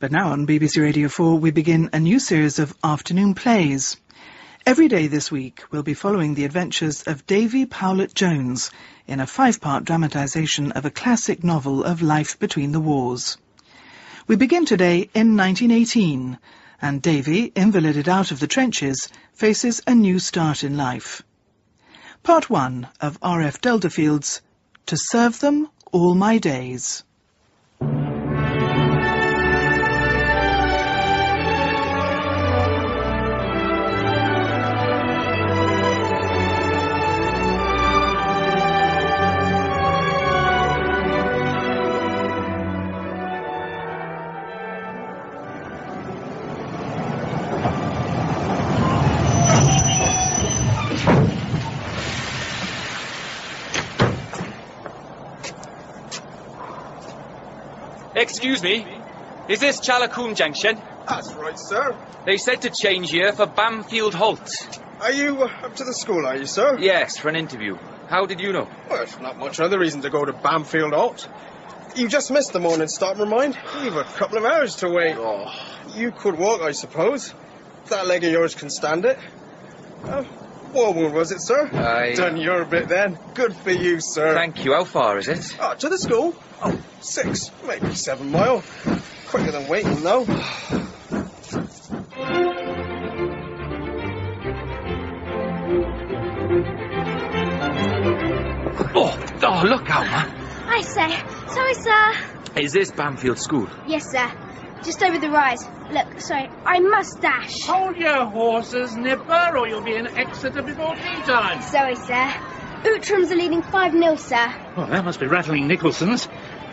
But now on BBC Radio 4 we begin a new series of afternoon plays. Every day this week we'll be following the adventures of Davy Powlett-Jones in a 5-part dramatisation of a classic novel of life between the wars. We begin today in 1918, and Davy, invalided out of the trenches, faces a new start in life. Part 1 of RF Delderfield's To Serve Them All My Days. Excuse me, is this Chalacoombe Junction? That's right, sir. They said to change here for Bamfylde Halt. Are you up to the school, are you, sir? Yes, for an interview. How did you know? Well, there's not much other reason to go to Bamfylde Halt. You just missed the morning stop, mind. You've a couple of hours to wait. Oh. You could walk, I suppose. That leg of yours can stand it. War wound, was it, sir? Done your bit then. Good for you, sir. Thank you. How far is it? To the school? 6, maybe 7 mile. Quicker than waiting, though. Oh, look out, man. I say. Sorry, sir. Is this Bamfylde School? Yes, sir. Just over the rise. Look, sorry, I must dash. Hold your horses, Nipper, or you'll be in Exeter before tea time. Sorry, sir. Outram's are leading 5-0, sir. Oh, that must be rattling Nicholson's.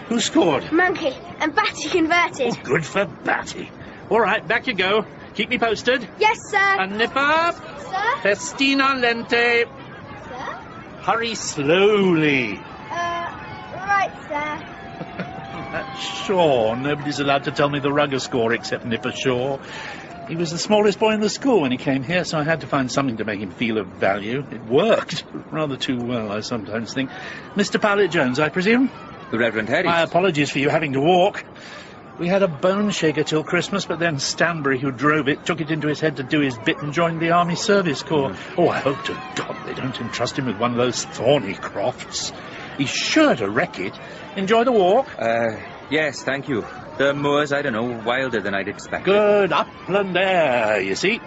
Who scored? Monkey, and Batty converted. Oh, good for Batty. All right, back you go. Keep me posted. Yes, sir. And Nipper. Sir? Festina lente. Sir? Hurry slowly. Right, sir. That's Shaw. Nobody's allowed to tell me the rugger score except Nipper Shaw. He was the smallest boy in the school when he came here, so I had to find something to make him feel of value. It worked. Rather too well, I sometimes think. Mr. Powlett-Jones, I presume? The Reverend Harry. My apologies for you having to walk. We had a bone shaker till Christmas, but then Stanbury, who drove it, took it into his head to do his bit and joined the Army Service Corps. Oh, I hope to God they don't entrust him with one of those thorny crofts. He's sure to wreck it. Enjoy the walk? Yes, thank you. The moors, I don't know, wilder than I'd expected. Good upland air, you see.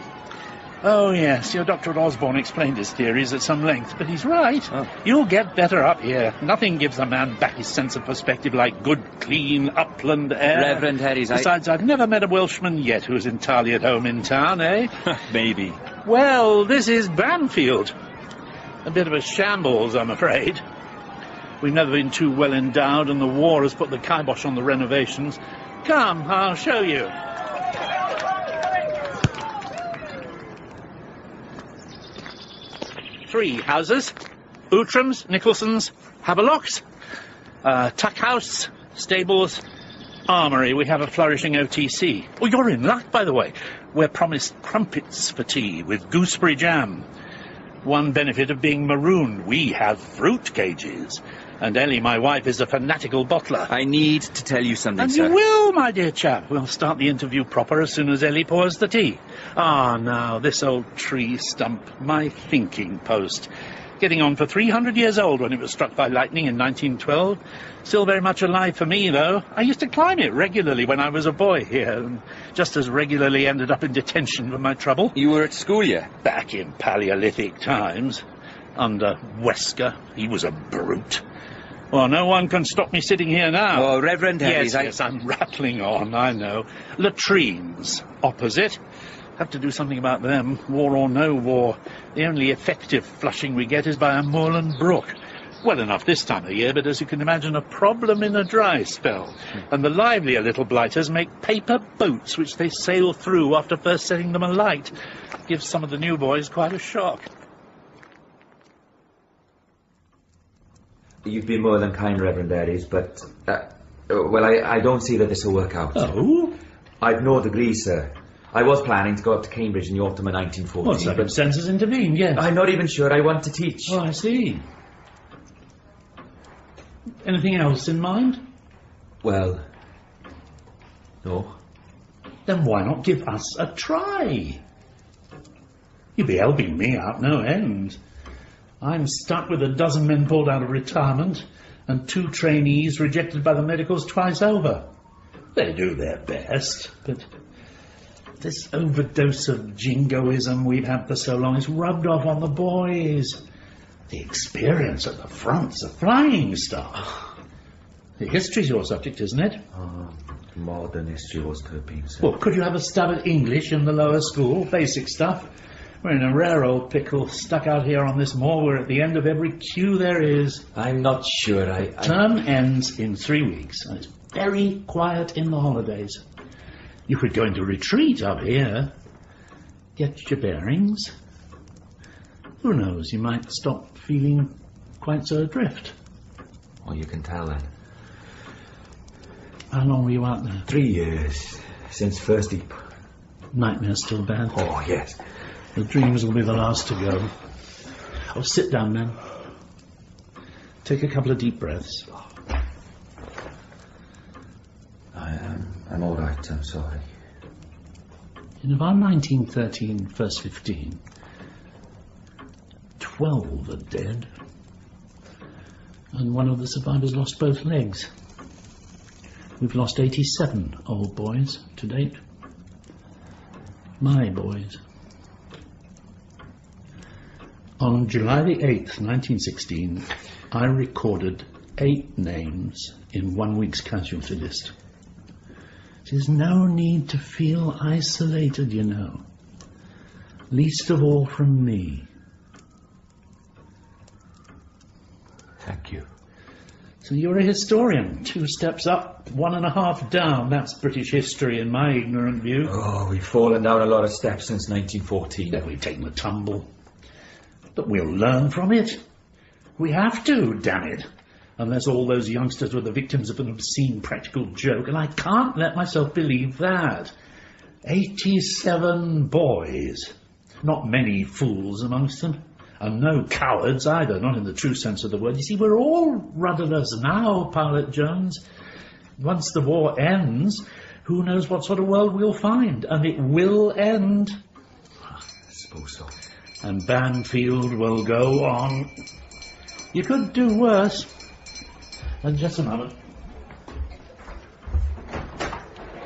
Oh, yes, your Dr. Osborne explained his theories at some length, but he's right. Oh. You'll get better up here. Nothing gives a man back his sense of perspective like good, clean, upland air. Reverend Harry's... Besides, I've never met a Welshman yet who's entirely at home in town, eh? Maybe. Well, this is Bamfylde. A bit of a shambles, I'm afraid. We've never been too well endowed, and the war has put the kibosh on the renovations. Come, I'll show you. 3 houses. Outram's, Nicholson's, Havelocks, tuck house, stables, armoury. We have a flourishing OTC. Oh, you're in luck, by the way. We're promised crumpets for tea with gooseberry jam. One benefit of being marooned, we have fruit cages. And Ellie, my wife, is a fanatical bottler. I need to tell you something, and sir. You will, my dear chap. We'll start the interview proper as soon as Ellie pours the tea. Ah, now, this old tree stump, my thinking post. Getting on for 300 years old when it was struck by lightning in 1912. Still very much alive for me, though. I used to climb it regularly when I was a boy here, and just as regularly ended up in detention for my trouble. You were at school, yeah? Back in Paleolithic times. Under Wesker. He was a brute. Well, no one can stop me sitting here now. Oh, Reverend Harry's... Yes, I'm rattling on, I know. Latrines, opposite. Have to do something about them, war or no war. The only effective flushing we get is by a moorland brook. Well enough this time of year, but as you can imagine, a problem in a dry spell. And the livelier little blighters make paper boats which they sail through after first setting them alight. Gives some of the new boys quite a shock. You've been more than kind, Reverend Aries, but, well, I don't see that this will work out. Oh? I've no degree, sir. I was planning to go up to Cambridge in the autumn of 1914. Well, circumstances intervened, yes. I'm not even sure I want to teach. Oh, I see. Anything else in mind? Well, no. Then why not give us a try? You'd be helping me out no end. I'm stuck with a dozen men pulled out of retirement and 2 trainees rejected by the medicals twice over. They do their best, but this overdose of jingoism we've had for so long is rubbed off on the boys. The experience at the front's a flying start. The history's your subject, isn't it? Modern history was to have been said. Well, could you have a stab at English in the lower school? Basic stuff. We're in a rare old pickle, stuck out here on this moor. We're at the end of every queue there is. I'm not sure Term ends in 3 weeks, and it's very quiet in the holidays. You could go into retreat up here. Get your bearings. Who knows, you might stop feeling quite so adrift. Oh, you can tell then. How long were you out there? 3 years. Since first he... Nightmares still bad? Oh, yes. The dreams will be the last to go. Oh, sit down then. Take a couple of deep breaths. I'm all right, I'm sorry. In about 1913, first 15, 12 are dead. And one of the survivors lost both legs. We've lost 87 old boys to date. My boys. On July the 8th, 1916, I recorded 8 names in 1 week's casualty list. There's no need to feel isolated, you know. Least of all from me. Thank you. So you're a historian. 2 steps up, 1.5 down. That's British history in my ignorant view. Oh, we've fallen down a lot of steps since 1914. Then we've taken a tumble. But we'll learn from it. We have to, damn it. Unless all those youngsters were the victims of an obscene practical joke, and I can't let myself believe that. 87 boys. Not many fools amongst them. And no cowards either, not in the true sense of the word. You see, we're all rudderless now, Powlett-Jones. Once the war ends, who knows what sort of world we'll find. And it will end. I suppose so. And Bamfylde will go on. You could do worse. And just a moment.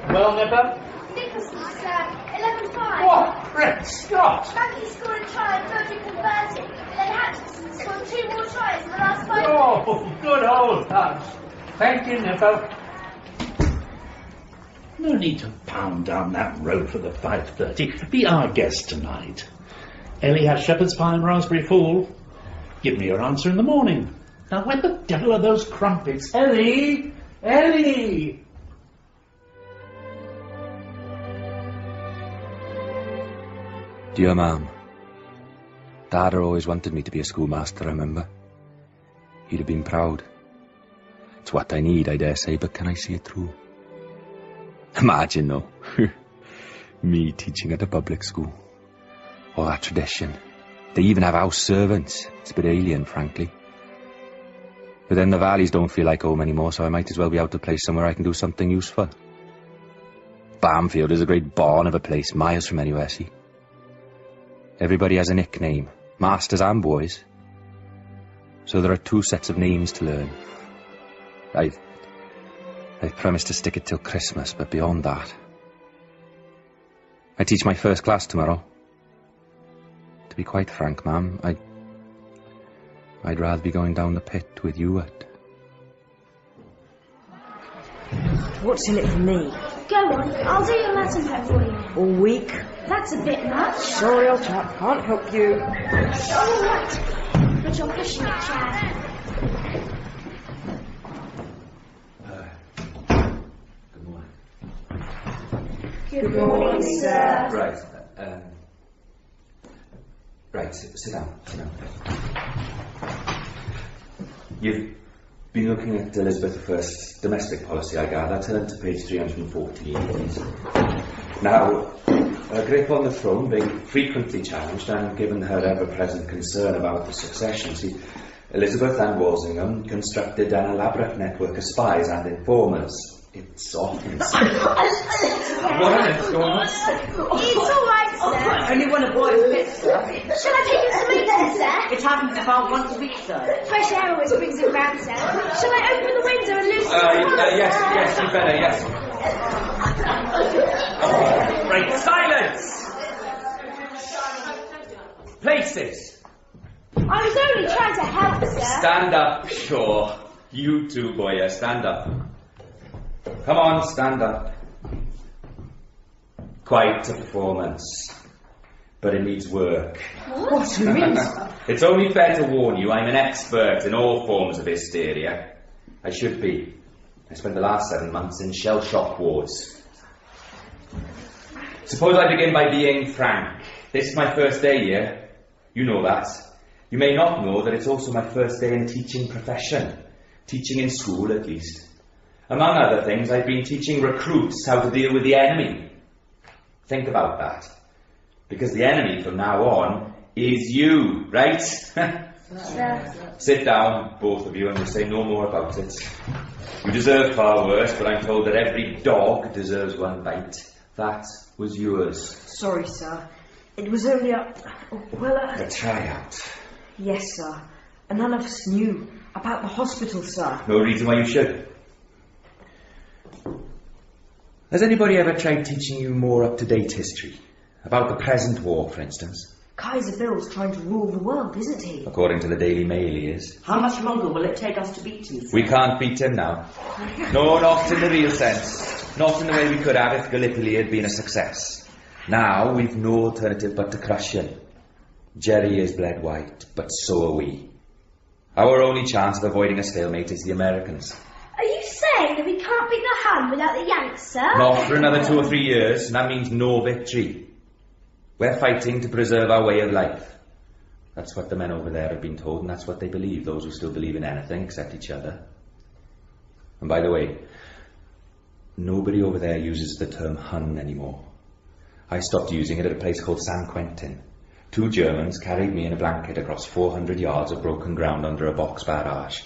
Well, Nipper? Nicholson's 11-5. What? Great Scott! Maggie scored a try and Frederick converted. And then Hutchinson scored 2 more tries in the last 5 minutes. Oh, good old Hutch. Thank you, Nipper. No need to pound down that road for the 5:30. Be our guest tonight. Ellie has shepherd's pie and raspberry fool. Give me your answer in the morning. Now, where the devil are those crumpets? Ellie! Ellie! Dear Ma'am, Dad always wanted me to be a schoolmaster, I remember. He'd have been proud. It's what I need, I dare say, but can I see it through? Imagine, though, me teaching at a public school. All that tradition. They even have house servants. It's a bit alien, frankly. But then the valleys don't feel like home anymore, so I might as well be out of place somewhere I can do something useful. Bamfylde is a great barn of a place, miles from anywhere, see? Everybody has a nickname, masters and boys. So there are 2 sets of names to learn. I've promised to stick it till Christmas, but beyond that... I teach my first class tomorrow. To be quite frank, Ma'am, I'd rather be going down the pit with you at... What's in it for me? Go on, I'll do your Latin prep for you. All week? That's a bit much. Sorry, old chap, can't help you. All right. But you're pushing it, Chad. Good morning. Good morning, sir. Right, right, sit down. You've been looking at Elizabeth I's domestic policy, I gather. Turn to page 314, please. Now, her grip on the throne being frequently challenged and given her ever-present concern about the succession, see, Elizabeth and Walsingham constructed an elaborate network of spies and informers It's often... What is going on? It's all right, sir. Only when a boy is bit, sir. Shall I take him some eating, sir? It happens about once a week, sir. Fresh air always brings him round, sir. Shall I open the window and loosen the Yes, you better, yes. Right, silence! Places! I was only trying to help, sir. Stand up, sure. You too, boy, stand up. Come on, stand up. Quite a performance. But it needs work. What do you mean, sir? It's only fair to warn you, I'm an expert in all forms of hysteria. I should be. I spent the last 7 months in shell shock wards. Suppose I begin by being frank. This is my first day here. You know that. You may not know that it's also my first day in teaching profession. Teaching in school, at least. Among other things, I've been teaching recruits how to deal with the enemy. Think about that. Because the enemy from now on is you, right? Sit down, both of you, and we'll say no more about it. You deserve far worse, but I'm told that every dog deserves one bite. That was yours. Sorry, sir. It was only a tryout. Yes, sir. And none of us knew about the hospital, sir. No reason why you should. Has anybody ever tried teaching you more up-to-date history? About the present war, for instance? Kaiser Bill's trying to rule the world, isn't he? According to the Daily Mail, he is. How much longer will it take us to beat him, sir? We can't beat him now. No, not in the real sense. Not in the way we could have if Gallipoli had been a success. Now we've no alternative but to crush him. Jerry is bled white, but so are we. Our only chance of avoiding a stalemate is the Americans. Are you saying that we can't beat the Hun without the Yanks, sir? Not for another 2 or 3 years, and that means no victory. We're fighting to preserve our way of life. That's what the men over there have been told, and that's what they believe, those who still believe in anything except each other. And by the way, nobody over there uses the term Hun anymore. I stopped using it at a place called San Quentin. 2 Germans carried me in a blanket across 400 yards of broken ground under a box barrage.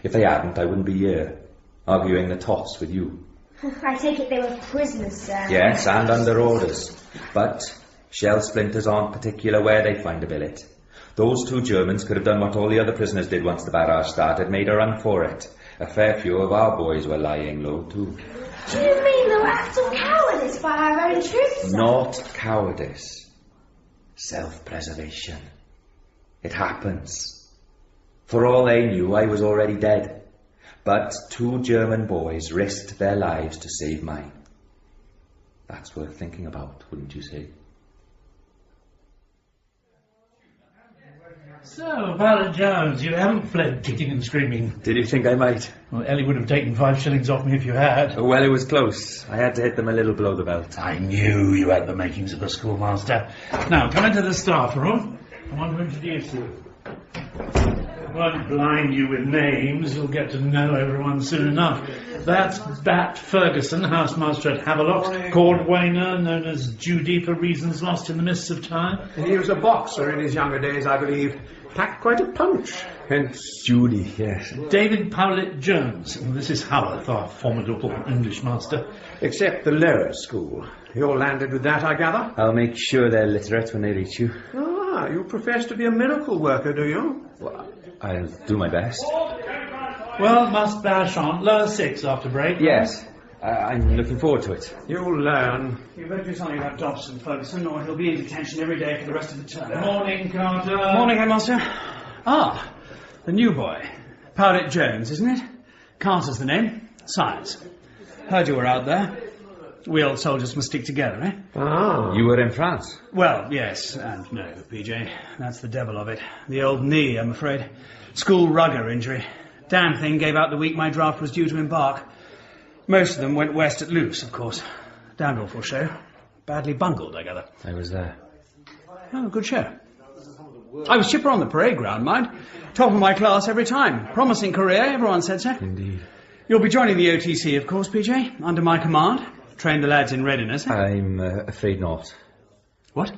If they hadn't, I wouldn't be here, arguing the toss with you. I take it they were prisoners, sir. Yes, and under orders. But shell splinters aren't particular where they find a billet. Those 2 Germans could have done what all the other prisoners did once the barrage started, made a run for it. A fair few of our boys were lying low, too. Do you mean they were actual cowardice by our own troops, sir? Not cowardice. Self-preservation. It happens. For all they knew, I was already dead. But 2 German boys risked their lives to save mine. That's worth thinking about, wouldn't you say? So, Powlett-Jones, you haven't fled kicking and screaming. Did you think I might? Well, Ellie would have taken 5 shillings off me if you had. Oh, well, it was close. I had to hit them a little below the belt. I knew you had the makings of a schoolmaster. Now, come into the staff room. I want to introduce you. I won't blind you with names. You'll get to know everyone soon enough. That's Bat Ferguson, housemaster at Havelock, cordwainer, known as Judy for reasons lost in the mists of time. He was a boxer in his younger days, I believe. Packed quite a punch. Hence Judy, yes. David Powlett-Jones. This is Howarth, our formidable English master. Except the lower school. You all landed with that, I gather? I'll make sure they're literate when they reach you. Ah, you profess to be a miracle worker, do you? Well, I'll do my best. Well, must bash on. Lower 6 after break. Yes. I'm looking forward to it. You'll learn. You better do something about Dobson, Ferguson, or he'll be in detention every day for the rest of the term. Morning, Carter. Morning, Headmaster. Ah, the new boy. Powlett-Jones, isn't it? Carter's the name. Science. Heard you were out there. We old soldiers must stick together, eh? Ah. You were in France? Well, yes and no, PJ. That's the devil of it. The old knee, I'm afraid. School rugger injury. Damn thing gave out the week my draft was due to embark. Most of them went west at Luce, of course. Damned awful show. Badly bungled, I gather. I was there. Oh, good show. I was chipper on the parade ground, mind. Top of my class every time. Promising career, everyone said so. Indeed. You'll be joining the OTC, of course, PJ, under my command. Train the lads in readiness, eh? I'm afraid not. What?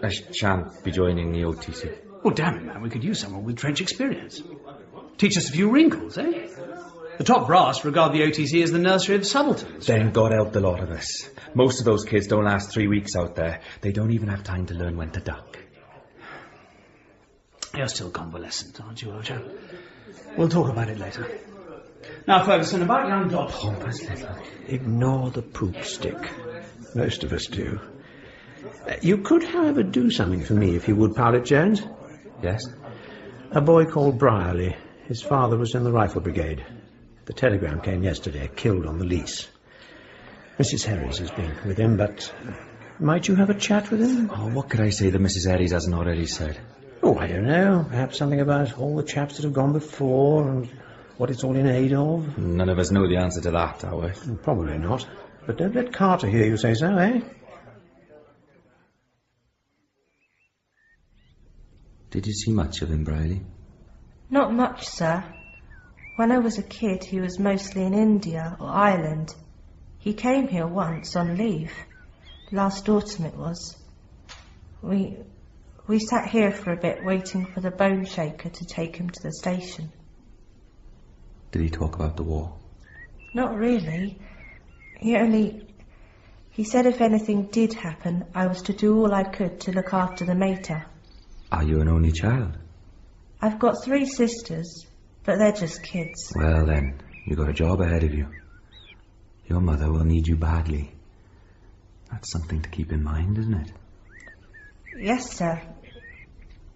I shan't be joining the OTC. Well, damn it, man, we could use someone with trench experience. Teach us a few wrinkles, eh? The top brass regard the OTC as the nursery of subalterns. Then God help the lot of us. Most of those kids don't last 3 weeks out there. They don't even have time to learn when to duck. You're still convalescent, aren't you, old chap? We'll talk about it later. Now, Ferguson, about young Dobson. Ignore the poop stick. Most of us do. You could, however, do something for me if you would, Powlett-Jones. Yes? A boy called Briarley. His father was in the Rifle Brigade. The telegram came yesterday, killed on the lease. Mrs. Herries has been with him, but might you have a chat with him? Oh, what could I say that Mrs. Herries hasn't already said? Oh, I don't know. Perhaps something about all the chaps that have gone before and what it's all in aid of. None of us know the answer to that, are we? Probably not. But don't let Carter hear you say so, eh? Did you see much of him, Briarley? Not much, sir. When I was a kid, he was mostly in India or Ireland. He came here once on leave. Last autumn it was. We sat here for a bit waiting for the bone shaker to take him to the station. Did he talk about the war? Not really. He said if anything did happen, I was to do all I could to look after the mater. Are you an only child? I've got 3 sisters, but they're just kids. Well then, you've got a job ahead of you. Your mother will need you badly. That's something to keep in mind, isn't it? Yes, sir.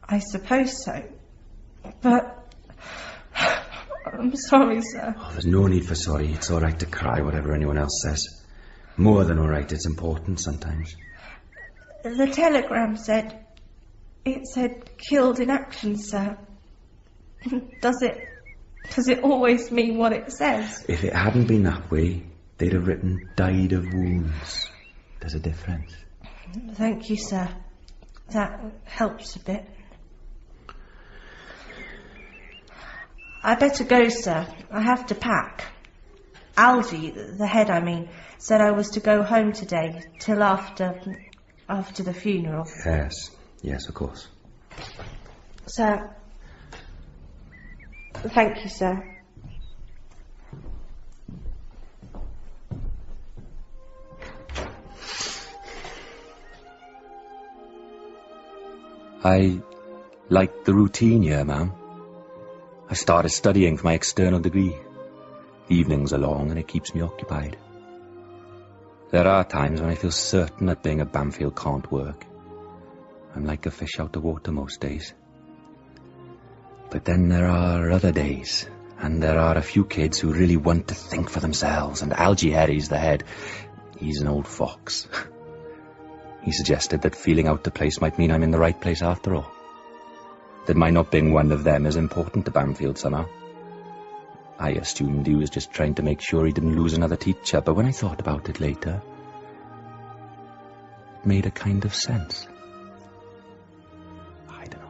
I suppose so. But I'm sorry, sir. Oh, there's no need for sorry. It's all right to cry, whatever anyone else says. More than all right, it's important sometimes. The telegram said... It said killed in action, sir. Does it always mean what it says? If it hadn't been that way, they'd have written died of wounds. There's a difference. Thank you, sir. That helps a bit. I better go, sir. I have to pack. Algy, the head, said I was to go home today till after the funeral. Yes, of course. Sir. Thank you, sir. I like the routine here, ma'am. I started studying for my external degree. The evenings are long and it keeps me occupied. There are times when I feel certain that being at Bamfylde can't work. I'm like a fish out of water most days. But then there are other days, and there are a few kids who really want to think for themselves, and Algy Herries, the head, he's an old fox. He suggested that feeling out of place might mean I'm in the right place after all. That my not being one of them is important to Bamfylde somehow. I assumed he was just trying to make sure he didn't lose another teacher, but when I thought about it later, it made a kind of sense. I don't know.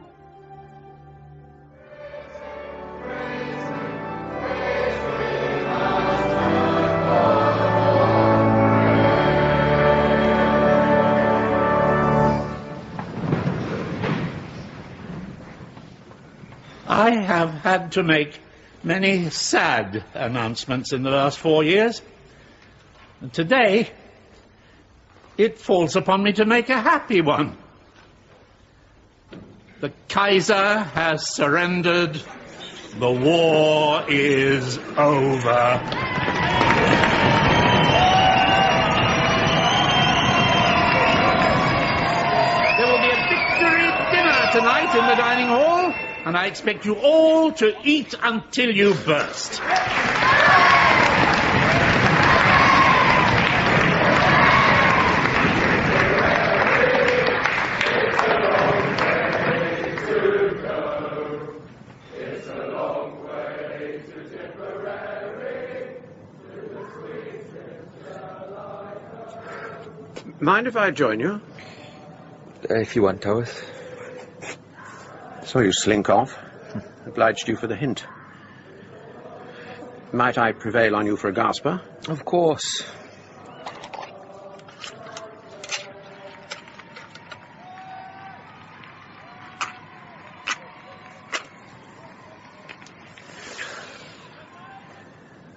I have had to make many sad announcements in the last 4 years. And today, it falls upon me to make a happy one. The Kaiser has surrendered. The war is over. There will be a victory dinner tonight in the dining hall, and I expect you all to eat until you burst. Mind if I join you? If you want, Howarth. So you slink off. Obliged you for the hint. Might I prevail on you for a gasper? Of course.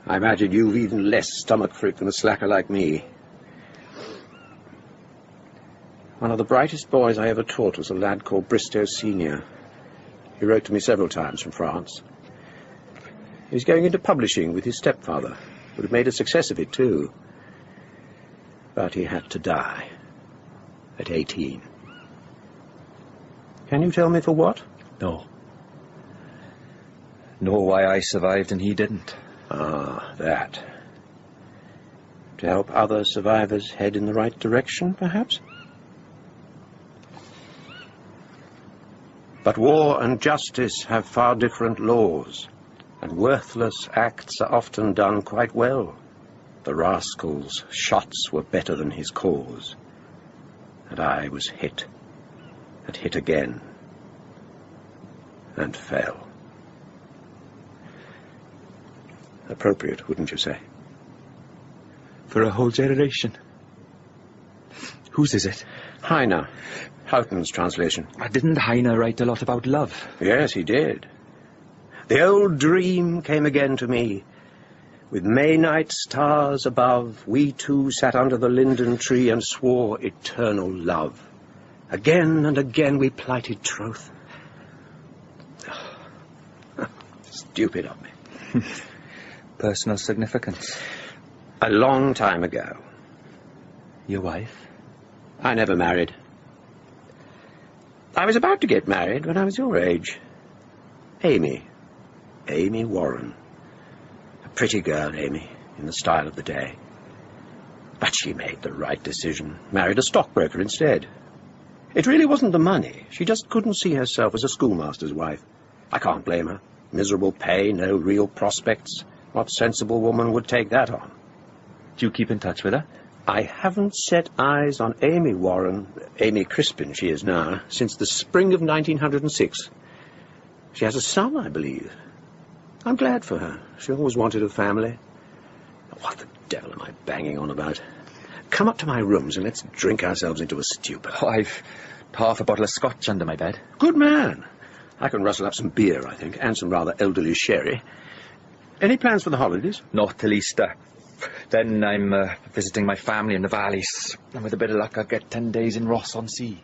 I imagine you've even less stomach for it than a slacker like me. One of the brightest boys I ever taught was a lad called Bristow Senior. He wrote to me several times from France. He was going into publishing with his stepfather. Would have made a success of it, too. But he had to die. At 18. Can you tell me for what? No. Know why I survived and he didn't. Ah, that. To help other survivors head in the right direction, perhaps? But war and justice have far different laws, and worthless acts are often done quite well. The rascal's shots were better than his cause, and I was hit, and hit again, and fell. Appropriate, wouldn't you say? For a whole generation. Whose is it? Heine. Houghton's translation. Didn't Heine write a lot about love? Yes, he did. The old dream came again to me. With May night stars above, we two sat under the linden tree and swore eternal love. Again and again we plighted troth. Stupid of me. Personal significance. A long time ago. Your wife? I never married. I was about to get married when I was your age. Amy Warren. A pretty girl, Amy, in the style of the day. But she made the right decision. Married a stockbroker instead. It really wasn't the money. She just couldn't see herself as a schoolmaster's wife. I can't blame her. Miserable pay, no real prospects. What sensible woman would take that on? Do you keep in touch with her? I haven't set eyes on Amy Warren, Amy Crispin she is now, since the spring of 1906. She has a son, I believe. I'm glad for her. She always wanted a family. What the devil am I banging on about? Come up to my rooms and let's drink ourselves into a stupor. Oh, I've half a bottle of scotch under my bed. Good man. I can rustle up some beer, I think, and some rather elderly sherry. Any plans for the holidays? Not till Easter. Then I'm visiting my family in the valleys. And with a bit of luck, I'll get 10 days in Ross-on-Sea.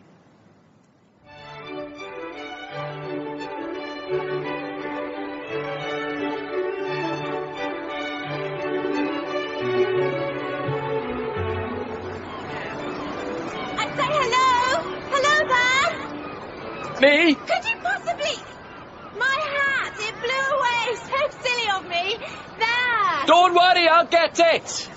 I'd say hello. Hello there. Me? Could you possibly... My hat, it blew away. So silly of me. There. Don't worry, I'll get it.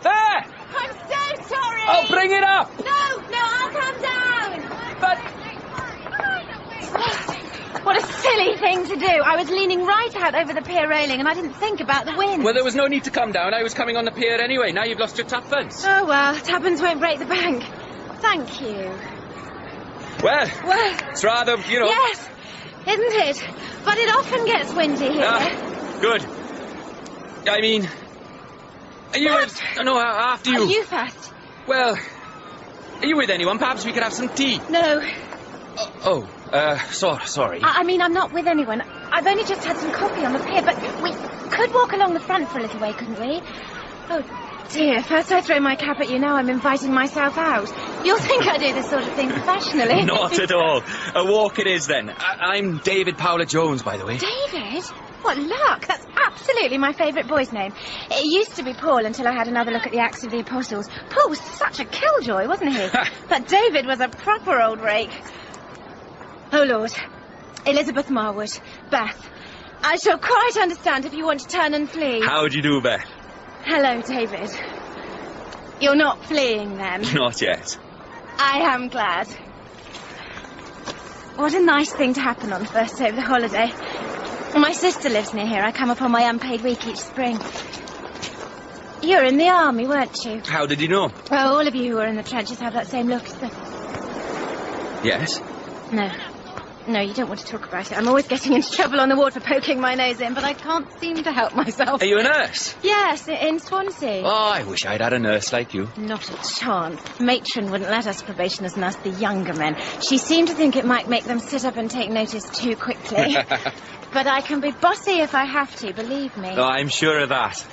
There! I'm so sorry. I'll bring it up. No, I'll come down. But... What a silly thing to do. I was leaning right out over the pier railing and I didn't think about the wind. Well, there was no need to come down. I was coming on the pier anyway. Now you've lost your tuppence. Oh, well, tuppence won't break the bank. Thank you. Well, it's rather, you know... Yes, isn't it? But it often gets windy here. Good. I mean... Are you with... No, after you. Are you first? Well, are you with anyone? Perhaps we could have some tea. No. Sorry. I mean, I'm not with anyone. I've only just had some coffee on the pier, but we could walk along the front for a little way, couldn't we? Oh, dear. First I throw my cap at you, now I'm inviting myself out. You'll think I do this sort of thing professionally. Not at all. A walk it is, then. I'm David Powlett-Jones, by the way. David? What luck. That's absolutely my favourite boy's name. It used to be Paul until I had another look at the Acts of the Apostles. Paul was such a killjoy, wasn't he? But David was a proper old rake. Oh, Lord. Elizabeth Marwood. Beth. I shall quite understand if you want to turn and flee. How do you do, Beth? Hello, David. You're not fleeing, then? Not yet. I am glad. What a nice thing to happen on the first day of the holiday. My sister lives near here. I come up on my unpaid week each spring. You were in the army, weren't you? How did you know? Well, all of you who are in the trenches have that same look as the... Yes? No. No, you don't want to talk about it. I'm always getting into trouble on the ward for poking my nose in, but I can't seem to help myself. Are you a nurse? Yes, in Swansea. Oh, I wish I'd had a nurse like you. Not a chance. Matron wouldn't let us probationers nurse the younger men. She seemed to think it might make them sit up and take notice too quickly. But I can be bossy if I have to, believe me. Oh, I'm sure of that.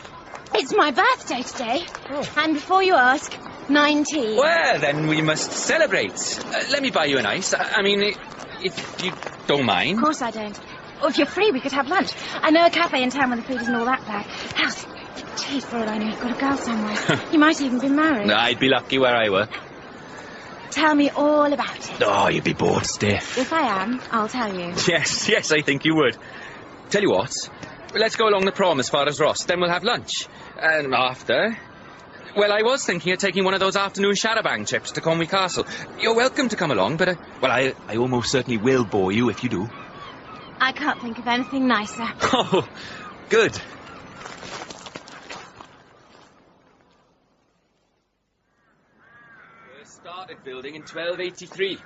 It's my birthday today. Oh. And before you ask, 19. Well, then we must celebrate. Let me buy you an ice. I mean, if you don't mind. Of course I don't. Or if you're free, we could have lunch. I know a cafe in town where the food isn't all that bad. House. Geez, for all I know, you've got a girl somewhere. You might even be married. I'd be lucky where I were. Tell me all about it. Oh, you'd be bored stiff. If I am, I'll tell you. Yes, I think you would. Tell you what, let's go along the prom as far as Ross, then we'll have lunch. And after... Well, I was thinking of taking one of those afternoon Shadowbang trips to Conwy Castle. You're welcome to come along, but, I almost certainly will bore you if you do. I can't think of anything nicer. Oh, good. First started building in 1283.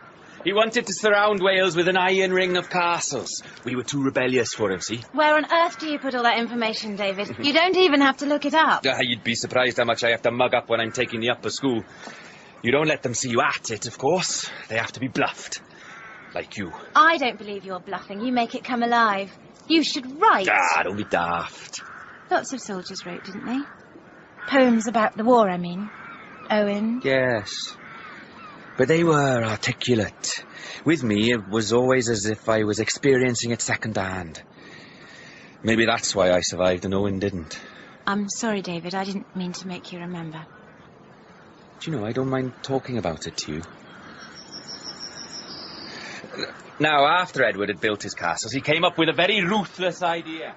He wanted to surround Wales with an iron ring of castles. We were too rebellious for him, see? Where on earth do you put all that information, David? You don't even have to look it up. You'd be surprised how much I have to mug up when I'm taking the upper school. You don't let them see you at it, of course. They have to be bluffed. Like you. I don't believe you're bluffing. You make it come alive. You should write. Don't be daft. Lots of soldiers wrote, didn't they? Poems about the war, I mean. Owen. Yes. But they were articulate. With me, it was always as if I was experiencing it second-hand. Maybe that's why I survived and Owen didn't. I'm sorry, David. I didn't mean to make you remember. Do you know, I don't mind talking about it to you. Now, after Edward had built his castles, he came up with a very ruthless idea.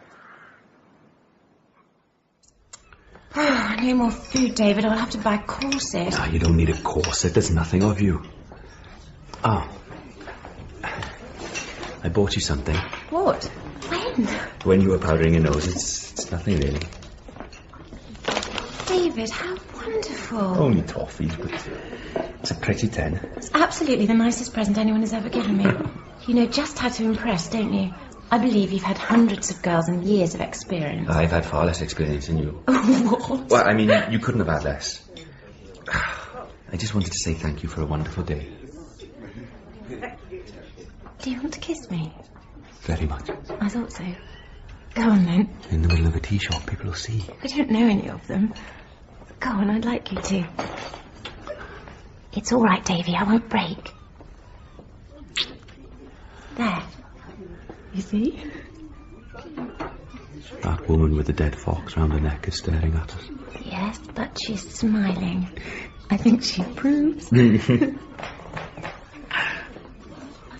No more food, David. I'll have to buy a corset. No, you don't need a corset. There's nothing of you. Oh. I bought you something. What? When? When you were powdering your nose. It's nothing really. David, how wonderful. Only toffees, but it's a pretty 10. It's absolutely the nicest present anyone has ever given me. You know just how to impress, don't you? I believe you've had hundreds of girls and years of experience. I've had far less experience than you. What? Well, I mean, you couldn't have had less. I just wanted to say thank you for a wonderful day. Do you want to kiss me? Very much. I thought so. Go on, then. In the middle of a tea shop, people will see. I don't know any of them. Go on, I'd like you to. It's all right, Davy, I won't break. There. You see? That woman with the dead fox round her neck is staring at us. Yes, but she's smiling. I think she approves.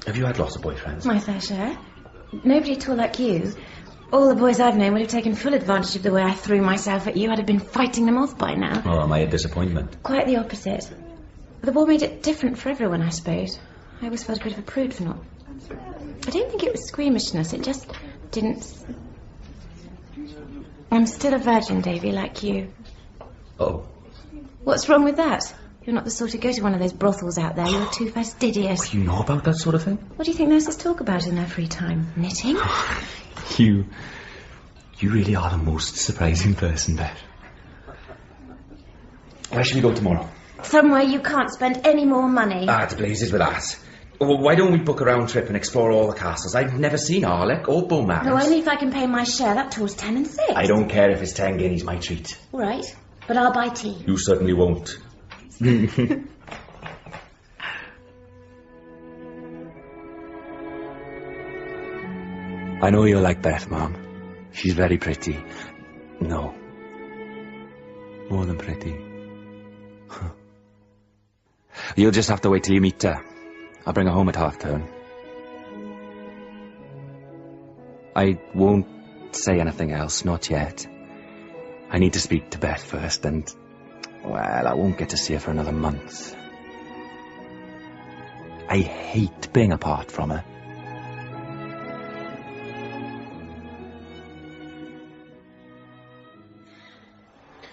Have you had lots of boyfriends? My fair share. Nobody at all like you. All the boys I've known would have taken full advantage of the way I threw myself at you. I'd have been fighting them off by now. Oh, am I a disappointment? Quite the opposite. The war made it different for everyone, I suppose. I always felt a bit of a prude for not... I don't think it was squeamishness, it just didn't... I'm still a virgin, Davy, like you. Oh. What's wrong with that? You're not the sort to go to one of those brothels out there. You're too fastidious. You know about that sort of thing? What do you think nurses talk about in their free time? Knitting? You really are the most surprising person, Beth. Where should we go tomorrow? Somewhere you can't spend any more money. To blazes with that. Well, why don't we book a round trip and explore all the castles? I've never seen Arlecch or Beaumaris. No, only if I can pay my share. That tour's 10 and 6. I don't care if it's 10 guineas, my treat. All right, but I'll buy tea. You certainly won't. I know you're like Beth, Mum. She's very pretty. No. More than pretty. You'll just have to wait till you meet her. I'll bring her home at half-term. I won't say anything else, not yet. I need to speak to Beth first, and... well, I won't get to see her for another month. I hate being apart from her.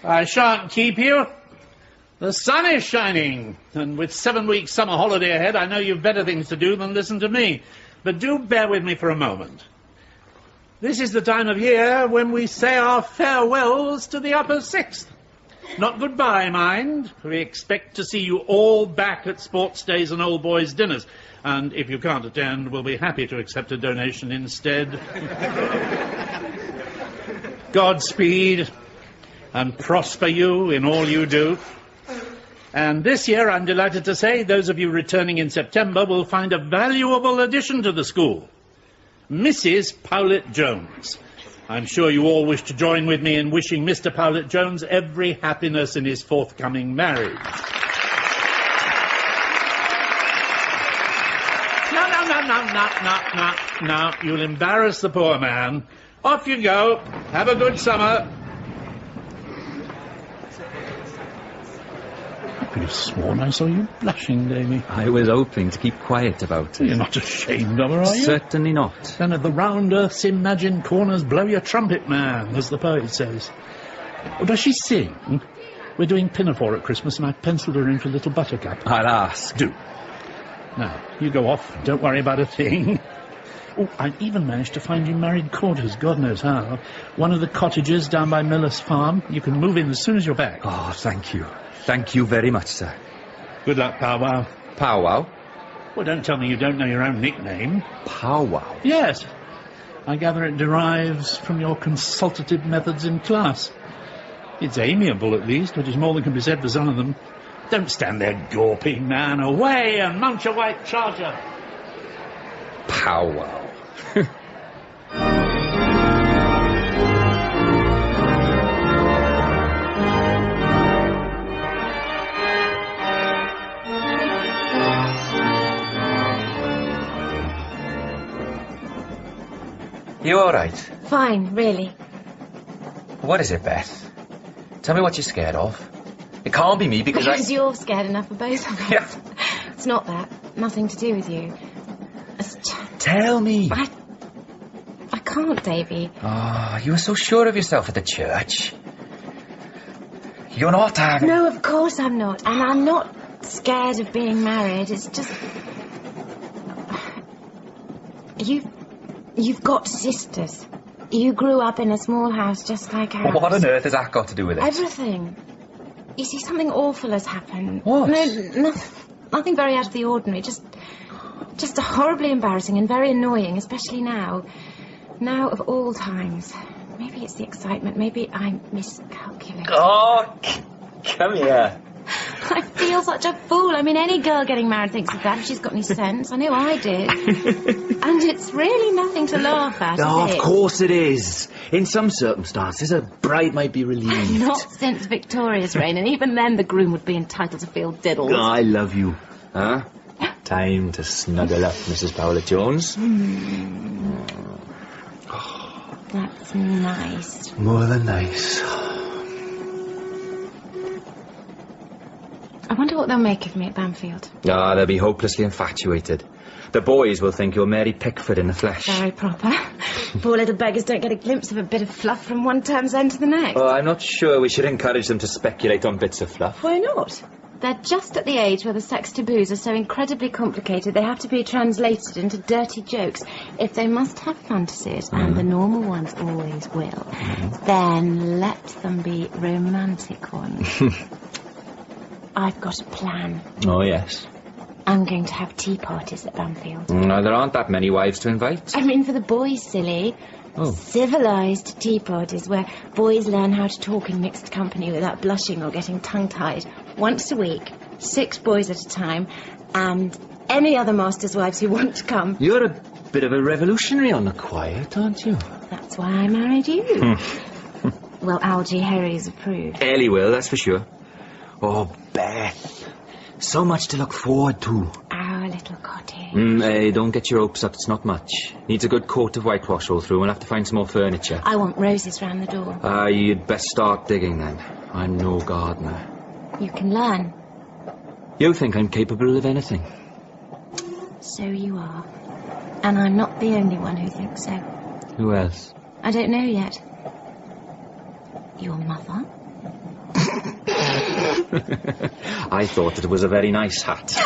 I shan't keep you. The sun is shining, and with 7 weeks summer holiday ahead, I know you've better things to do than listen to me. but do bear with me for a moment. This is the time of year when we say our farewells to the upper sixth. Not goodbye, mind. We expect to see you all back at sports days and old boys' dinners. And if you can't attend, we'll be happy to accept a donation instead. Godspeed, and prosper you in all you do. And this year, I'm delighted to say, those of you returning in September will find a valuable addition to the school. Mrs. Powlett-Jones. I'm sure you all wish to join with me in wishing Mr. Powlett-Jones every happiness in his forthcoming marriage. No, you'll embarrass the poor man. Off you go. Have a good summer. I could have sworn I saw you blushing, Davy. I was hoping to keep quiet about it. You're not ashamed of her, are you? Certainly not. Then at the round earth's imagined corners, blow your trumpet, man, as the poet says. Oh, does she sing? We're doing Pinafore at Christmas, and I've penciled her in for Little Buttercup. I'll ask. Do. Now, you go off. Don't worry about a thing. Oh, I've even managed to find you married quarters, God knows how. One of the cottages down by Miller's farm. You can move in as soon as you're back. Oh, thank you. Thank you very much, sir. Good luck, Powwow. Powwow? Well, don't tell me you don't know your own nickname. Powwow? Yes. I gather it derives from your consultative methods in class. It's amiable, at least, which is more than can be said for some of them. Don't stand there gawping, man. Away and mount your white charger. Powwow. You all right? Fine, really. What is it, Beth? Tell me what you're scared of. It can't be me because you're scared enough for both of us. Yeah. It's not that. Nothing to do with you. Tell me. I can't, Davy. Oh, you were so sure of yourself at the church. You're not having... No, of course I'm not. And I'm not scared of being married. It's just... You've got sisters. You grew up in a small house just like ours. What on earth has that got to do with it? Everything. You see, something awful has happened. What? No, nothing very out of the ordinary. Just horribly embarrassing and very annoying, especially now. Now of all times. Maybe it's the excitement. Maybe I miscalculated. Oh, come here. I feel such a fool. I mean, any girl getting married thinks of that if she's got any sense. I know I did. And it's really nothing to laugh at, Oh, is it? of course it is. In some circumstances, a bride might be relieved. Not since Victoria's reign, and even then the groom would be entitled to feel diddled. Oh, I love you. Huh? Time to snuggle up, Mrs. Powlett-Jones. That's nice. More than nice. I wonder what they'll make of me at Bamfylde. Ah, they'll be hopelessly infatuated. The boys will think you're Mary Pickford in the flesh. Very proper. Poor little beggars don't get a glimpse of a bit of fluff from one term's end to the next. Oh, I'm not sure we should encourage them to speculate on bits of fluff. Why not? They're just at the age where the sex taboos are so incredibly complicated they have to be translated into dirty jokes. If they must have fantasies, and the normal ones always will, then let them be romantic ones. I've got a plan. Oh, yes. I'm going to have tea parties at Bamfylde. No, there aren't that many wives to invite. I mean, for the boys, silly. Oh. Civilised tea parties where boys learn how to talk in mixed company without blushing or getting tongue-tied. Once a week, 6 boys at a time, and any other masters' wives who want to come. You're a bit of a revolutionary on the quiet, aren't you? That's why I married you. Well, Algy Herries approved. Ellie will, that's for sure. Oh, Beth. So much to look forward to. Our little cottage. Hey, don't get your hopes up, it's not much. Needs a good coat of whitewash all through. We'll have to find some more furniture. I want roses round the door. You'd best start digging then. I'm no gardener. You can learn. You think I'm capable of anything? So you are. And I'm not the only one who thinks so. Who else? I don't know yet. Your mother? I thought that it was a very nice hat.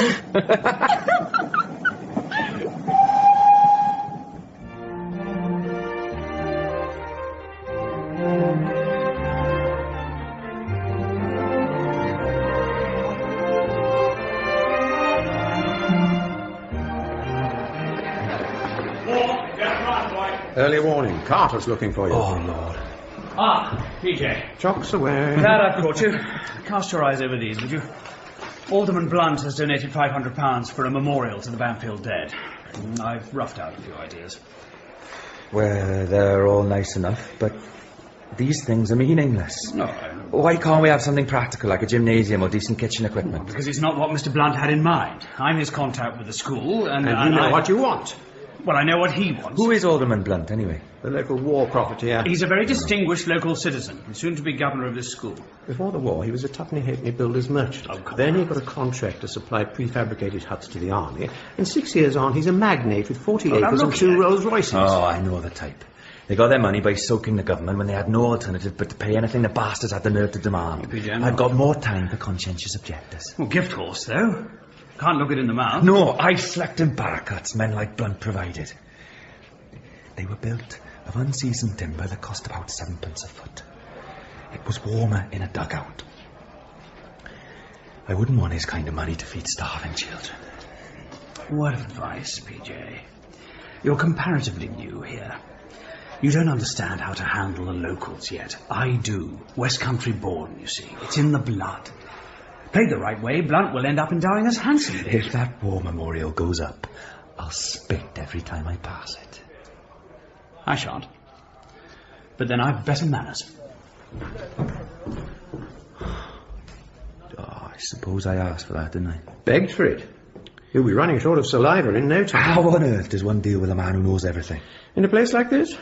Early warning. Carter's looking for you. Oh, Lord. Ah, PJ. Chocks away. Glad I've caught you. Cast your eyes over these, would you? Alderman Blunt has donated £500 for a memorial to the Bamfylde dead. I've roughed out a few ideas. Well, they're all nice enough, but these things are meaningless. No. Why can't we have something practical, like a gymnasium or decent kitchen equipment? Because it's not what Mr. Blunt had in mind. I'm his contact with the school, and you know what you want. Well, I know what he wants. Who is Alderman Blunt, anyway? The local war profiteer. He's a very distinguished local citizen, and soon to be governor of this school. Before the war, he was a twopenny halfpenny builder's merchant. Then he got a contract to supply prefabricated huts to the army, and 6 years on, he's a magnate with 40 acres and 2 Rolls Royces. Oh, I know the type. They got their money by soaking the government when they had no alternative but to pay anything the bastards had the nerve to demand. I've got more time for conscientious objectors. Well, gift horse, though. Can't look it in the mouth. No, I slept in barrack huts men like Blunt provided. They were built of unseasoned timber that cost about 7p a foot. It was warmer in a dugout. I wouldn't want his kind of money to feed starving children. Word of advice, PJ. You're comparatively new here. You don't understand how to handle the locals yet. I do. West Country born, you see. It's in the blood. Played the right way, Blunt will end up endowing us handsomely. If that war memorial goes up, I'll spit every time I pass it. I shan't. But then I've better manners. Oh, I suppose I asked for that, didn't I? Begged for it. You'll be running short of saliva in no time. How on earth does one deal with a man who knows everything? In a place like this,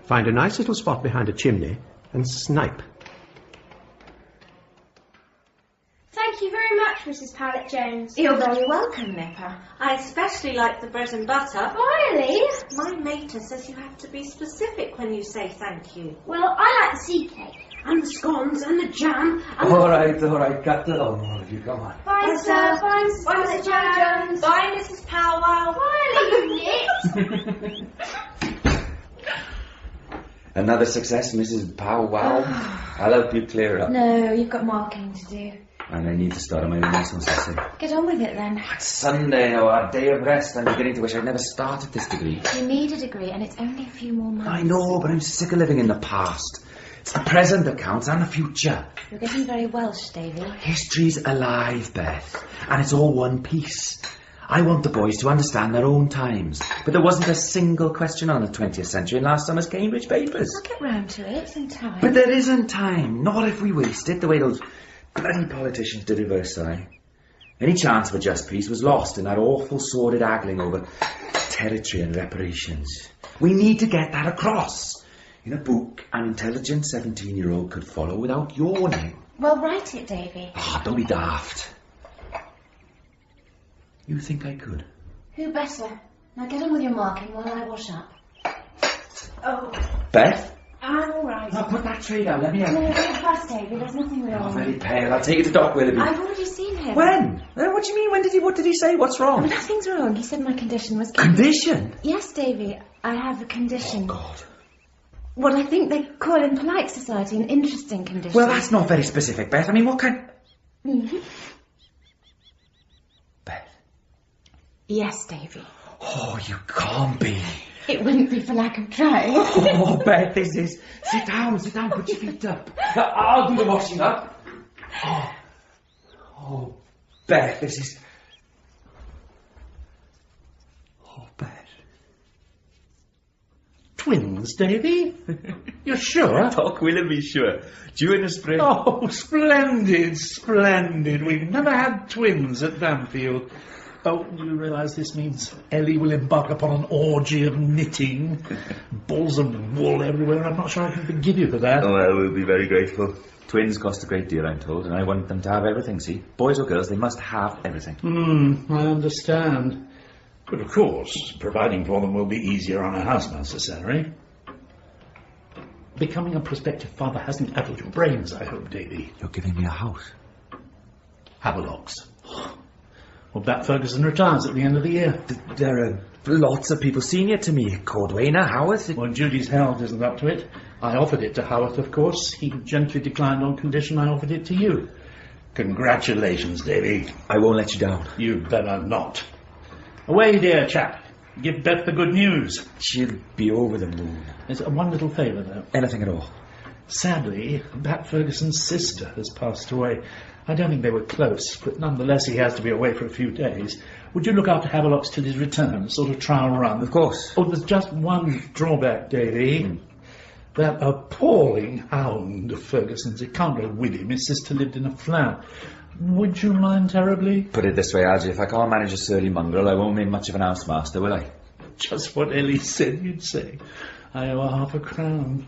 find a nice little spot behind a chimney and snipe. Thank you very much, Mrs. Powlett-Jones. You're very welcome, Nipper. I especially like the bread and butter. Really? My mater says you have to be specific when you say thank you. Well, I like the seed cake. And the scones and the jam and All right, cut it on, all of you, come on. Bye, sir. Bye, Mrs. Powlett-Jones. Bye, Mrs. Powwow. Bye, you nit. Another success, Mrs. Powwow. I'll help you clear up. No, you've got marking to do. And I need to start on my Renaissance essay. Get on with it then. It's Sunday now, our day of rest. I'm beginning to wish I'd never started this degree. You need a degree, and it's only a few more months. I know, but I'm sick of living in the past. It's the present that counts, and the future. You're getting very Welsh, Davy. History's alive, Beth, and it's all one piece. I want the boys to understand their own times, but there wasn't a single question on the 20th century in last summer's Cambridge papers. I'll get round to it in time. But there isn't time, not if we waste it the way those bloody politicians did in Versailles. Any chance of a just peace was lost in that awful sordid haggling over territory and reparations. We need to get that across. In a book, an intelligent 17-year-old could follow without your name. Well, write it, Davy. Ah, don't be daft. You think I could? Who better? Now get on with your marking while I wash up. Oh, Beth? I'm all right. Now put that tray down, let me No, out. don't fuss, Davy. There's nothing Oh, wrong. very pale. I'll take you to Doc Willoughby. I've already seen him. When? What do you mean? What did he say? What's Oh, wrong? nothing's wrong. He said my condition was... Condition? Yes, Davy. I have a condition. Oh, God. What I think they call in polite society an interesting condition. Well, that's not very specific, Beth. I mean, what kind... Mm-hmm. Beth. Yes, Davy. Oh, you can't be. It wouldn't be for lack of trying. Oh, Beth, this is... Sit down, put your feet up. I'll do the washing up. Oh, Beth, this is... Oh, Beth. Twins, Davy? You're sure? Doc Willoughby, sure. Due in the spring. Oh, splendid, splendid. We've never had twins at Bamfylde. Oh, do you realise this means Ellie will embark upon an orgy of knitting? Balls of wool everywhere. I'm not sure I can forgive you for that. Oh, well, we'll be very grateful. Twins cost a great deal, I'm told, and I want them to have everything, see? Boys or girls, they must have everything. I understand. But of course, providing for them will be easier on a housemaster's salary. Becoming a prospective father hasn't addled your brains, I hope, Davy. You're giving me a house. Havelocks. Well, Bat Ferguson retires at the end of the year. There are lots of people senior to me. Cordwainer, Howarth. Well, Judy's health isn't up to it. I offered it to Howarth, of course. He gently declined on condition I offered it to you. Congratulations, Davy. I won't let you down. You'd better not. Away, dear chap. Give Beth the good news. She'll be over the moon. There's one little favour, though. Anything at all. Sadly, Bat Ferguson's sister has passed away. I don't think they were close, but nonetheless he has to be away for a few days. Would you look after Havelocks till his return, sort of trial run? Of course. Oh, there's just one drawback, Davy. That appalling hound of Ferguson's, it can't go with him. His sister lived in a flat. Would you mind terribly? Put it this way, Algy, if I can't manage a surly mongrel, I won't make much of an housemaster, will I? Just what Ellie said you'd say. I owe her £0.50.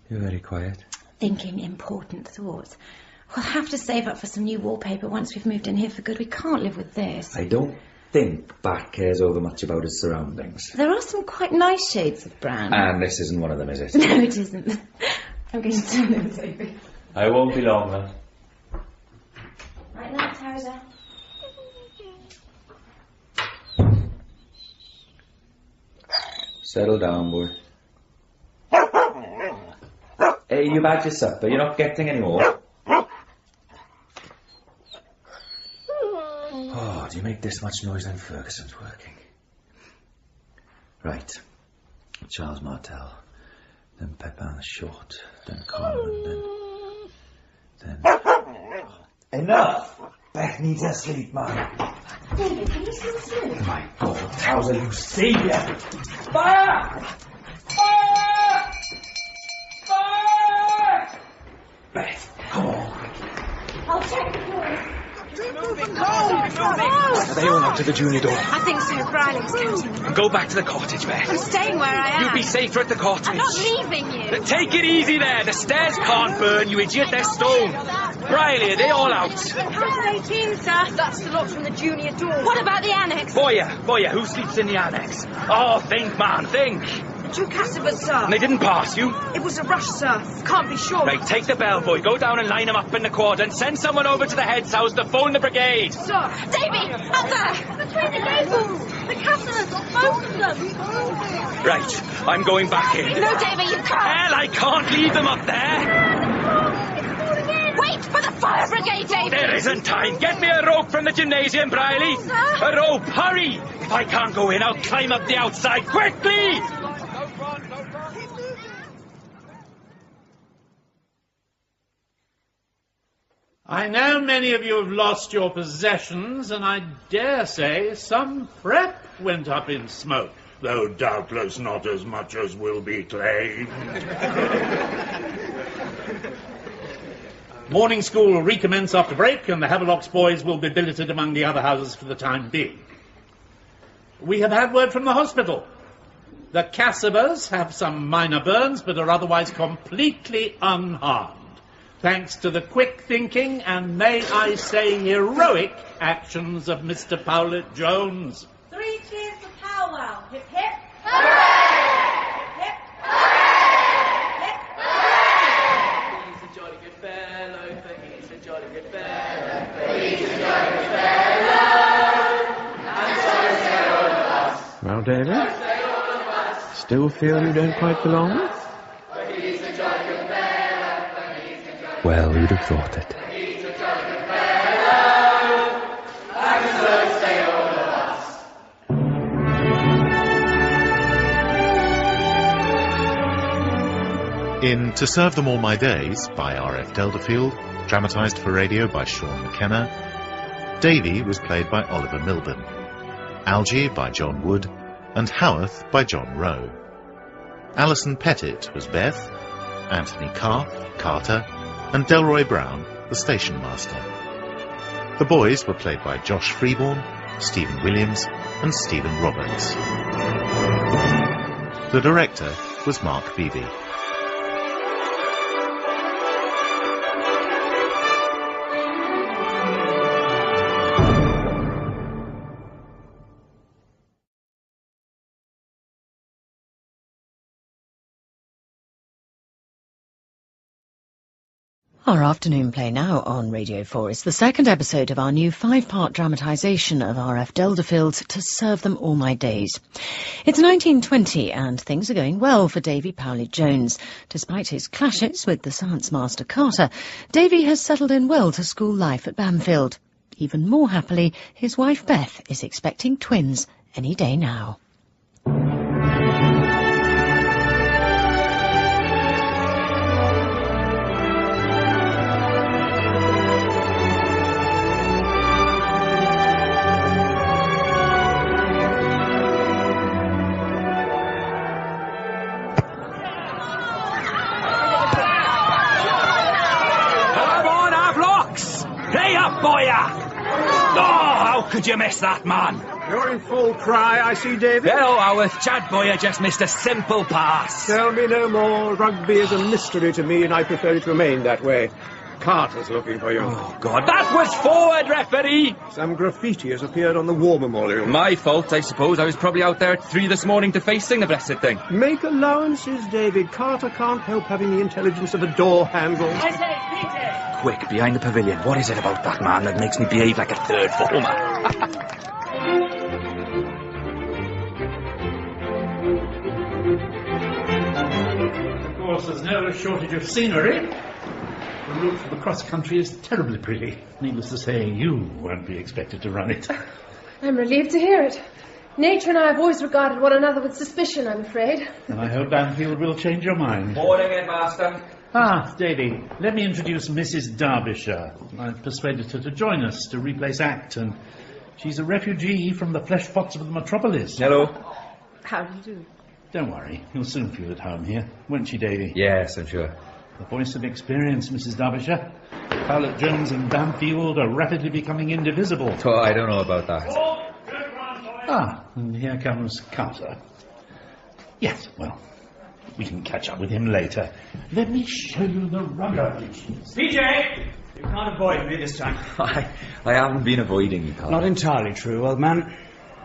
You're very quiet. Thinking important thoughts. We'll have to save up for some new wallpaper once we've moved in here for good. We can't live with this. I don't think Bat cares over much about his surroundings. There are some quite nice shades of brown. And this isn't one of them, is it? No, it isn't. I'm going to turn them, Davy. I won't be long, then. Right now, Towser. Settle down, boy. Hey, you've had your supper. You're not getting any more. Oh, do you make this much noise when Ferguson's working? Right. Charles Martel. Then Pepin Short. Then Coleman. Then... Enough! Beth needs her sleep, man. David, can you still see? My God, Towser, you saviour! Fire! Fire! Fire! Beth, come on. I'll check the doors. Are they all out to the junior door? I think so. Briarley's counting them. Go back to the cottage, Beth. I'm staying where I am. You'd be safer at the cottage. I'm not leaving you. Take it easy there. The stairs can't burn, you idiot. They're stone. Briarley, are they all out? House 18, sir. That's the lot from the junior door. What about the annex? Boya, who sleeps in the annex? Oh, think, man, think. 2 Cassavers, sir. And they didn't pass you? It was a rush, sir. Can't be sure. Right, take the bellboy, go down and line them up in the quad and send someone over to the head's house to phone the brigade. Sir. Davy, up there. Between the gables. The Cassavers, both of them. Right, I'm going back in. No, Davy, you can't. Hell, I can't leave them up there. Wait for the fire brigade, Davy. There isn't time. Get me a rope from the gymnasium, Briarley. Sir? A rope, hurry. If I can't go in, I'll climb up the outside. Quickly! I know many of you have lost your possessions, and I dare say some prep went up in smoke, though doubtless not as much as will be claimed. Morning school will recommence after break, and the Havelocks boys will be billeted among the other houses for the time being. We have had word from the hospital. The Cassavers have some minor burns, but are otherwise completely unharmed, thanks to the quick thinking and, may I say, heroic actions of Mr. Powlett-Jones. 3 cheers for Powwow. Hip hip. Hooray! Hip hip. Hooray! Hip. He's a jolly good fellow, for he's a jolly good fellow, for he's a jolly good fellow. And so say all of us. Well, David? Still feel you don't quite belong? For he's a jolly good fellow, for he's a jolly Well, who'd have thought it? he's a jolly good fellow. And so say all of us. In To Serve Them All My Days by RF Delderfield, dramatised for radio by Shaun McKenna, Davy was played by Oliver Milburn, Algy by John Wood, and Howarth by John Rowe. Alison Pettitt was Beth, Anthony Carter, and Delroy Brown, the station master. The boys were played by Josh Freeborn, Stephen Williams, and Stephen Roberts. The director was Mark Beebe. Our afternoon play now on Radio 4 is the second episode of our new 5-part dramatisation of RF Delderfield's To Serve Them All My Days. It's 1920 and things are going well for Davy Powlett-Jones. Despite his clashes with the science master Carter, Davy has settled in well to school life at Bamfylde. Even more happily, his wife Beth is expecting twins any day now. How could you miss that, man? You're in full cry, I see, David. Hello, Howarth. Chad Boyer just missed a simple pass. Tell me no more. Rugby is a mystery to me, and I prefer it to remain that way. Carter's looking for you. Oh, God. That was forward, referee! Some graffiti has appeared on the war memorial. My fault, I suppose. I was probably out there at 3 this morning defacing the blessed thing. Make allowances, David. Carter can't help having the intelligence of a door handle. I say, Peter! Quick, behind the pavilion. What is it about that man that makes me behave like a third former? Of course, there's no shortage of scenery. The route from across country is terribly pretty. Needless to say, you won't be expected to run it. I'm relieved to hear it. Nature and I have always regarded one another with suspicion, I'm afraid. And I hope Bamfylde will change your mind. Morning, Headmaster. Ah, Davy, let me introduce Mrs. Derbyshire. I've persuaded her to join us to replace Acton. She's a refugee from the flesh pots of the metropolis. Hello. How do you do? Don't worry, you'll soon feel at home here, won't she, Davy? Yes, I'm sure. The voice of experience, Mrs. Derbyshire. Powlett-Jones and Bamfylde are rapidly becoming indivisible. Oh, I don't know about that. Ah, and here comes Carter. Yes, well, we can catch up with him later. Let me show you the rugger. PJ! You can't avoid me this time. I haven't been avoiding you, Carter. Not entirely true, old man.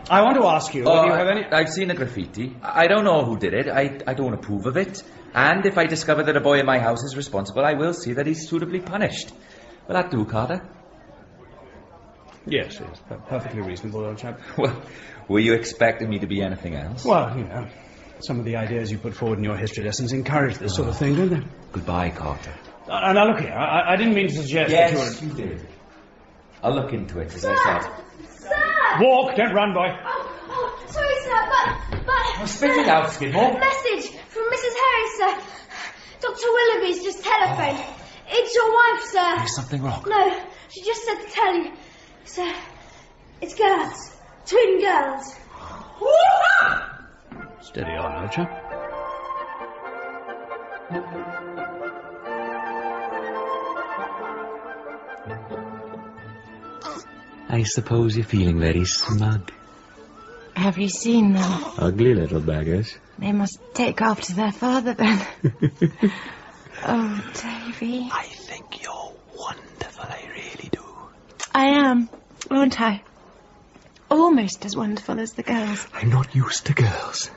I want to ask you, whether you have any... I've seen the graffiti. I don't know who did it. I don't approve of it. And if I discover that a boy in my house is responsible, I will see that he's suitably punished. Will that do, Carter? Yes, perfectly reasonable, old chap. Well, were you expecting me to be anything else? Well, you know, some of the ideas you put forward in your history lessons encourage this sort of thing, don't they? Goodbye, Carter. Now, look here, I didn't mean to suggest that you were... Yes, you did. I'll look into it, as I said. Sir! Walk, don't run, boy. Oh, sorry, sir, but... Well, spit it out, Skidmore. Message from Mrs. Harris, sir. Dr. Willoughby's just telephoned. It's your wife, sir. Is something wrong? No, she just said to tell you. Sir, it's girls. Twin girls. Steady on, old chap. I suppose you're feeling very smug. Have you seen them? Ugly little beggars. They must take after their father, then. Oh, Davy. I think you're wonderful, I really do. I am, aren't I? Almost as wonderful as the girls. I'm not used to girls.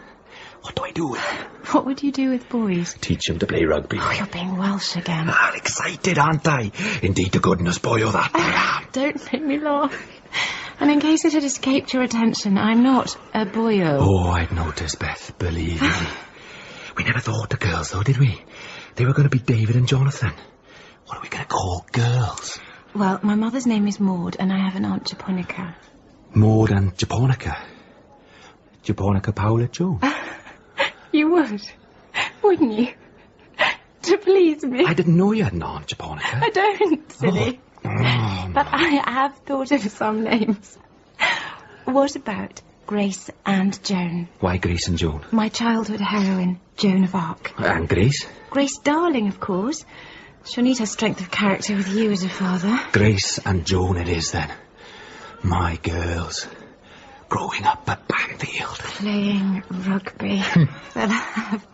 What do I do with them? What would you do with boys? Teach them to play rugby. Oh, you're being Welsh again. Excited, aren't I? Indeed to goodness, boy, oh, that I am. Don't make me laugh. And in case it had escaped your attention, I'm not a boyo. Oh, I'd noticed, Beth, believe me. We never thought of girls, though, did we? They were going to be David and Jonathan. What are we going to call girls? Well, my mother's name is Maud, and I have an Aunt Japonica. Maud and Japonica. Japonica Powlett-Jones. You would, wouldn't you? To please me. I didn't know you had an Aunt Japonica. I don't, silly. Oh, but I have thought of some names. What about Grace and Joan? Why Grace and Joan? My childhood heroine, Joan of Arc. And Grace? Grace Darling, of course. She'll need her strength of character with you as a father. Grace and Joan it is, then. My girls. Growing up at Bamfylde. Playing rugby. They'll have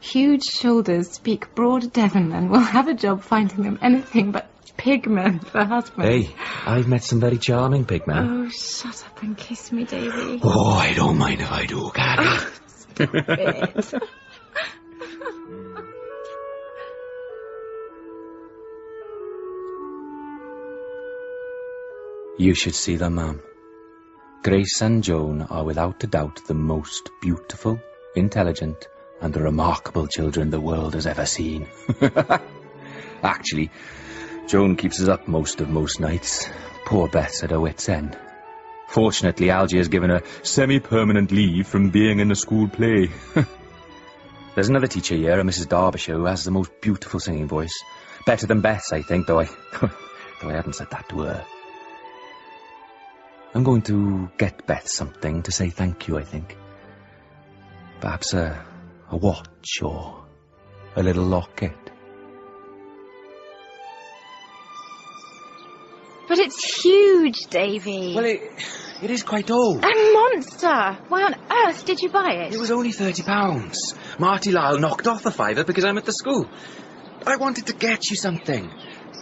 huge shoulders, speak broad Devon, and we'll have a job finding them anything but pigmen for husbands. Hey, I've met some very charming pigmen. Oh, shut up and kiss me, Davy. Oh, I don't mind if I do, can I? Stop it. You should see them, ma'am. Grace and Joan are without a doubt the most beautiful, intelligent, and remarkable children the world has ever seen. Actually, Joan keeps us up most nights. Poor Beth's at her wit's end. Fortunately, Algy has given her semi-permanent leave from being in the school play. There's another teacher here, a Mrs. Derbyshire, who has the most beautiful singing voice. Better than Beth's, I think, though I haven't said that to her. I'm going to get Beth something to say thank you, I think. Perhaps a watch or a little locket. But it's huge, Davy. Well, it is quite old. A monster! Why on earth did you buy it? It was only £30. Marty Lyle knocked off the £5 because I'm at the school. I wanted to get you something.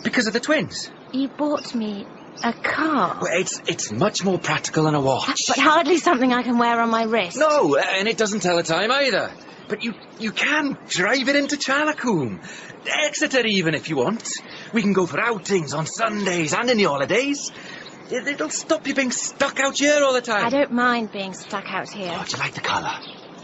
Because of the twins. You bought me a car. Well, it's much more practical than a watch. But hardly something I can wear on my wrist. No, and it doesn't tell the time either. But you can drive it into Charlacombe. Exeter even, if you want. We can go for outings on Sundays and in the holidays. It'll stop you being stuck out here all the time. I don't mind being stuck out here. Oh, do you like the colour?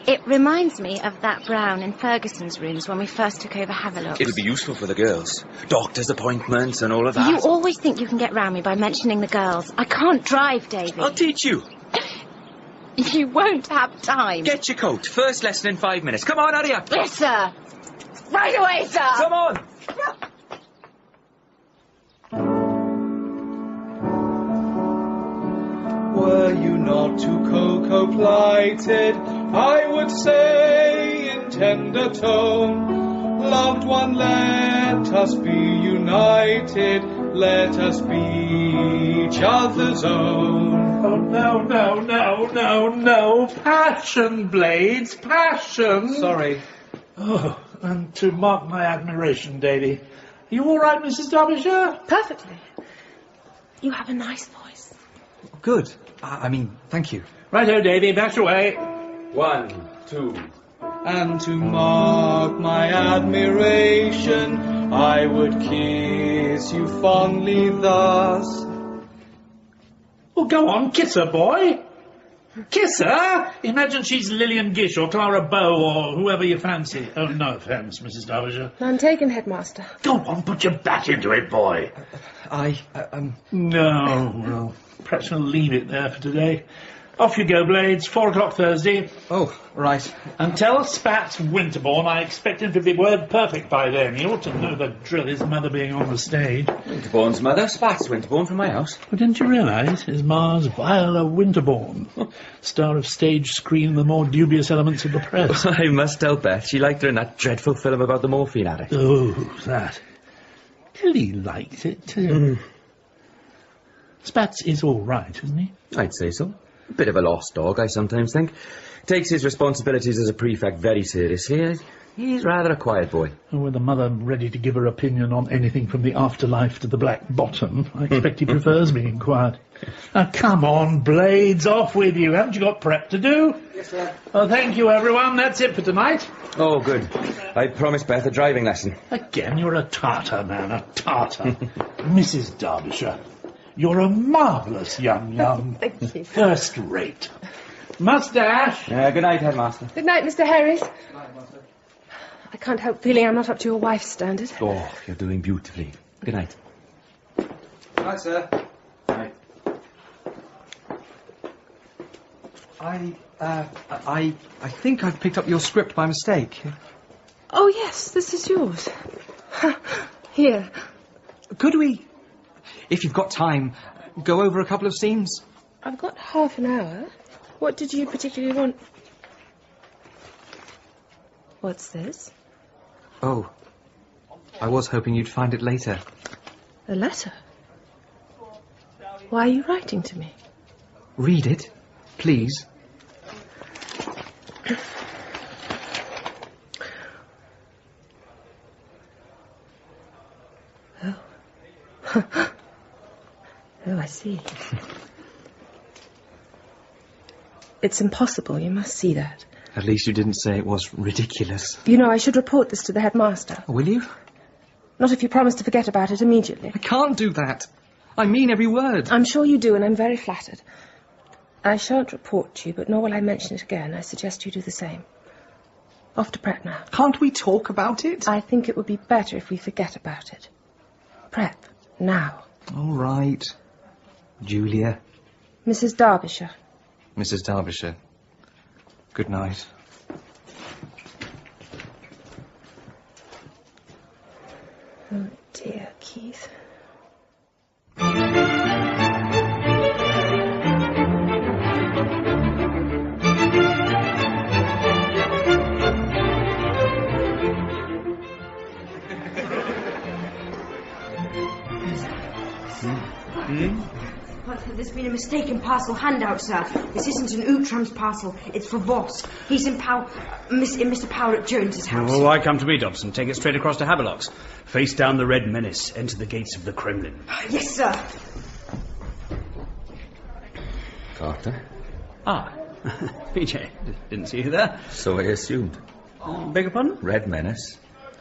It reminds me of that brown in Ferguson's rooms when we first took over Havelock. It'll be useful for the girls. Doctor's appointments and all of that. You always think you can get round me by mentioning the girls. I can't drive, Davy. I'll teach you. You won't have time. Get your coat. First lesson in 5 minutes. Come on, hurry up. Yes, sir. Right away, sir. Come on. Were you not too cocoa-plighted, I would say in tender tone, loved one, let us be united, let us be each other's own. Oh, no. Passion, Blades, passion. Sorry. Oh, and to mark my admiration, Davy. Are you all right, Mrs. Derbyshire? Perfectly. You have a nice voice. Good. I mean, thank you. Righto, Davy, back away. 1, 2. And to mark my admiration, I would kiss you fondly thus. Well, go on, kiss her, boy. Kiss her? Imagine she's Lillian Gish or Clara Bow or whoever you fancy. Oh, no offence, Mrs. Derbyshire. None taken, Headmaster. Go on, put your back into it, boy. No, well, perhaps we'll leave it there for today. Off you go, Blades. 4 o'clock Thursday. Oh, right. And tell Spats Winterbourne I expect him to be word perfect by then. He ought to know the drill, his mother being on the stage. Winterbourne's mother? Spats Winterbourne from my house. Well, didn't you realise? His ma's Viola Winterbourne, star of stage, screen, and the more dubious elements of the press. I must tell Beth she liked her in that dreadful film about the morphine addict. Oh, that. Tilly liked it, too. Spats is all right, isn't he? I'd say so. A bit of a lost dog, I sometimes think. Takes his responsibilities as a prefect very seriously. He's rather a quiet boy. And with a mother ready to give her opinion on anything from the afterlife to the black bottom, I expect he prefers being quiet. Now, come on, Blades, off with you. Haven't you got prep to do? Yes, sir. Well, thank you, everyone. That's it for tonight. Oh, good. I promised Beth a driving lesson. Again, you're a tartar, man, a tartar. Mrs. Derbyshire, you're a marvellous young. Thank you. First rate. Moustache. Good night, Headmaster. Good night, Mr. Harris. I can't help feeling I'm not up to your wife's standard. Oh, you're doing beautifully. Good night. Good night, sir. Night. I think I've picked up your script by mistake. Oh, yes, this is yours. Here. Could we, if you've got time, go over a couple of scenes? I've got half an hour. What did you particularly want? What's this? Oh, I was hoping you'd find it later. A letter? Why are you writing to me? Read it, please. Oh. Oh, I see. It's impossible, you must see that. At least you didn't say it was ridiculous. You know, I should report this to the headmaster. Will you? Not if you promise to forget about it immediately. I can't do that. I mean every word. I'm sure you do, and I'm very flattered. I shan't report to you, but nor will I mention it again. I suggest you do the same. Off to prep now. Can't we talk about it? I think it would be better if we forget about it. Prep. Now. All right. Julia. Mrs. Derbyshire. Mrs. Derbyshire. Good night. Oh, dear, Keith. There's been a mistake in parcel handout, sir. This isn't an Outram's parcel. It's for Voss. He's in Mr. Powlett-Jones's house. Oh, why come to me, Dobson? Take it straight across to Havelock's. Face down the Red Menace. Enter the gates of the Kremlin. Yes, sir. Carter? Ah, PJ. Didn't see you there. So I assumed. Beg your pardon? Red Menace.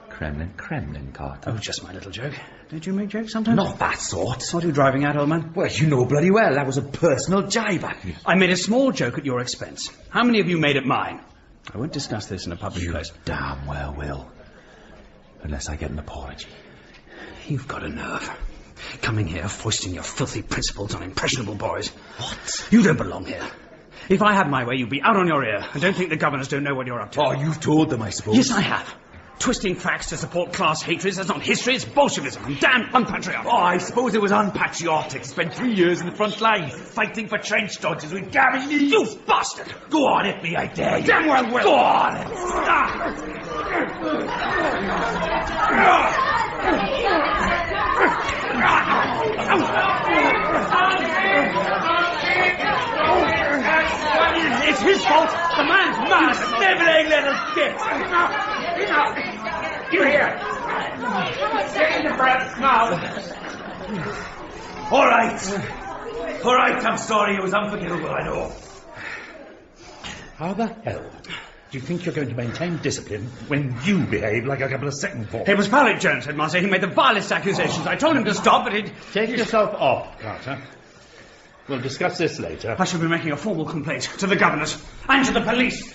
Kremlin, Carter. Oh, just my little joke. Did you make jokes sometimes? Not that sort. What are you driving at, old man? Well, you know bloody well that was a personal jibe at me. I made a small joke at your expense. How many of you made it mine? I won't discuss this in a public place. Damn well will. Unless I get an apology. You've got a nerve. Coming here, foisting your filthy principles on impressionable boys. What? You don't belong here. If I had my way, you'd be out on your ear. I don't think the governors don't know what you're up to. Oh, you've told them, I suppose. Yes, I have. Twisting facts to support class hatred, that's not history, it's Bolshevism. And damn unpatriotic. Oh, I suppose it was unpatriotic. Spent 3 years in the front line, fighting for trench dodgers with Gary Lee. You bastard! Go on, hit me, I dare you. Damn well will. Go on. It's his fault. The man's mad. Snivelling little git. You here. Taking the breath now. All right, I'm sorry. It was unforgivable, I know. How the hell do you think you're going to maintain discipline when you behave like a couple of second forms? It was Powlett-Jones, headmaster. He made the vilest accusations. I told him to stop, but he'd... Take yourself off, Carter. We'll discuss this later. I shall be making a formal complaint to the governors and to the police.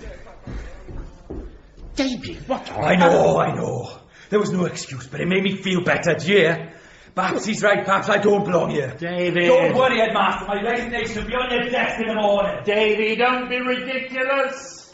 Davy, what on I know. There was no excuse, but it made me feel better, do you hear? Perhaps he's right, perhaps I don't belong here. Davy! Don't worry, headmaster, my resignation will be on your desk in the morning. Davy, don't be ridiculous!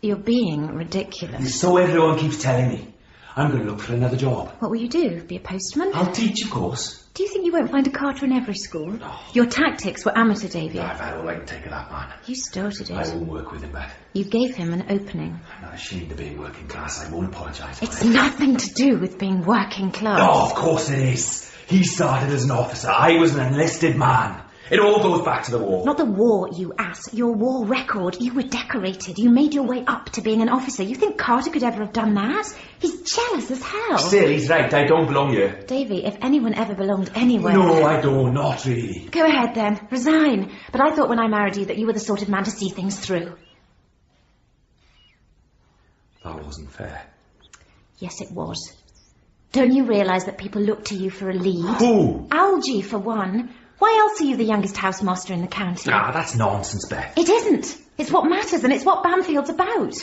You're being ridiculous. So everyone keeps telling me. I'm going to look for another job. What will you do? Be a postman? I'll teach, of course. Do you think you won't find a carter in every school? No. Your tactics were amateur, Davy. I've had all I can take of that man. You started it. I won't work with him, Beth. You gave him an opening. I'm not ashamed of being working class. I won't apologise. It's nothing to do with being working class. Oh, of course it is. He started as an officer. I was an enlisted man. It all goes back to the war. Not the war, you ass. Your war record. You were decorated. You made your way up to being an officer. You think Carter could ever have done that? He's jealous as hell. Still, he's right. I don't belong here. Davy, if anyone ever belonged anywhere... No, I don't. Not really. Go ahead, then. Resign. But I thought when I married you that you were the sort of man to see things through. That wasn't fair. Yes, it was. Don't you realise that people look to you for a lead? Who? Algy, for one. Why else are you the youngest housemaster in the county? Ah, that's nonsense, Beth. It isn't. It's what matters, and it's what Bamfylde's about.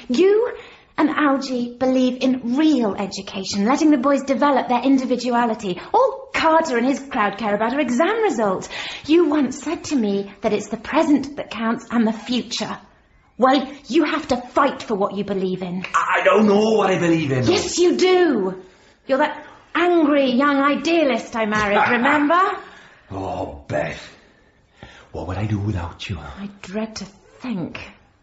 You and Algy believe in real education, letting the boys develop their individuality. All Carter and his crowd care about are exam results. You once said to me that it's the present that counts and the future. Well, you have to fight for what you believe in. I don't know what I believe in. Yes, you do. You're that angry young idealist I married, remember? Oh, Beth. What would I do without you? I dread to think.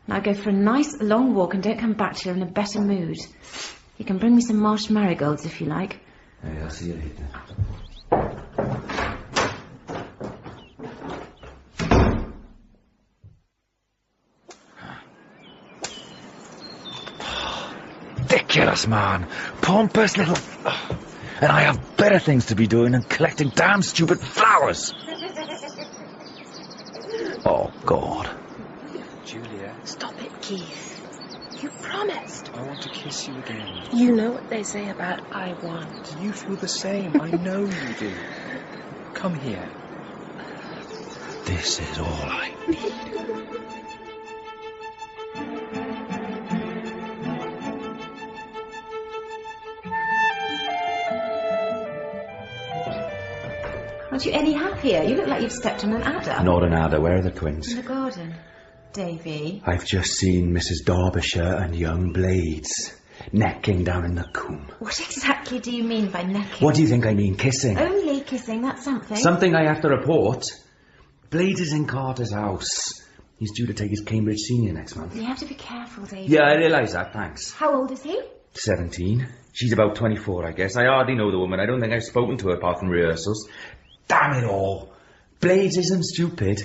Now go for a nice long walk and don't come back till you're in a better mood. You can bring me some marsh marigolds if you like. Hey, I'll see you later. Ridiculous, man. Pompous little... And I have better things to be doing than collecting damn stupid flowers. Oh, God. Juliet. Stop it, Keith. You promised. I want to kiss you again. You know what they say about I want. You feel the same. I know you do. Come here. This is all I need. Aren't you any happier? You look like you've stepped on an adder. Not an adder. Where are the twins? In the garden. Davy. I've just seen Mrs. Derbyshire and young Blades necking down in the coombe. What exactly do you mean by necking? What do you think I mean? Kissing? Only kissing, that's something. Something I have to report. Blades is in Carter's house. He's due to take his Cambridge senior next month. You have to be careful, Davy. Yeah, I realise that, thanks. How old is he? 17. She's about 24, I guess. I hardly know the woman. I don't think I've spoken to her apart from rehearsals. Damn it all. Blades isn't stupid.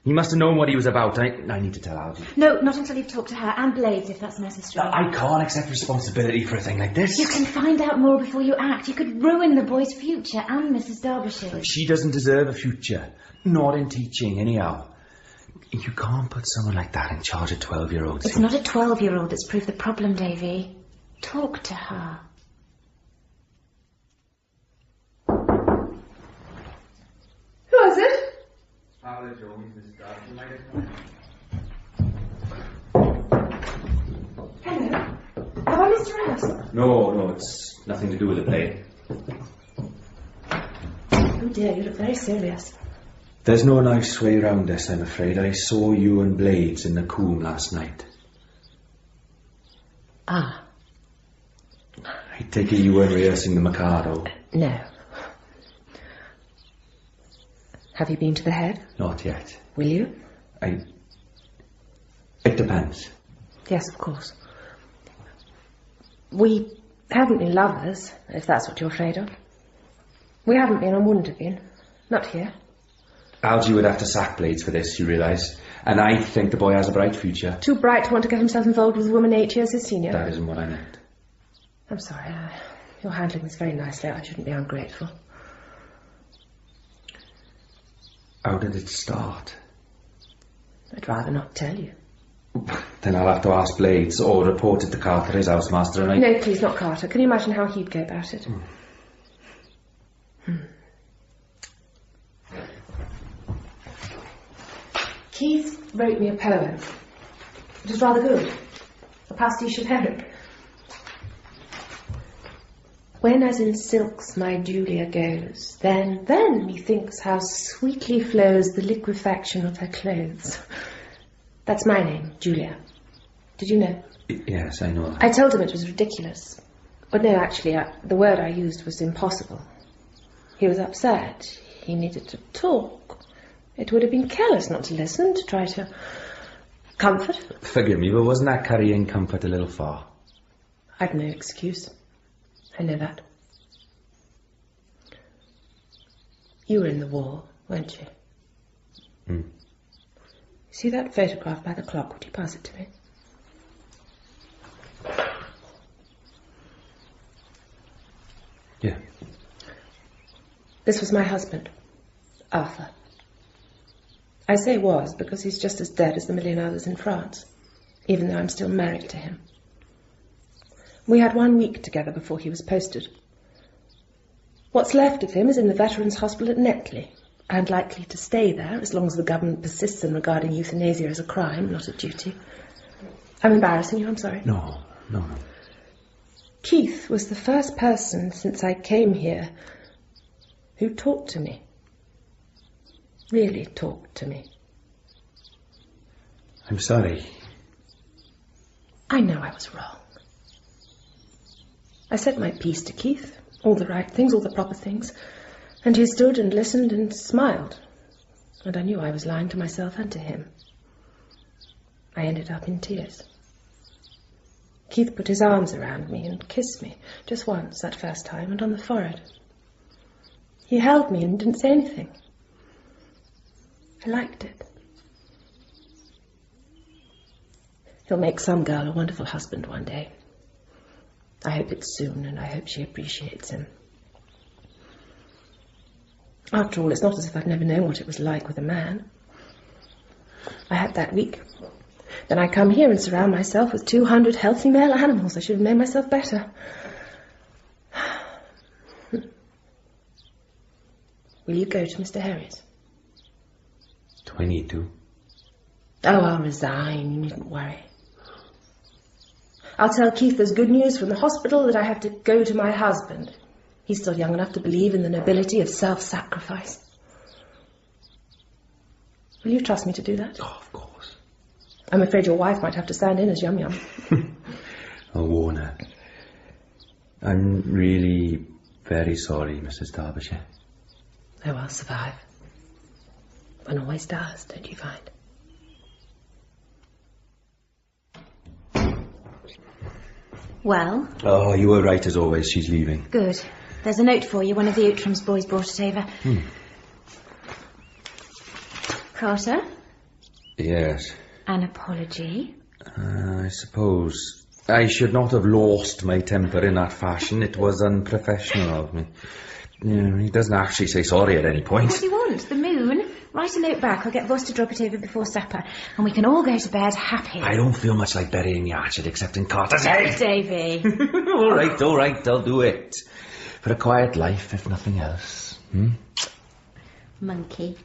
He must have known what he was about. I need to tell Algy. No, not until you've talked to her and Blades, if that's necessary. I can't accept responsibility for a thing like this. You can find out more before you act. You could ruin the boy's future and Mrs. Derbyshire's. She doesn't deserve a future. Not in teaching, anyhow. You can't put someone like that in charge of 12-year-olds. It's not a 12-year-old that's proved the problem, Davy. Talk to her. Who is it? Powlett-Jones, Mrs. Dobson. Hello. Have I missed your house? No, it's nothing to do with the play. Oh dear, you look very serious. There's no nice way round this, I'm afraid. I saw you and Blades in the coombe last night. Ah. I take it you weren't rehearsing the Mikado? No. Have you been to the head? Not yet. Will you? It depends. Yes, of course. We haven't been lovers, if that's what you're afraid of. We haven't been and wouldn't have been. Not here. Algy would have to sack Blades for this, you realise. And I think the boy has a bright future. Too bright to want to get himself involved with a woman 8 years his senior. That isn't what I meant. I'm sorry. You're handling this very nicely. I shouldn't be ungrateful. How did it start? I'd rather not tell you. Then I'll have to ask Blades or report it to Carter, his housemaster, and No, please, not Carter. Can you imagine how he'd go about it? Keith wrote me a poem. It was rather good. A pastiche of Herrick. When as in silks my Julia goes, then methinks how sweetly flows the liquefaction of her clothes. That's my name, Julia. Did you know? Yes, I know that. I told him it was ridiculous. But no, actually, the word I used was impossible. He was upset. He needed to talk. It would have been careless not to listen, to try to comfort. Forgive me, but wasn't that carrying comfort a little far? I've no excuse. I know that. You were in the war, weren't you? See that photograph by the clock? Would you pass it to me? Yeah. This was my husband, Arthur. I say was because he's just as dead as the million others in France, even though I'm still married to him. We had 1 week together before he was posted. What's left of him is in the Veterans' Hospital at Netley, and likely to stay there as long as the government persists in regarding euthanasia as a crime, not a duty. I'm embarrassing you, I'm sorry. No. Keith was the first person since I came here who talked to me. Really talked to me. I'm sorry. I know I was wrong. I said my piece to Keith, all the right things, all the proper things, and he stood and listened and smiled, and I knew I was lying to myself and to him. I ended up in tears. Keith put his arms around me and kissed me, just once that first time, and on the forehead. He held me and didn't say anything. I liked it. He'll make some girl a wonderful husband one day. I hope it's soon, and I hope she appreciates him. After all, it's not as if I've never known what it was like with a man. I had that week. Then I come here and surround myself with 200 healthy male animals. I should have made myself better. Will you go to Mr. Harry's? 22. Oh, I'll resign. You needn't worry. I'll tell Keith there's good news from the hospital that I have to go to my husband. He's still young enough to believe in the nobility of self-sacrifice. Will you trust me to do that? Oh, of course. I'm afraid your wife might have to stand in as Yum-Yum. I'll warn her. I'm really very sorry, Mrs. Derbyshire. Oh, I'll survive. One always does, don't you find? Well? Oh, you were right as always. She's leaving. Good. There's a note for you. One of the Outram's boys brought it over. Carter? Yes. An apology? I suppose. I should not have lost my temper in that fashion. It was unprofessional of me. He doesn't actually say sorry at any point. What do you want? The moon? Write a note back. I'll get Voss to drop it over before supper. And we can all go to bed happy. I don't feel much like burying the hatchet except in Carter's head. Davy. all right, I'll do it. For a quiet life, if nothing else. Monkey.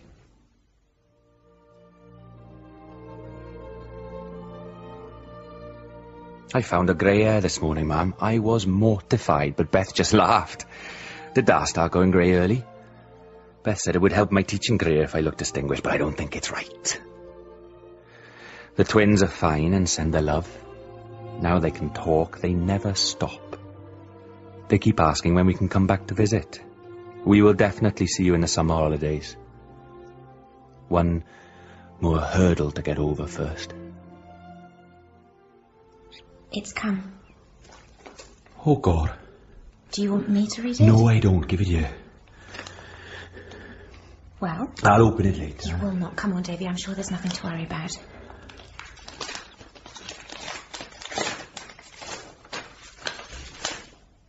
I found a grey hair this morning, ma'am. I was mortified, but Beth just laughed. Did that start going grey early? Beth said it would help my teaching career if I looked distinguished, but I don't think it's right. The twins are fine and send their love. Now they can talk, they never stop. They keep asking when we can come back to visit. We will definitely see you in the summer holidays. One more hurdle to get over first. It's come. Oh, God. Do you want me to read it? No, I don't. Give it here. Well? I'll open it later. You will not. Come on, Davy. I'm sure there's nothing to worry about.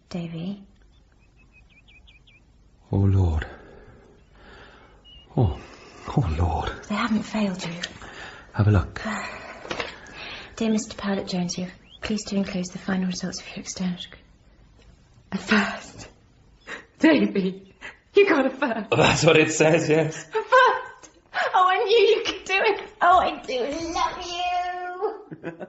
Davy? Oh, Lord. Oh, Lord. They haven't failed you. Have a look. Dear Mr. Powlett-Jones, you're pleased to enclose the final results of your external degree. A first. Davy, you got a first. Oh, that's what it says, yes. A first. Oh, I knew you could do it. Oh, I do love you.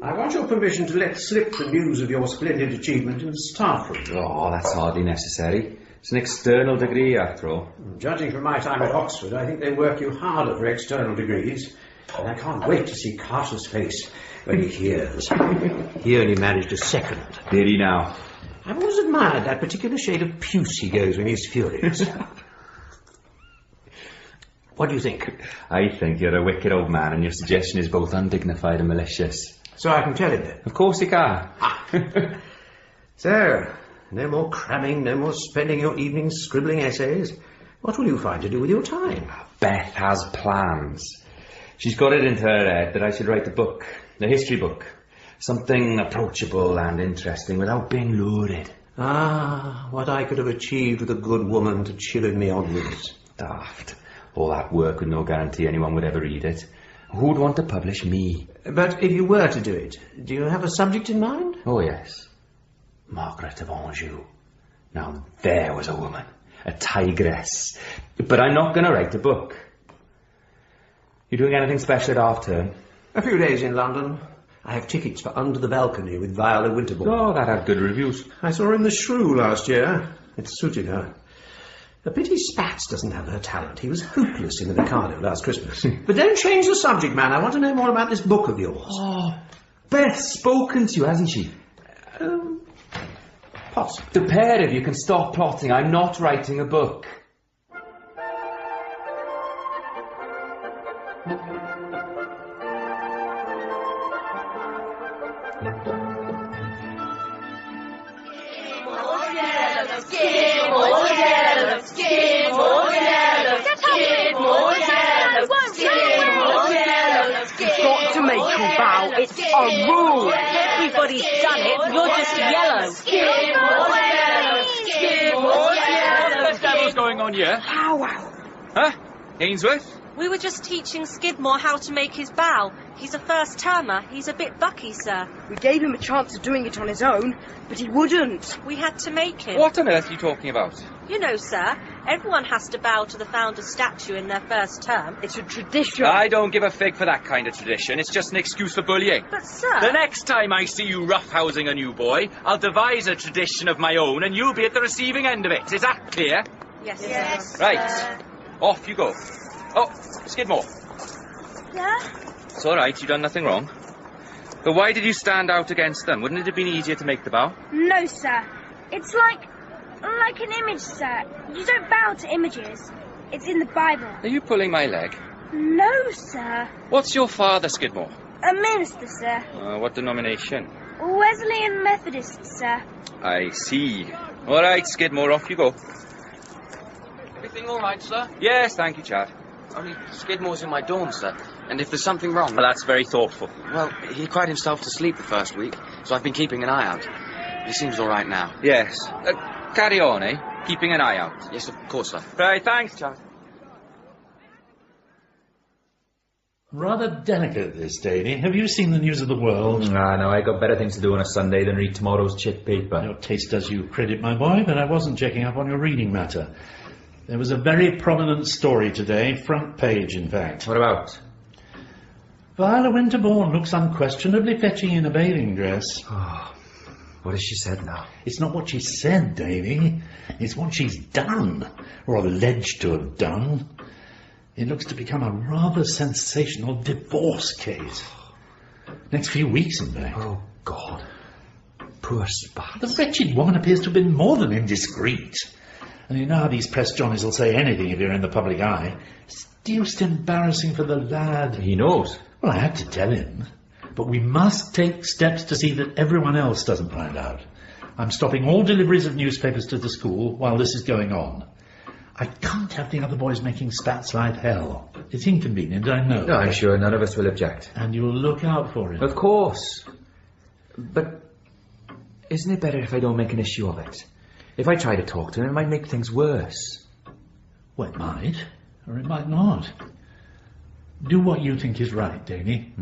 I want your permission to let slip the news of your splendid achievement in the staff room. Oh, that's hardly necessary. It's an external degree, after all. Judging from my time at Oxford, I think they work you harder for external degrees. And I can't wait to see Carter's face when he hears. He only managed a second. Did he now? I've always admired that particular shade of puce he goes when he's furious. What do you think? I think you're a wicked old man and your suggestion is both undignified and malicious. So I can tell him then? Of course you can. So, no more cramming, no more spending your evenings scribbling essays. What will you find to do with your time? Beth has plans. She's got it into her head that I should write a book, a history book. Something approachable and interesting without being lurid. Ah, what I could have achieved with a good woman to chill me onwards. Daft. All that work with no guarantee anyone would ever read it. Who'd want to publish me? But if you were to do it, do you have a subject in mind? Oh, yes. Margaret of Anjou. Now, there was a woman. A tigress. But I'm not going to write a book. You doing anything special at half-term? A few days in London. I have tickets for Under the Balcony with Viola Winterbourne. Oh, that had good reviews. I saw her in the Shrew last year. It suited her. A pity Spats doesn't have her talent. He was hopeless in the Mikado last Christmas. But don't change the subject, man. I want to know more about this book of yours. Oh, Beth's spoken to you, hasn't she? Possibly. The pair of you can stop plotting. I'm not writing a book. Got to make you bow. It's a rule. Everybody's done it. You're just yellow. What the devil's going on here? Pow wow. Huh? Ainsworth? We were just teaching Skidmore how to make his bow. He's a first-termer. He's a bit bucky, sir. We gave him a chance of doing it on his own, but he wouldn't. We had to make him. What on earth are you talking about? You know, sir, everyone has to bow to the founder's statue in their first term. It's a tradition. I don't give a fig for that kind of tradition. It's just an excuse for bullying. But, sir... The next time I see you roughhousing a new boy, I'll devise a tradition of my own and you'll be at the receiving end of it. Is that clear? Yes, Right. Off you go. Oh, Skidmore. Yeah? It's all right, you've done nothing wrong. But why did you stand out against them? Wouldn't it have been easier to make the bow? No, sir. It's like an image, sir. You don't bow to images. It's in the Bible. Are you pulling my leg? No, sir. What's your father, Skidmore? A minister, sir. What denomination? Wesleyan Methodist, sir. I see. All right, Skidmore, off you go. Everything all right, sir? Yes, thank you, Chad. Only Skidmore's in my dorm, sir. And if there's something wrong... Well, that's very thoughtful. Well, he cried himself to sleep the first week, so I've been keeping an eye out. He seems all right now. Yes. Carry on, eh? Keeping an eye out. Yes, of course, sir. Right, thanks, Chad. Rather delicate, this, Davy. Have you seen the news of the world? No, I got better things to do on a Sunday than read tomorrow's chick paper. Your taste does you credit, my boy, but I wasn't checking up on your reading matter. There was a very prominent story today, front page, in fact. What about? Viola Winterbourne looks unquestionably fetching in a bathing dress. Oh, what has she said now? It's not what she said, Davy. It's what she's done, or alleged to have done. It looks to become a rather sensational divorce case. Next few weeks, in fact. Oh, God. Poor Spats. The wretched woman appears to have been more than indiscreet. And you know how these press johnnies will say anything if you're in the public eye. It's deuced embarrassing for the lad. He knows. Well, I had to tell him. But we must take steps to see that everyone else doesn't find out. I'm stopping all deliveries of newspapers to the school while this is going on. I can't have the other boys making Spats life hell. It's inconvenient, I know. No, I'm sure none of us will object. And you'll look out for him. Of course. But isn't it better if I don't make an issue of it? If I try to talk to him, it might make things worse. Well, it might, or it might not. Do what you think is right, Davy.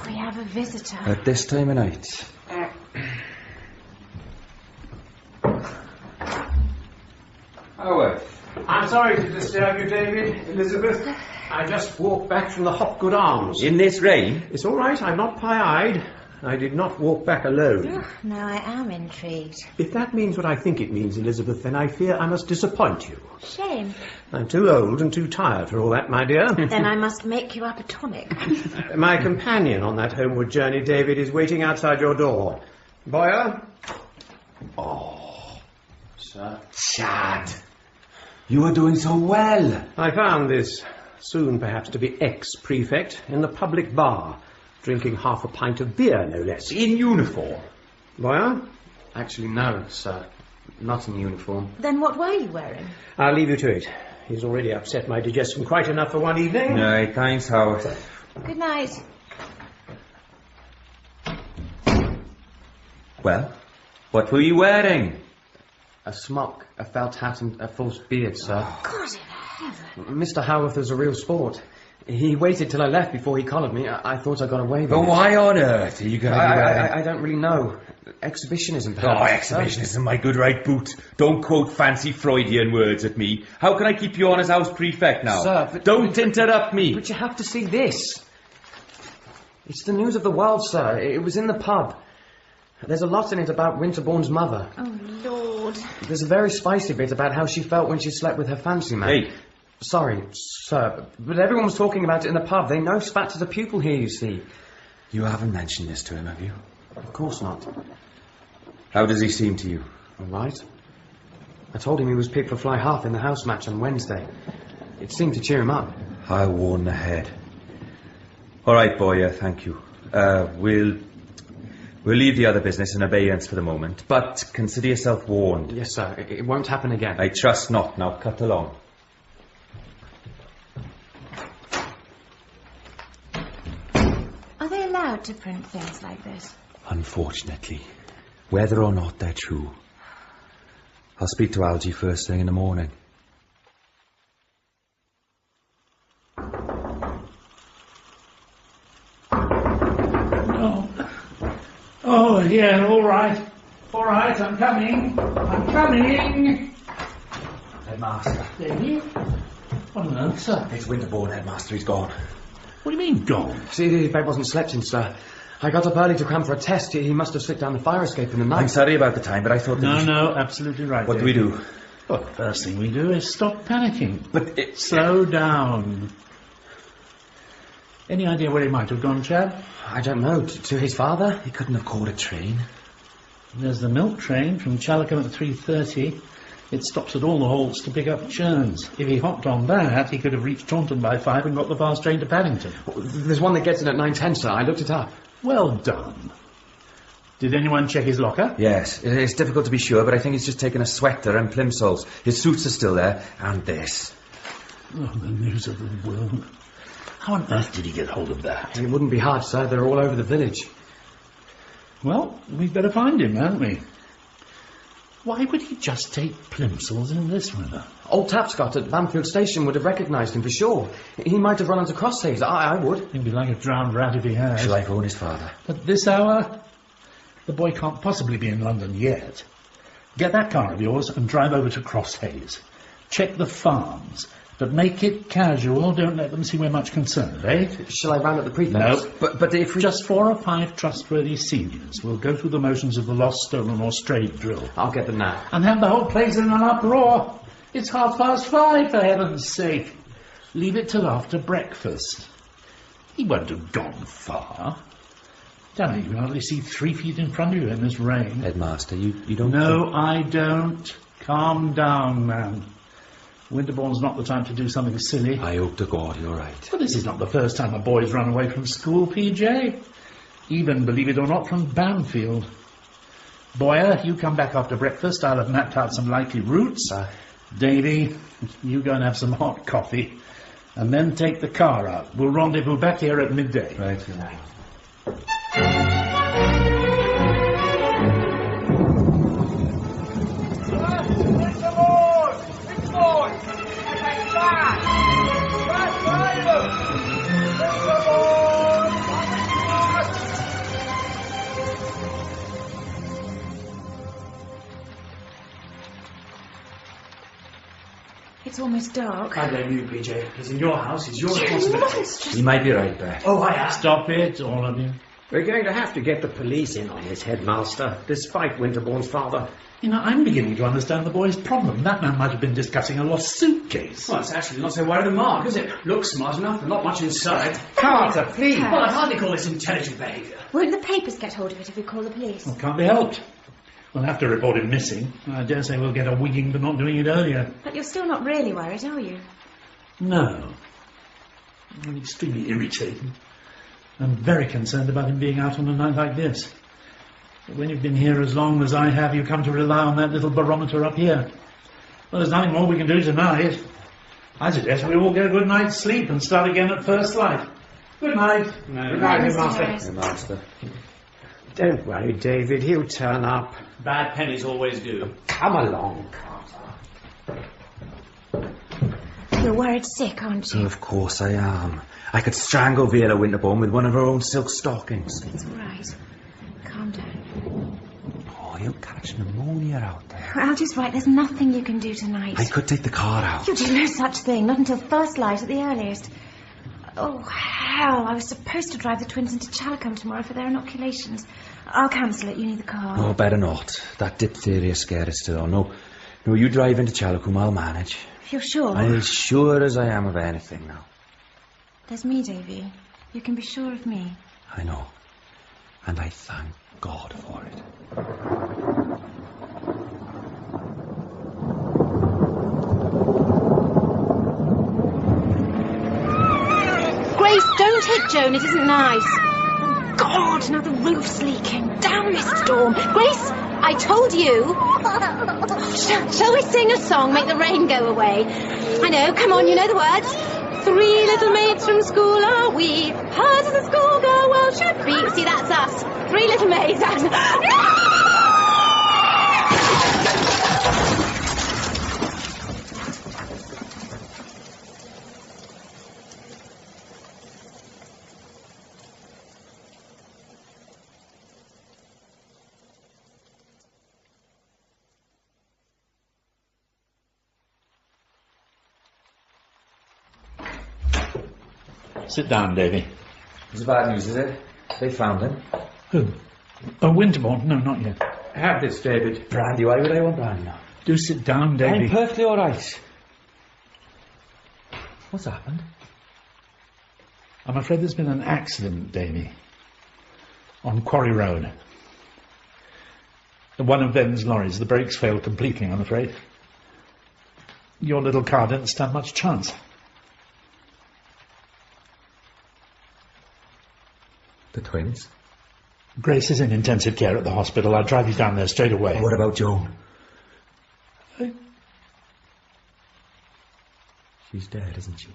We have a visitor. At this time of night. Howarth. I'm sorry to disturb you, David, Elizabeth. I just walked back from the Hopgood Arms. In this rain? It's all right, I'm not pie-eyed. I did not walk back alone. Now I am intrigued. If that means what I think it means, Elizabeth, then I fear I must disappoint you. Shame. I'm too old and too tired for all that, my dear. Then I must make you up a tonic. My companion on that homeward journey, David, is waiting outside your door. Boyer? Oh, sir. Chad. You are doing so well. I found this, soon perhaps to be ex-prefect, in the public bar, drinking half a pint of beer, no less. In uniform? Boyer? Actually, no, sir. Not in uniform. Then what were you wearing? I'll leave you to it. He's already upset my digestion quite enough for one evening. No, thanks, Howarth. Good night. Well, what were you wearing? A smock, a felt hat and a false beard, sir. God in heaven. Mr. Howarth is a real sport. He waited till I left before he collared me. I thought I got away with it. But why on earth are you going to be wearing... I don't really know. Exhibitionism, perhaps. Oh, exhibitionism, my good right boot. Don't quote fancy Freudian words at me. How can I keep you on as house prefect now? Sir, but... Don't interrupt me. But you have to see this. It's the news of the world, sir. It was in the pub. There's a lot in it about Winterbourne's mother. Oh, Lord. There's a very spicy bit about how she felt when she slept with her fancy man. Hey. Sorry, sir, but everyone was talking about it in the pub. They know Spats is a pupil here, you see. You haven't mentioned this to him, have you? Of course not. How does he seem to you? All right. I told him he was picked for fly half in the house match on Wednesday. It seemed to cheer him up. I warn the head. All right, boy, thank you. We'll leave the other business in abeyance for the moment, but consider yourself warned. Yes, sir. It won't happen again. I trust not. Now cut along. Are they allowed to print things like this? Unfortunately, whether or not they're true. I'll speak to Algy first thing in the morning. Oh, yeah, all right. All right, I'm coming. I'm coming. Headmaster. Davy? What on earth, sir? It's Winterbourne, Headmaster. He's gone. What do you mean, gone? See, the bed wasn't slept in, sir. I got up early to cram for a test. He must have slipped down the fire escape in the night. I'm sorry about the time, but I thought that... No, absolutely right. What do we do? Well, the first thing we do is stop panicking. But it... Slow down. Any idea where he might have gone, chap? I don't know. To his father? He couldn't have caught a train. There's the milk train from Chalcombe at 3:30. It stops at all the halts to pick up churns. If he hopped on that, he could have reached Taunton by 5 and got the fast train to Paddington. There's one that gets in at 9:10, sir. I looked it up. Well done. Did anyone check his locker? Yes. It's difficult to be sure, but I think he's just taken a sweater and plimsolls. His suits are still there, and this. Oh, the news of the world. How on earth did he get hold of that? It wouldn't be hard, sir. They're all over the village. Well, we'd better find him, hadn't we? Why would he just take plimsolls in this weather? Old Tapscott at Bamfylde Station would have recognised him for sure. He might have run onto Crosshays. I would. He'd be like a drowned rat if he had. Shall I phone his father? At this hour? The boy can't possibly be in London yet. Get that car of yours and drive over to Crosshays. Check the farms. But make it casual. Don't let them see we're much concerned, eh? Shall I round up the prefects? No. But if we... Just 4 or 5 trustworthy seniors. We'll go through the motions of the lost, stolen or strayed drill. I'll get them now. And have the whole place in an uproar. It's 5:30, for heaven's sake. Leave it till after breakfast. He won't have gone far. Damn it, you can hardly see 3 feet in front of you in this rain. Headmaster, you don't... No, I don't. Calm down, man. Winterbourne's not the time to do something silly. I hope to God you're right. But this is not the first time a boy's run away from school, PJ. Even, believe it or not, from Bamfylde. Boyer, you come back after breakfast. I'll have mapped out some likely routes. Davy, you go and have some hot coffee. And then take the car out. We'll rendezvous back here at midday. Right. It's almost dark. I blame you, PJ. He's in your house. It's your responsibility. He might be right, Beth. Oh, I asked. Stop it, all of you. We're going to have to get the police in on this, Headmaster, despite Winterbourne's father. You know, I'm beginning to understand the boy's problem. That man might have been discussing a lost suitcase. Well, it's actually not so wide of the mark, is it? Looks smart enough, but not much inside. Carter, please. Well, I'd hardly call this intelligent behaviour. Won't the papers get hold of it if we call the police? Well, can't be helped. We'll have to report him missing. I dare say we'll get a wigging for not doing it earlier. But you're still not really worried, are you? No. I'm extremely irritated. I'm very concerned about him being out on a night like this. But when you've been here as long as I have, you come to rely on that little barometer up here. Well, there's nothing more we can do tonight. I suggest we all get a good night's sleep and start again at first light. Good night. Good night, Headmaster. Headmaster. Don't worry, David. He'll turn up. Bad pennies always do. Come along, Carter. You're worried sick, aren't you? Of course I am. I could strangle Viola Winterbourne with one of her own silk stockings. It's all right. Calm down. Oh, you'll catch pneumonia out there. Algy's right. There's nothing you can do tonight. I could take the car out. You do no such thing. Not until first light at the earliest. Oh, hell. I was supposed to drive the twins into Chalcombe tomorrow for their inoculations. I'll cancel it. You need the car. No, better not. That diphtheria scare is still on. No, you drive into Chalcombe, I'll manage. You're sure? I'm as sure as I am of anything now. There's me, Davy. You can be sure of me. I know. And I thank God for it. Grace, don't hit Joan. It isn't nice. Oh, God, now the roof's leaking. Damn this storm. Grace, I told you. Shall we sing a song, make the rain go away? I know, come on, you know the words. 3 little maids from school are we. How does a schoolgirl world should be? See, that's us. 3 little maids. Sit down, Davy. It's bad news, is it? They found him. Who? Oh, Winterbourne? No, not yet. Have this, David. Brandy, why would I want brandy now? Do sit down, Davy. I'm perfectly all right. What's happened? I'm afraid there's been an accident, Davy. On Quarry Road. One of Ben's lorries. The brakes failed completely, I'm afraid. Your little car didn't stand much chance. The twins? Grace is in intensive care at the hospital. I'll drive you down there straight away. What about Joan? She's dead, isn't she?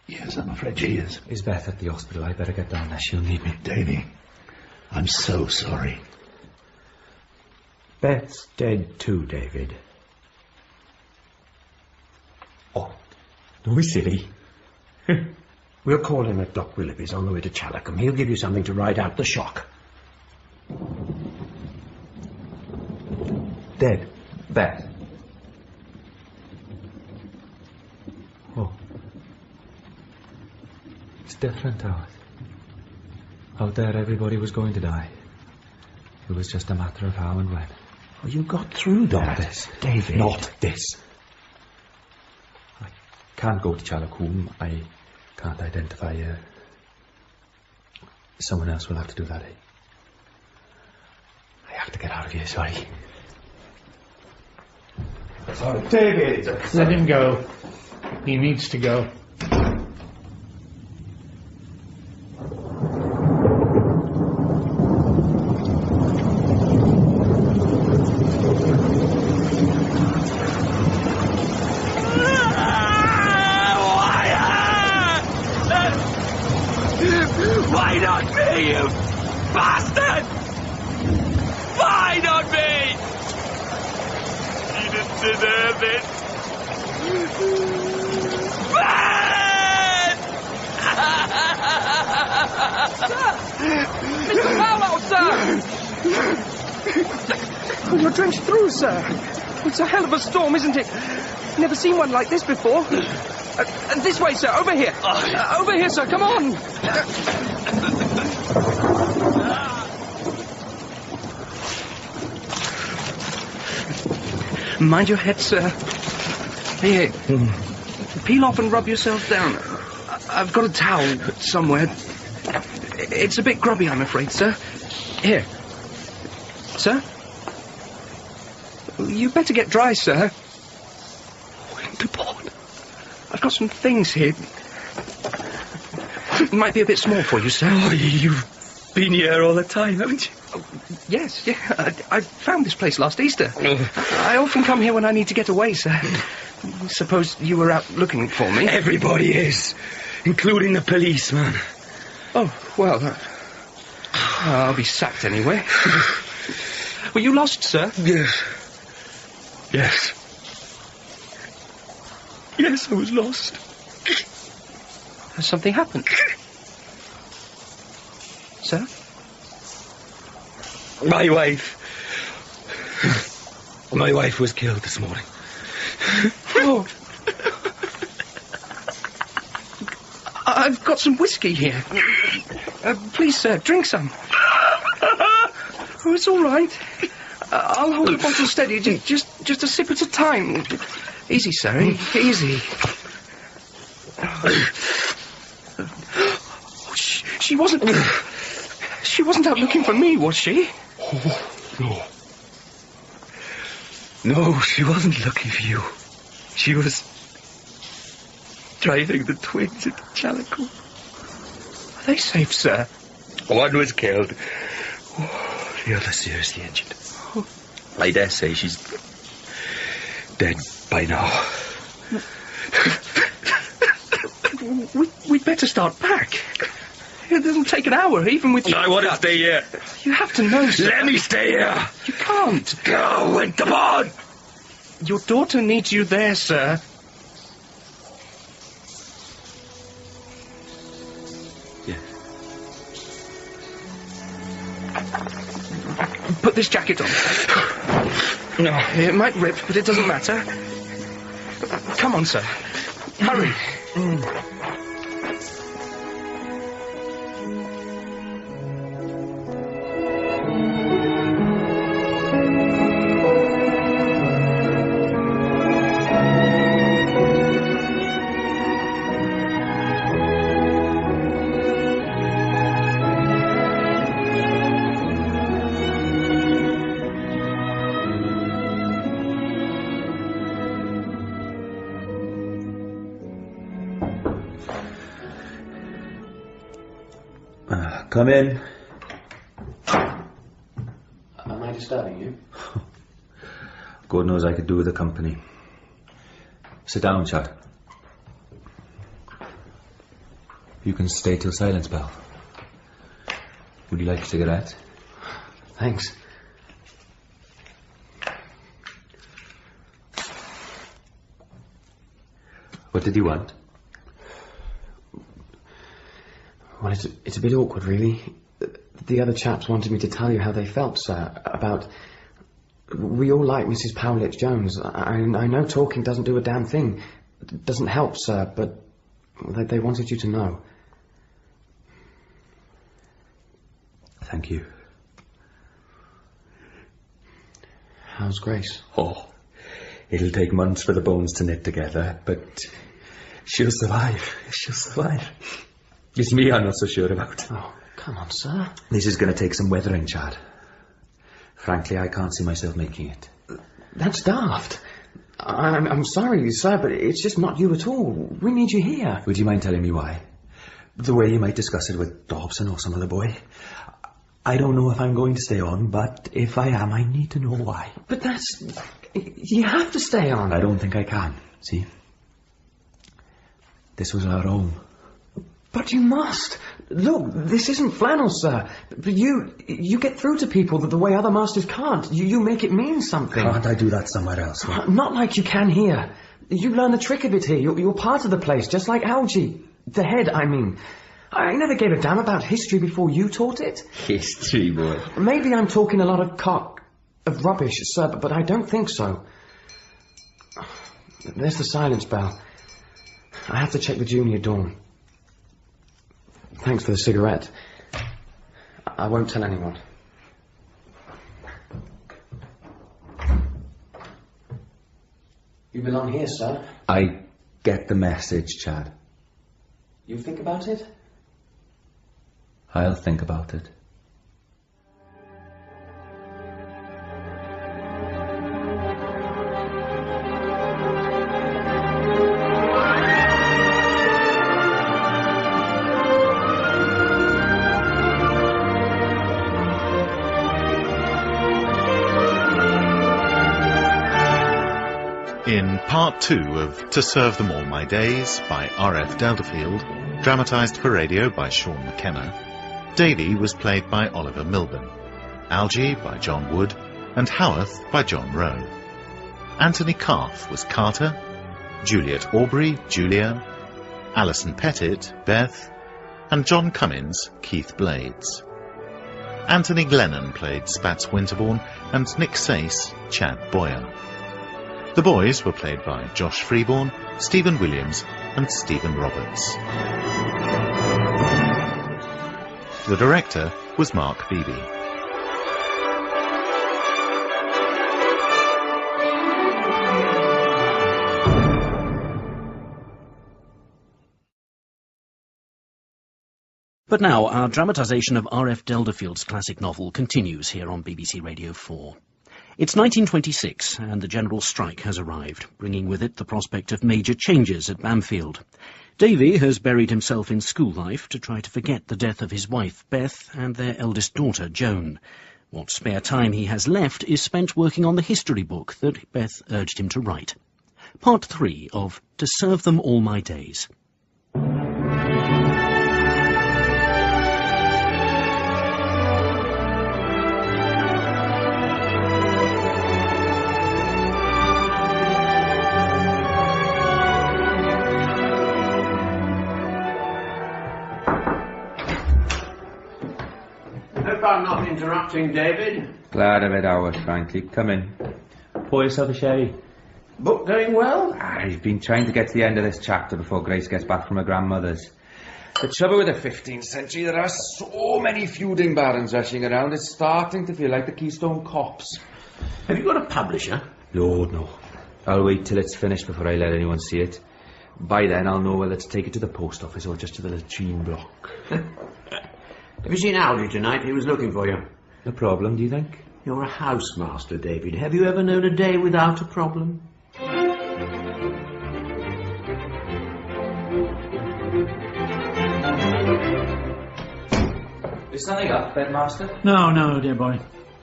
Yes, I'm afraid she is. Is Beth at the hospital? I better get down there. She'll need me. Davy, I'm so sorry. Beth's dead too, David. Oh, don't be silly. We'll call him at Doc Willoughby's on the way to Chalacombe. He'll give you something to ride out the shock. Dead. Beth. Oh. It's different, Howard. Out there everybody was going to die. It was just a matter of how and when. Oh, you got through that. Not this. David. Not this. I can't go to Chalacombe. I can't identify her. Someone else will have to do that, eh? I have to get out of here, sorry. Sorry. David! Let him go. He needs to go. Why not me, you bastard? Why not me? You didn't deserve it. Mr. Powlett, sir! You're drenched through, sir. It's a hell of a storm, isn't it? Never seen one like this before. This way, sir. Over here. Over here, sir. Come on. Mind your head, sir. Here. Peel off and rub yourself down. I've got a towel somewhere. It's a bit grubby, I'm afraid, sir. Here. Sir? You better get dry, sir. Winterbourne. I've got some things here. It might be a bit small for you, sir. Oh, you've been here all the time, haven't you? Oh, yes, yeah. I found this place last Easter. I often come here when I need to get away, sir. Suppose you were out looking for me. Everybody is, including the policeman. Oh, well, I'll be sacked anyway. Were you lost, sir? Yes. Yes. Yes, I was lost. Has something happened? Sir? My wife was killed this morning. Oh. I've got some whiskey here. Please, sir, drink some. Oh, it's all right. I'll hold the bottle steady. Just a sip at a time. Easy, sir. Easy. Oh, she wasn't out looking for me, was she? Oh, no. No, she wasn't looking for you. She was driving the twins into Chalacombe. Are they safe, sir? One was killed. Oh, the other seriously injured. Oh. I dare say she's dead by now. We'd better start back. It'll take an hour, even with... I want to stay here. You have to know, sir. Let me stay here. You can't. Go, Winterbourne. Your daughter needs you there, sir. Yes. Put this jacket on. No, it might rip, but it doesn't matter. Come on, sir. Hurry. Come in. Am I disturbing you? God knows I could do with the company. Sit down, Chad. You can stay till silence bell. Would you like a cigarette? Thanks. What did you want? Well, it's a bit awkward, really. The other chaps wanted me to tell you how they felt, sir, about... We all like Mrs. Powlett-Jones. I know talking doesn't do a damn thing. It doesn't help, sir, but they wanted you to know. Thank you. How's Grace? Oh, it'll take months for the bones to knit together, but she'll survive. She'll survive. It's me I'm not so sure about. Oh, come on, sir. This is going to take some weathering, Chad. Frankly, I can't see myself making it. That's daft. I'm sorry, sir, but it's just not you at all. We need you here. Would you mind telling me why? The way you might discuss it with Dobson or some other boy. I don't know if I'm going to stay on, but if I am, I need to know why. But that's... You have to stay on. I don't think I can. See? This was our home. But you must. Look, this isn't flannel, sir. But you get through to people the way other masters can't. You make it mean something. Can't I do that somewhere else? Not like you can here. You learn the trick of it here. You're part of the place, just like Algy. The head, I mean. I never gave a damn about history before you taught it. History, boy. Maybe I'm talking a lot of rubbish, sir, but I don't think so. There's the silence bell. I have to check the junior dorm. Thanks for the cigarette. I won't tell anyone. You belong here, sir. I get the message, Chad. You think about it? I'll think about it. In Part 2 of To Serve Them All My Days by RF Delderfield, dramatised for radio by Shaun McKenna, Davy was played by Oliver Milburn, Algy by John Wood, and Howarth by John Rowe. Anthony Calf was Carter, Juliet Aubrey, Julia, Alison Pettitt, Beth, and John Cummins, Keith Blades. Anthony Glennon played Spats Winterbourne, and Nick Sace, Chad Boyer. The boys were played by Josh Freeborn, Stephen Williams, and Stephen Roberts. The director was Mark Beebe. But now, our dramatisation of RF Delderfield's classic novel continues here on BBC Radio 4. It's 1926, and the general strike has arrived, bringing with it the prospect of major changes at Bamfylde. Davy has buried himself in school life to try to forget the death of his wife, Beth, and their eldest daughter, Joan. What spare time he has left is spent working on the history book that Beth urged him to write. Part 3 of To Serve Them All My Days. Hope I'm not interrupting, David. Glad of it, Howard, frankly. Come in. Pour yourself a sherry. Book going well? I've been trying to get to the end of this chapter before Grace gets back from her grandmother's. The trouble with the 15th century, there are so many feuding barons rushing around, it's starting to feel like the Keystone Cops. Have you got a publisher? Lord, no. I'll wait till it's finished before I let anyone see it. By then, I'll know whether to take it to the post office or just to the latrine block. Have you seen Algy tonight? He was looking for you. A problem, do you think? You're a housemaster, David. Have you ever known a day without a problem? Is something up, Bedmaster? No, dear boy.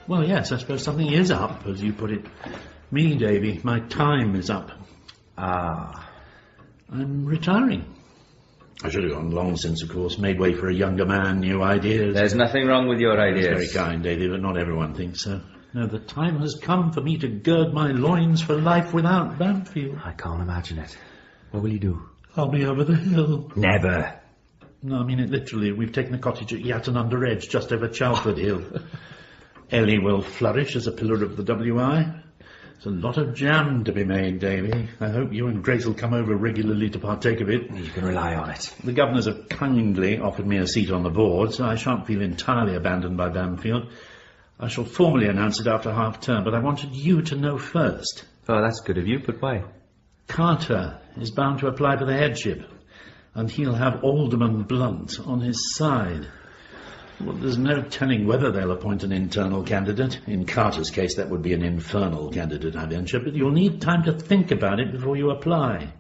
Well, yes, I suppose something is up, as you put it. Me, Davy, my time is up. Ah. I'm retiring. I should have gone long since, of course. Made way for a younger man, new ideas. There's nothing wrong with your ideas. That's very kind, Davy, but not everyone thinks so. No, the time has come for me to gird my loins for life without Bamfylde. I can't imagine it. What will you do? I'll be over the hill. Never. No, I mean it literally. We've taken a cottage at Yatton under Edge, just over Chalford Hill. Ellie will flourish as a pillar of the WI. There's a lot of jam to be made, Davy. I hope you and Grace will come over regularly to partake of it. You can rely on it. The governors have kindly offered me a seat on the board, so I shan't feel entirely abandoned by Bamfylde. I shall formally announce it after half-term, but I wanted you to know first. Oh, that's good of you, but why? Carter is bound to apply for the headship, and he'll have Alderman Blunt on his side. Well, there's no telling whether they'll appoint an internal candidate. In Carter's case, that would be an infernal candidate, I venture, but you'll need time to think about it before you apply.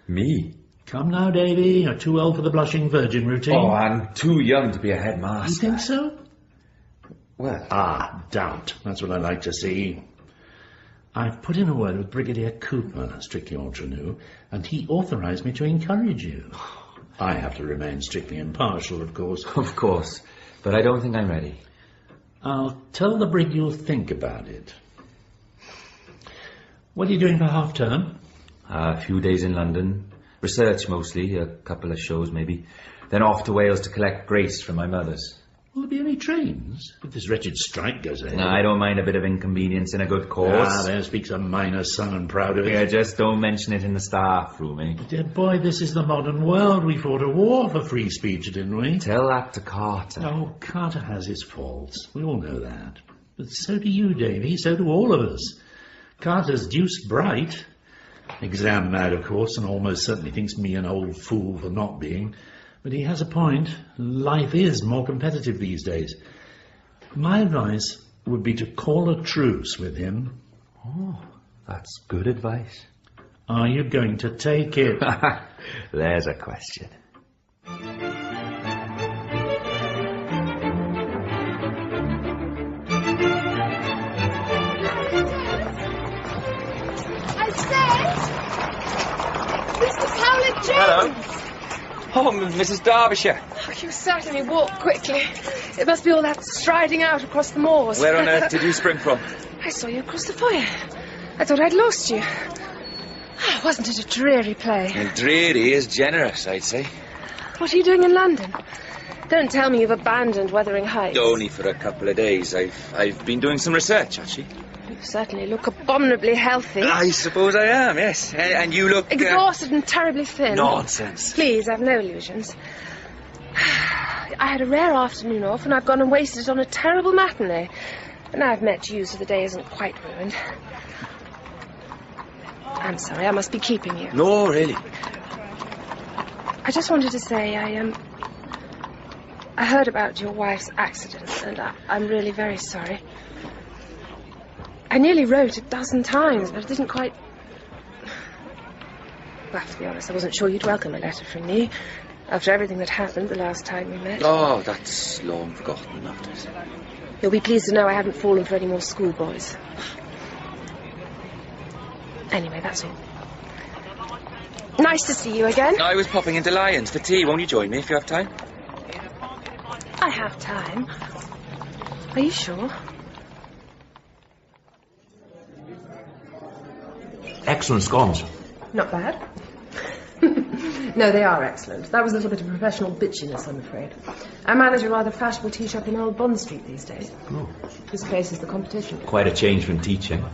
Me? Come now, Davy. You're too old for the blushing virgin routine. Oh, I'm too young to be a headmaster. You think so? Well... doubt. That's what I like to see. I've put in a word with Brigadier Cooper, strictly entre nous, and he authorised me to encourage you. I have to remain strictly impartial, of course. Of course. But I don't think I'm ready. I'll tell the brig you'll think about it. What are you doing for half-term? A few days in London. Research mostly, a couple of shows maybe. Then off to Wales to collect Grace from my mother's. Will there be any trains if this wretched strike goes ahead? No, I don't mind a bit of inconvenience in a good cause. There speaks a minor son and proud of it. Yeah, just don't mention it in the staff room, eh? Dear boy, this is the modern world. We fought a war for free speech, didn't we? Tell that to Carter. Oh, Carter has his faults. We all know that. But so do you, Davy. So do all of us. Carter's deuced bright. Exam mad, of course, and almost certainly thinks me an old fool for not being. But he has a point. Life is more competitive these days. My advice would be to call a truce with him. Oh, that's good advice. Are you going to take it? There's a question. I said, Mr. Powlett-Jones. Hello. Oh, Mrs. Derbyshire. Oh, you certainly walk quickly. It must be all that striding out across the moors. Where on earth did you spring from? I saw you across the foyer. I thought I'd lost you. Wasn't it a dreary play? And dreary is generous, I'd say. What are you doing in London? Don't tell me you've abandoned Wuthering Heights. Only for a couple of days. I've been doing some research, actually. You certainly look abominably healthy. I suppose I am, yes. And you look... exhausted and terribly thin. Nonsense. Please, I've no illusions. I had a rare afternoon off, and I've gone and wasted it on a terrible matinee. And now I've met you, so the day isn't quite ruined. I'm sorry, I must be keeping you. No, really. I just wanted to say I heard about your wife's accident, and I'm really very sorry. I nearly wrote 12 times, but it didn't quite... Well, to be honest, I wasn't sure you'd welcome a letter from me after everything that happened the last time we met. Oh, that's long forgotten, after. You'll be pleased to know I haven't fallen for any more schoolboys. Anyway, that's all. Nice to see you again. I was popping into Lyons for tea. Won't you join me if you have time? I have time. Are you sure? Excellent scones. Not bad. No, they are excellent. That was a little bit of professional bitchiness, I'm afraid. I manage a rather fashionable tea shop in Old Bond Street these days. Oh. This place is the competition. Quite a change from teaching.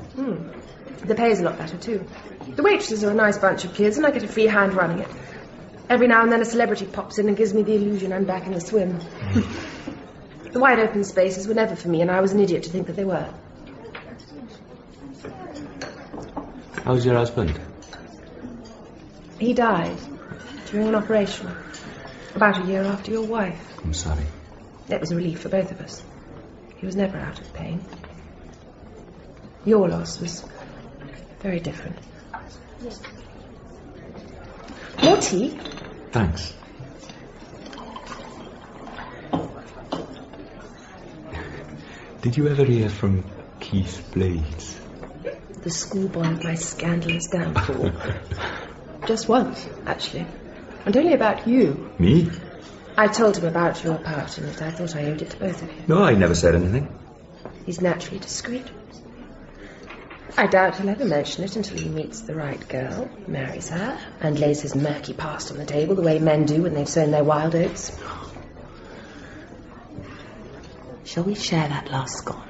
The pay's a lot better, too. The waitresses are a nice bunch of kids, and I get a free hand running it. Every now and then a celebrity pops in and gives me the illusion I'm back in the swim. The wide open spaces were never for me, and I was an idiot to think that they were. How's your husband? He died during an operation about a year after your wife. I'm sorry. It was a relief for both of us. He was never out of pain. Your loss was very different. More tea? Thanks. Did you ever hear from Keith Blades? The schoolboy of my scandalous downfall. Just once, actually. And only about you. Me? I told him about your part in it. I thought I owed it to both of you. No, I never said anything. He's naturally discreet. I doubt he'll ever mention it until he meets the right girl, marries her, and lays his murky past on the table the way men do when they've sown their wild oats. Shall we share that last scone?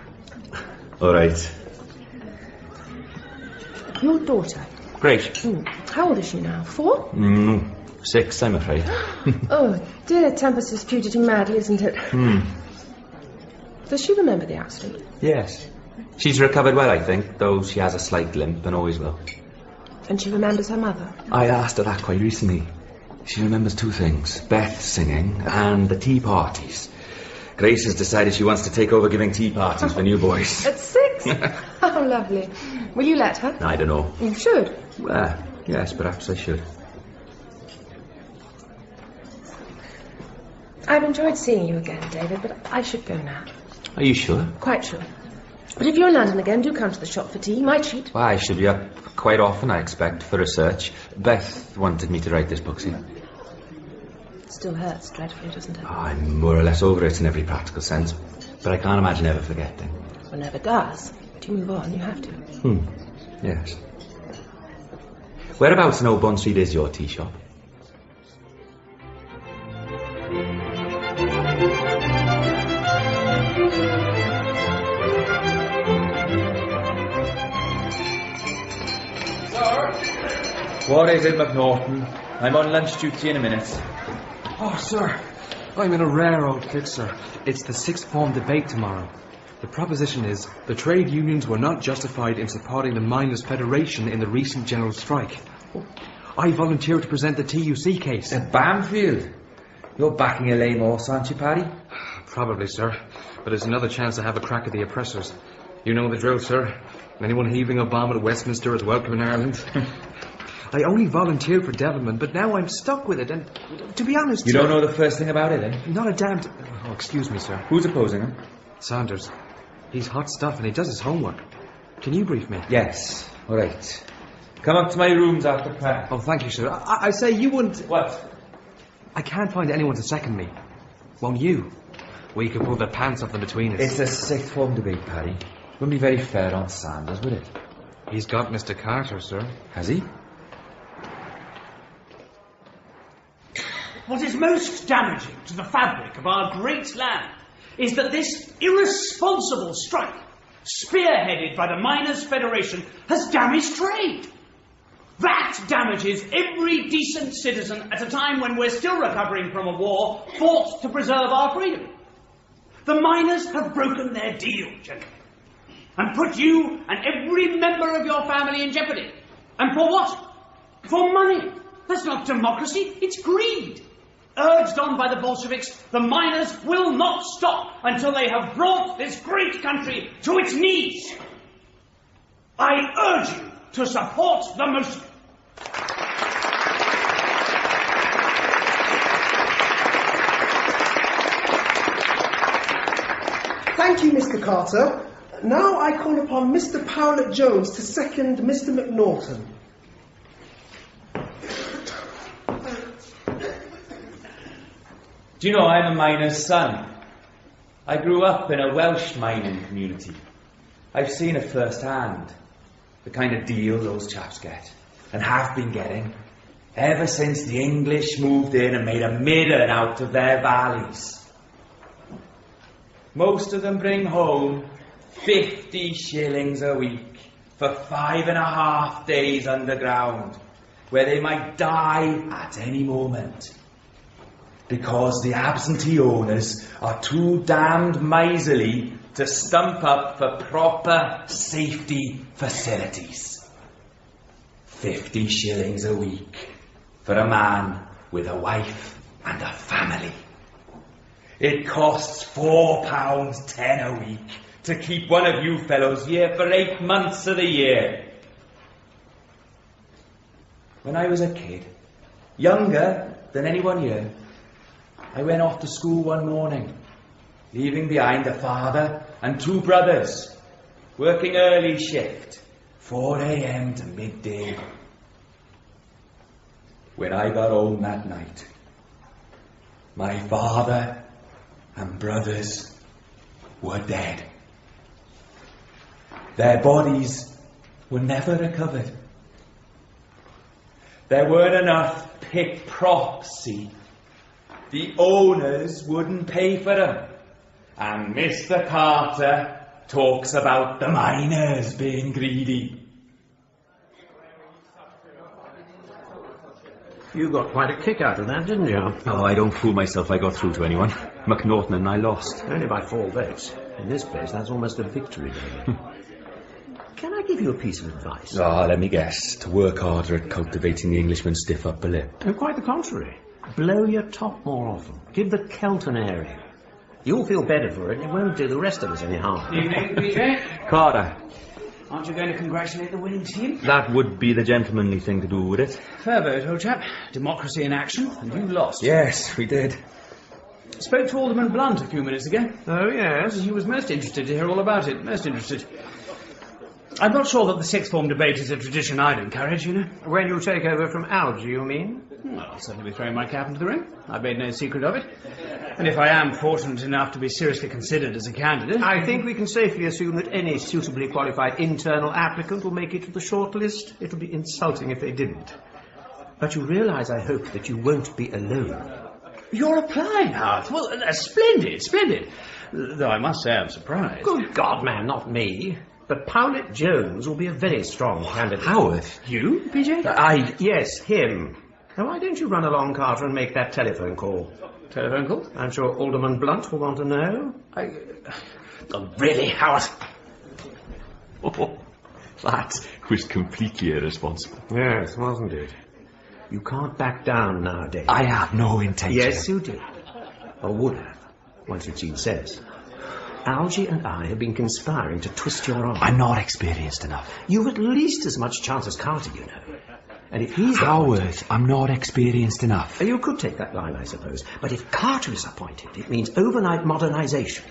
All right. Your daughter. Great. How old is she now? 4? 6, I'm afraid. Oh, dear, Tempest is fidgeting madly, isn't it? Does she remember the accident? Yes. She's recovered well, I think, though she has a slight limp and always will. And she remembers her mother? I asked her that quite recently. She remembers 2 things. Beth singing and the tea parties. Grace has decided she wants to take over giving tea parties for new boys. At 6? How lovely. Will you let her? I don't know. You should. Well, yes, perhaps I should. I've enjoyed seeing you again, David, but I should go now. Are you sure? Quite sure. But if you're in London again, do come to the shop for tea. My treat. Well, I should be up quite often, I expect, for research. Beth wanted me to write this book, see? It still hurts dreadfully, doesn't it? I'm more or less over it in every practical sense, but I can't imagine ever forgetting. One never does. But you move on, you have to. Yes. Whereabouts in Old Bond Street is your tea shop? What is it, McNaughton? I'm on lunch duty in a minute. Oh, sir, I'm in a rare old fix, sir. It's the sixth form debate tomorrow. The proposition is the trade unions were not justified in supporting the Miners' Federation in the recent general strike. I volunteered to present the TUC case. At Bamfylde? You're backing a lame horse, aren't you, Paddy? Probably, sir. But there's another chance to have a crack at the oppressors. You know the drill, sir. Anyone heaving a bomb at Westminster is welcome in Ireland. I only volunteered for Devilman, but now I'm stuck with it, and to be honest... You don't know the first thing about it, eh? Not a damned... Oh, excuse me, sir. Who's opposing him? Saunders. He's hot stuff, and he does his homework. Can you brief me? Yes. All right. Come up to my rooms after prep. Oh, thank you, sir. I say you wouldn't... What? I can't find anyone to second me. Won't you? We could pull the pants off them between us. It's a sixth form debate, Paddy. Wouldn't be very fair on Sanders, would it? He's got Mr. Carter, sir. Has he? What is most damaging to the fabric of our great land is that this irresponsible strike, spearheaded by the Miners' Federation, has damaged trade. That damages every decent citizen at a time when we're still recovering from a war fought to preserve our freedom. The miners have broken their deal, gentlemen, and put you and every member of your family in jeopardy. And for what? For money. That's not democracy, it's greed. Urged on by the Bolsheviks, the miners will not stop until they have brought this great country to its knees. I urge you to support the motion. Thank you, Mr. Carter. Now I call upon Mr. Powlett-Jones to second Mr. McNaughton. Do you know I'm a miner's son? I grew up in a Welsh mining community. I've seen it firsthand, the kind of deal those chaps get, and have been getting, ever since the English moved in and made a midden out of their valleys. Most of them bring home 50 shillings a week for 5.5 days underground, where they might die at any moment. Because the absentee owners are too damned miserly to stump up for proper safety facilities. 50 shillings a week for a man with a wife and a family. It costs £4.10 a week to keep one of you fellows here for 8 months of the year. When I was a kid, younger than anyone here, I went off to school one morning. leaving behind a father and 2 brothers, working early shift, 4 a.m. to midday. When I got home that night, my father and brothers were dead. Their bodies were never recovered. There weren't enough pit props, see. The owners wouldn't pay for them. And Mr. Carter talks about the miners being greedy. You got quite a kick out of that, didn't you? Oh, I don't fool myself I got through to anyone. McNaughton and I lost. Only by 4 votes. In this place, that's almost a victory, David. Can I give you a piece of advice? Oh, let me guess. To work harder at cultivating the Englishman's stiff upper lip. Oh, quite the contrary. Blow your top more often. Give the Celt an airing. You'll feel better for it, and it won't do the rest of us any harm. Evening, PJ. Carter. Aren't you going to congratulate the winning team? That would be the gentlemanly thing to do, would it? Fair vote, old chap. Democracy in action, and you lost. Yes, we did. Spoke to Alderman Blunt a few minutes ago. Oh, yes? He was most interested to hear all about it. Most interested. I'm not sure that the sixth form debate is a tradition I'd encourage, you know. When you take over from Algy, you mean? Well, I'll certainly be throwing my cap into the ring. I've made no secret of it. And if I am fortunate enough to be seriously considered as a candidate... I think we can safely assume that any suitably qualified internal applicant will make it to the shortlist. It would be insulting if they didn't. But you realise, I hope, that you won't be alone. You're applying, Howarth. Well, splendid, splendid. Though I must say I'm surprised. Good God, man, not me. But Powlett-Jones will be a very strong candidate. Howarth? You, PJ? Yes, him. Now, why don't you run along, Carter, and make that telephone call? Telephone call? I'm sure Alderman Blunt will want to know. Oh, really, Howarth? Oh, that was completely irresponsible. Yes, wasn't it? You can't back down nowadays. I have no intention. Yes, you did. Or would have, once you'd seen sense. Algy and I have been conspiring to twist your arm. I'm not experienced enough. You've at least as much chance as Carter, you know. And if he's Howarth, I'm not experienced enough. You could take that line, I suppose. But if Carter is appointed, it means overnight modernisation.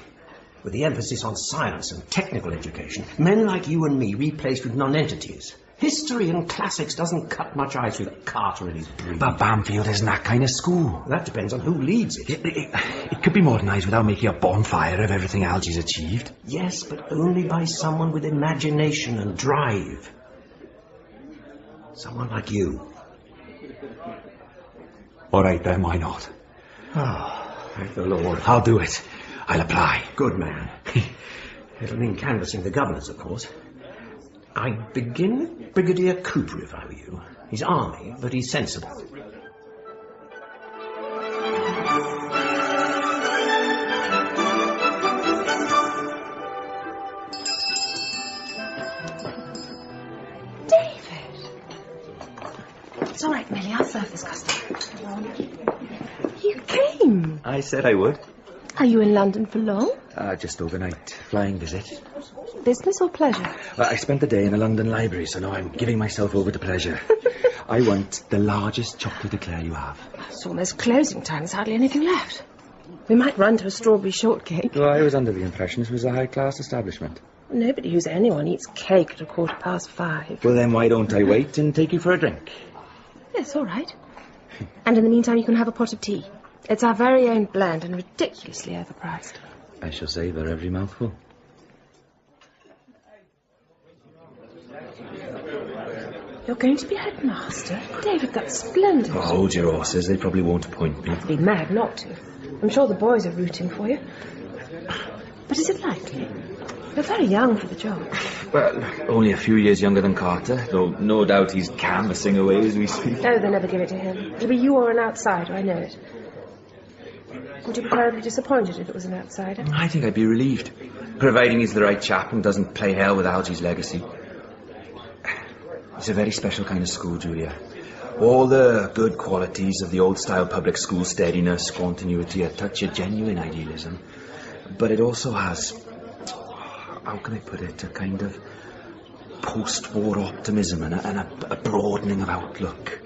With the emphasis on science and technical education, men like you and me replaced with non-entities. History and classics doesn't cut much ice with Carter and his breed. But Bamfylde isn't that kind of school. That depends on who leads it. It could be modernised without making a bonfire of everything Algy's achieved. Yes, but only by someone with imagination and drive. Someone like you. All right, then, why not? Oh, thank the Lord. I'll do it. I'll apply. Good man. It'll mean canvassing the governors, of course. I'd begin with Brigadier Cooper if I were you. He's army, but he's sensible. David! It's all right, Millie. I'll serve this customer. You came. I said I would. Are you in London for long? Just overnight. Flying visit. Business or pleasure? I spent the day in the London Library, so now I'm giving myself over to pleasure. I want the largest chocolate eclair you have. It's almost closing time. There's hardly anything left. We might run to a strawberry shortcake. Well, I was under the impression this was a high-class establishment. Nobody who's anyone eats cake at 5:15. Well, then why don't I wait and take you for a drink? Yes, all right. And in the meantime, you can have a pot of tea. It's our very own blend and ridiculously overpriced. I shall savour every mouthful. You're going to be headmaster? David, that's splendid. Oh, hold your horses. They probably won't appoint me. You'd be mad not to. I'm sure the boys are rooting for you. But is it likely? You're very young for the job. Well, only a few years younger than Carter, though no doubt he's canvassing away as we speak. Oh, they'll never give it to him. It'll be you or an outsider, I know it. Would you be terribly disappointed if it was an outsider? I think I'd be relieved, providing he's the right chap and doesn't play hell with Algy's legacy. It's a very special kind of school, Julia. All the good qualities of the old-style public school, steadiness, continuity, a touch of genuine idealism. But it also has, how can I put it, a kind of post-war optimism and a broadening of outlook.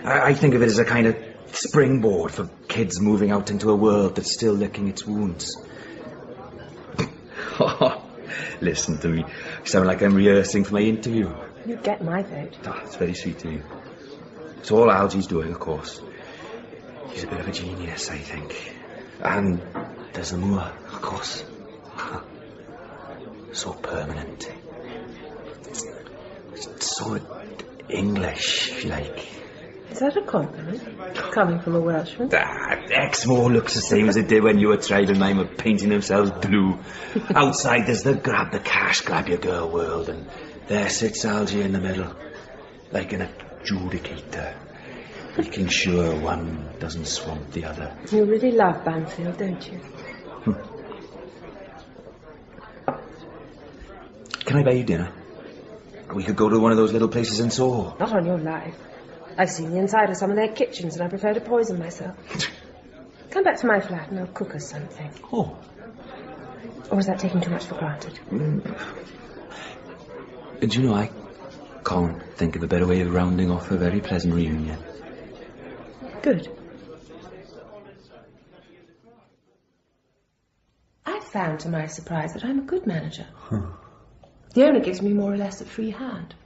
I think of it as a kind of springboard for kids moving out into a world that's still licking its wounds. Listen to me. You sound like I'm rehearsing for my interview. You get my vote. Oh, that's very sweet of you. It's all Algy's doing, of course. He's a bit of a genius, I think. And there's the moor, of course. So permanent. It's so English, if you like. Is that a compliment? Coming from a Welshman? Exmoor looks the same as it did when you were tribal mine were painting themselves blue. Outside there's the grab the cash, grab your girl world, and there sits Algy in the middle, like an adjudicator, making sure one doesn't swamp the other. You really love Bamfylde, don't you? Can I buy you dinner? We could go to one of those little places in Soho. Not on your life. I've seen the inside of some of their kitchens and I prefer to poison myself. Come back to my flat and I'll cook us something. Oh. Or is that taking too much for granted? Do you know, I can't think of a better way of rounding off a very pleasant reunion. Good. I found to my surprise that I'm a good manager. The owner gives me more or less a free hand.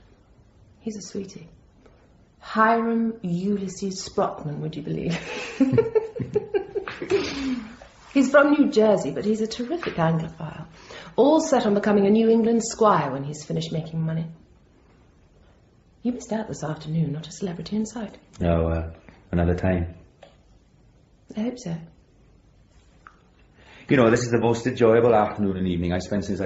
He's a sweetie. Hiram Ulysses Sprockman, would you believe? He's from New Jersey, but he's a terrific Anglophile. All set on becoming a New England squire when he's finished making money. You missed out this afternoon, not a celebrity in sight. No, another time. I hope so. You know, this is the most enjoyable afternoon and evening I spent since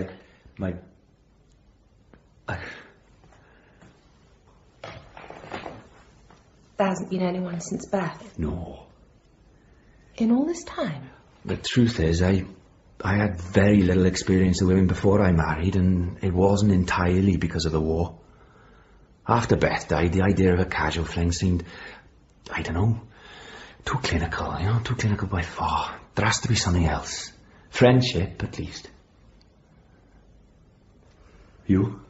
There hasn't been anyone since Beth. No. In all this time? The truth is, I had very little experience of women before I married, and it wasn't entirely because of the war. After Beth died, the idea of a casual fling seemed, I don't know, too clinical, too clinical by far. There has to be something else. Friendship, at least. You?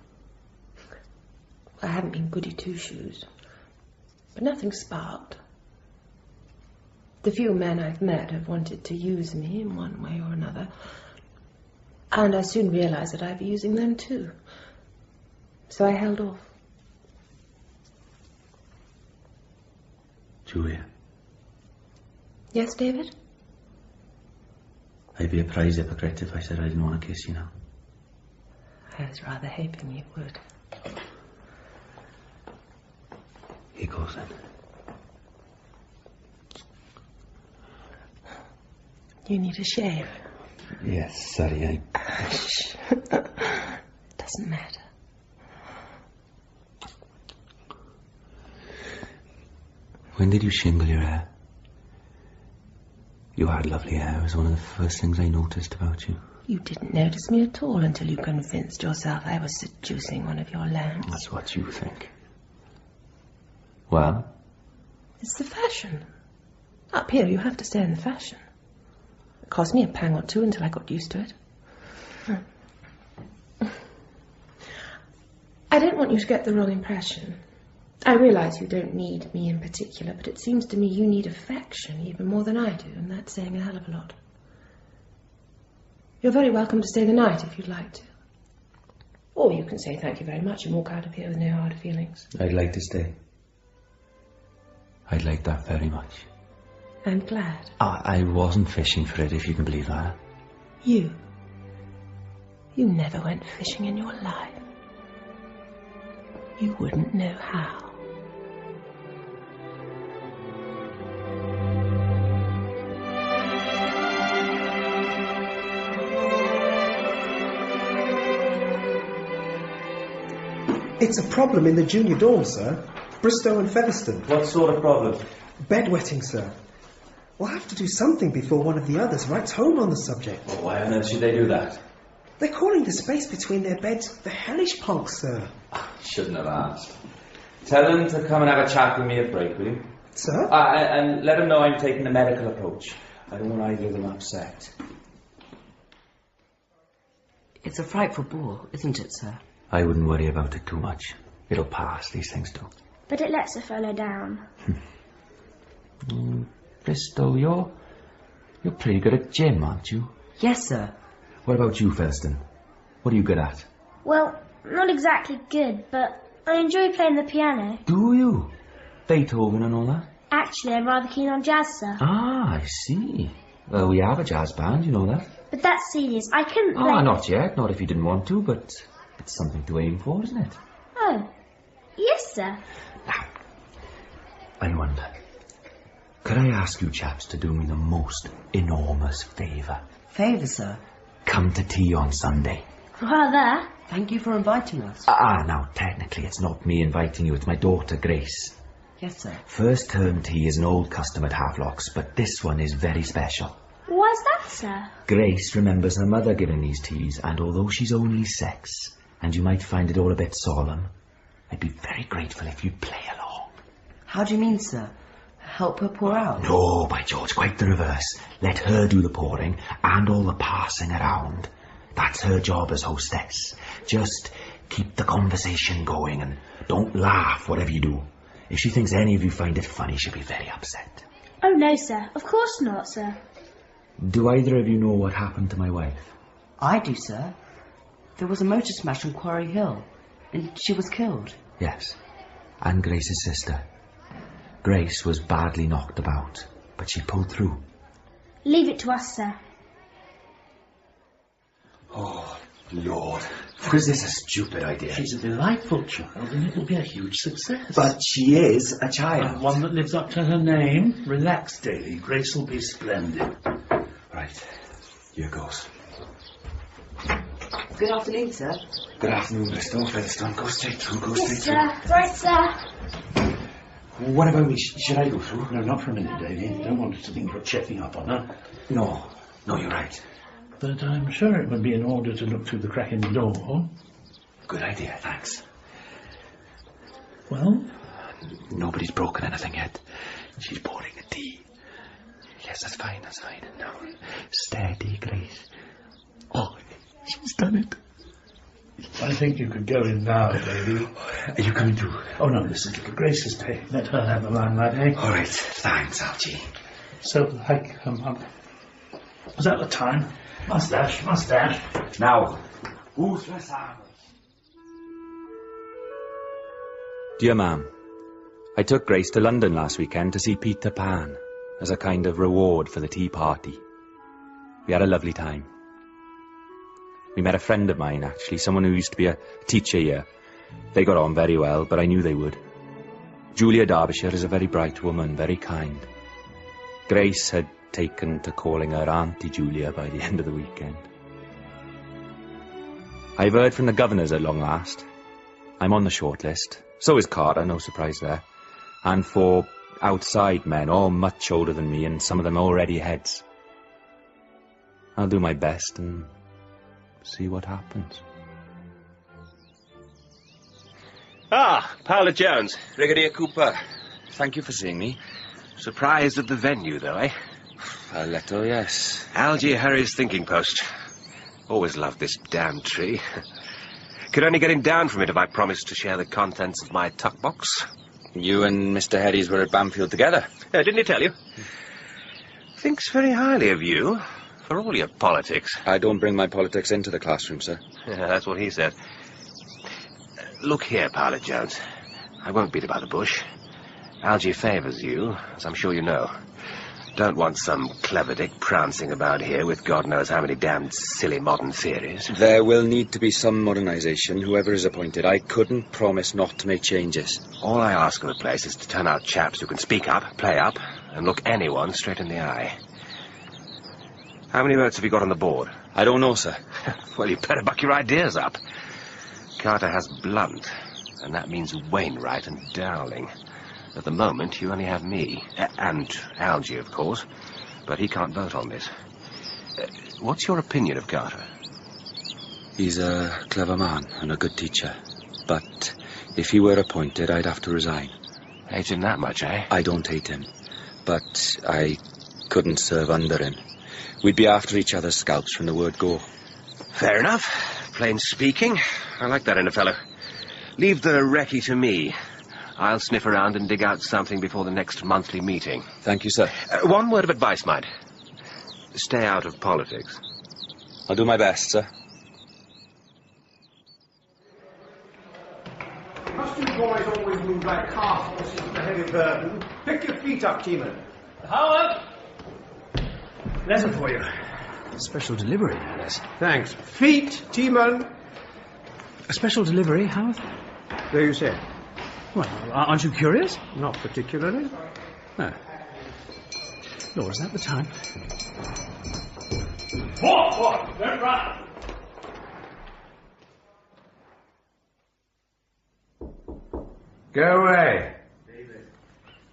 I haven't been goody two-shoes. But nothing sparked. The few men I've met have wanted to use me in one way or another. And I soon realised that I'd be using them too. So I held off. Juliet. Yes, David? I'd be a prize hypocrite if I said I didn't want to kiss you now. I was rather hoping you would. Here goes then. You need a shave. Yes, sorry, Doesn't matter. When did you shingle your hair? You had lovely hair. It was one of the first things I noticed about you. You didn't notice me at all until you convinced yourself I was seducing one of your lambs. That's what you think. Well? It's the fashion. Up here you have to stay in the fashion. It cost me a pang or two until I got used to it. I don't want you to get the wrong impression. I realise you don't need me in particular, but it seems to me you need affection even more than I do, and that's saying a hell of a lot. You're very welcome to stay the night if you'd like to. Or you can say thank you very much and walk out of here with no hard feelings. I'd like to stay. I'd like that very much. I'm glad. I wasn't fishing for it, if you can believe that. You never went fishing in your life. You wouldn't know how. It's a problem in the junior dorm, sir. Bristow and Featherstone. What sort of problem? Bedwetting, sir. We'll have to do something before one of the others writes home on the subject. Well, why on earth should they do that? They're calling the space between their beds the hellish punks, sir. Shouldn't have asked. Tell them to come and have a chat with me at break, will you? Sir? And let them know I'm taking the medical approach. I don't want either of them upset. It's a frightful bore, isn't it, sir? I wouldn't worry about it too much. It'll pass, these things do. But it lets a fellow down. Bristow, you're pretty good at gym, aren't you? Yes, sir. What about you, Featherstone? What are you good at? Well, not exactly good, but I enjoy playing the piano. Do you? Beethoven and all that? Actually, I'm rather keen on jazz, sir. Ah, I see. Well, we have a jazz band, you know that. But that's serious. I couldn't play... Ah, not yet. Not if you didn't want to, but it's something to aim for, isn't it? Oh, yes, sir. I wonder, could I ask you chaps to do me the most enormous favour? Favour, sir? Come to tea on Sunday. Rather. Thank you for inviting us. Now, technically it's not me inviting you, it's my daughter, Grace. Yes, sir. First term tea is an old custom at Havelocks, but this one is very special. Why's that, sir? Grace remembers her mother giving these teas, and although she's only 6, and you might find it all a bit solemn, I'd be very grateful if you'd play along. How do you mean, sir? Help her pour out? No, by George, quite the reverse. Let her do the pouring and all the passing around. That's her job as hostess. Just keep the conversation going and don't laugh, whatever you do. If she thinks any of you find it funny, she'll be very upset. Oh, no, sir. Of course not, sir. Do either of you know what happened to my wife? I do, sir. There was a motor smash on Quarry Hill, and she was killed. Yes, and Grace's sister. Grace was badly knocked about, but she pulled through. Leave it to us, sir. Oh, Lord. Was this a stupid idea? She's a delightful child, and it'll be a huge success. But she is a child. And one that lives up to her name. Relax, Davy. Grace will be splendid. Right. Here goes. Good afternoon, sir. Good afternoon, Bristol. Featherstone. Go straight through, go straight Yes, through. sir. Right, sir. What about me? Should I go through? No, not for a minute, Davy. Don't want her to think you're checking up on her. No, you're right. But I'm sure it would be in order to look through the crack in the door. Good idea, thanks. Well? Nobody's broken anything yet. She's pouring the tea. Yes, that's fine. Now, steady, Grace. Oh, she's done it. I think you could go in now, Davy. Are you coming through? Oh, no, this is little Grace's day. Let her have the limelight, eh? All right, thanks, Algy. So, was that the time? Mustache. Now, who's the sandwich? Dear Ma'am, I took Grace to London last weekend to see Peter Pan as a kind of reward for the tea party. We had a lovely time. We met a friend of mine, actually, someone who used to be a teacher here. They got on very well, but I knew they would. Juliet Derbyshire is a very bright woman, very kind. Grace had taken to calling her Auntie Julia by the end of the weekend. I've heard from the governors at long last. I'm on the shortlist. So is Carter, no surprise there. And 4 outside men, all much older than me, and some of them already heads. I'll do my best and see what happens. Powlett-Jones, Brigadier Cooper. Thank you for seeing me. Surprised at the venue, though, eh? A little, yes. Algy Harry's thinking post. Always loved this damn tree. Could only get him down from it if I promised to share the contents of my tuck box. You and Mr. Heddes were at Bamfylde together. Didn't he tell you? Thinks very highly of you, for all your politics. I don't bring my politics into the classroom, sir. Yeah, that's what he said. Look here, Powlett-Jones. I won't beat about the bush. Algy favours you, as I'm sure you know. Don't want some clever dick prancing about here with God knows how many damned silly modern theories. There will need to be some modernisation, whoever is appointed. I couldn't promise not to make changes. All I ask of the place is to turn out chaps who can speak up, play up, and look anyone straight in the eye. How many votes have you got on the board? I don't know, sir. Well, you better buck your ideas up. Carter has Blunt, and that means Wainwright and Dowling. At the moment, you only have me, and Algy, of course, but he can't vote on this. What's your opinion of Carter? He's a clever man and a good teacher, but if he were appointed, I'd have to resign. Hate him that much, eh? I don't hate him, but I couldn't serve under him. We'd be after each other's scalps from the word go. Fair enough. Plain speaking. I like that in a fellow. Leave the recce to me. I'll sniff around and dig out something before the next monthly meeting. Thank you, sir. One word of advice, mind. Stay out of politics. I'll do my best, sir. Must you boys always move like cart horses with a heavy burden? Pick your feet up, Teeman. Howard! Letter for you. Special delivery, Alice. Thanks. Feet, Teeman. A special delivery, Howard? There you say. Well, aren't you curious? Not particularly. No. Nor is that the time. What? Don't run! Go away. David.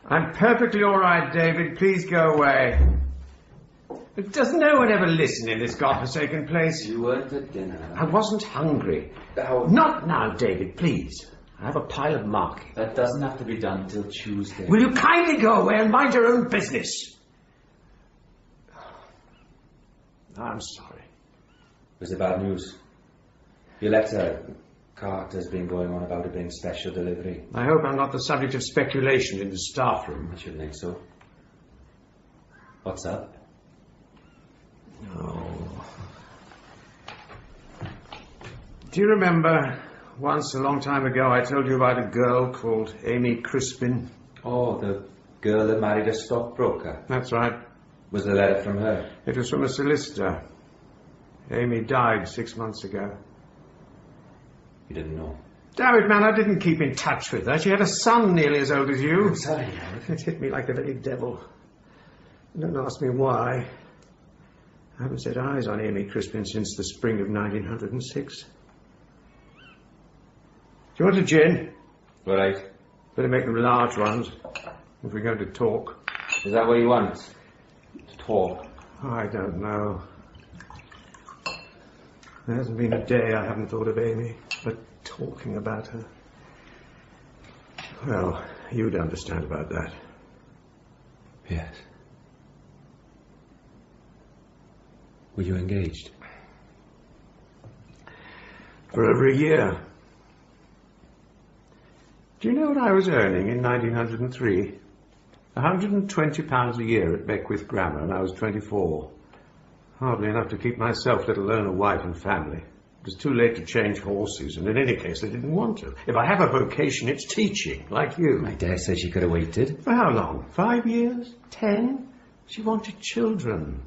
I'm perfectly all right, David. Please go away. Does no one ever listen in this godforsaken place? You weren't at dinner. I wasn't hungry. Not now, David, please. I have a pile of marking. That doesn't have to be done till Tuesday. Will you kindly go away and mind your own business? I'm sorry. Was it bad news? Your letter, Carter's been going on about it being special delivery. I hope I'm not the subject of speculation in the staff room. I shouldn't think so. What's up? Oh. Do you remember once, a long time ago, I told you about a girl called Amy Crispin? Oh, the girl that married a stockbroker? That's right. Was the letter from her? It was from a solicitor. Amy died 6 months ago. You didn't know? Damn it, man, I didn't keep in touch with her. She had a son nearly as old as you. I'm sorry, Howard. It hit me like the very devil. Don't ask me why. I haven't set eyes on Amy Crispin since the spring of 1906. Do you want a gin? All right. Better make them large ones, if we're going to talk. Is that what you want? To talk? I don't know. There hasn't been a day I haven't thought of Amy, but talking about her. Well, you'd understand about that. Yes. Were you engaged? For over a year. Do you know what I was earning in 1903? £120 a year at Beckwith Grammar, and I was 24. Hardly enough to keep myself, let alone a wife and family. It was too late to change horses, and in any case, they didn't want to. If I have a vocation, it's teaching, like you. I dare say she could have waited. For how long? 5 years? 10? She wanted children.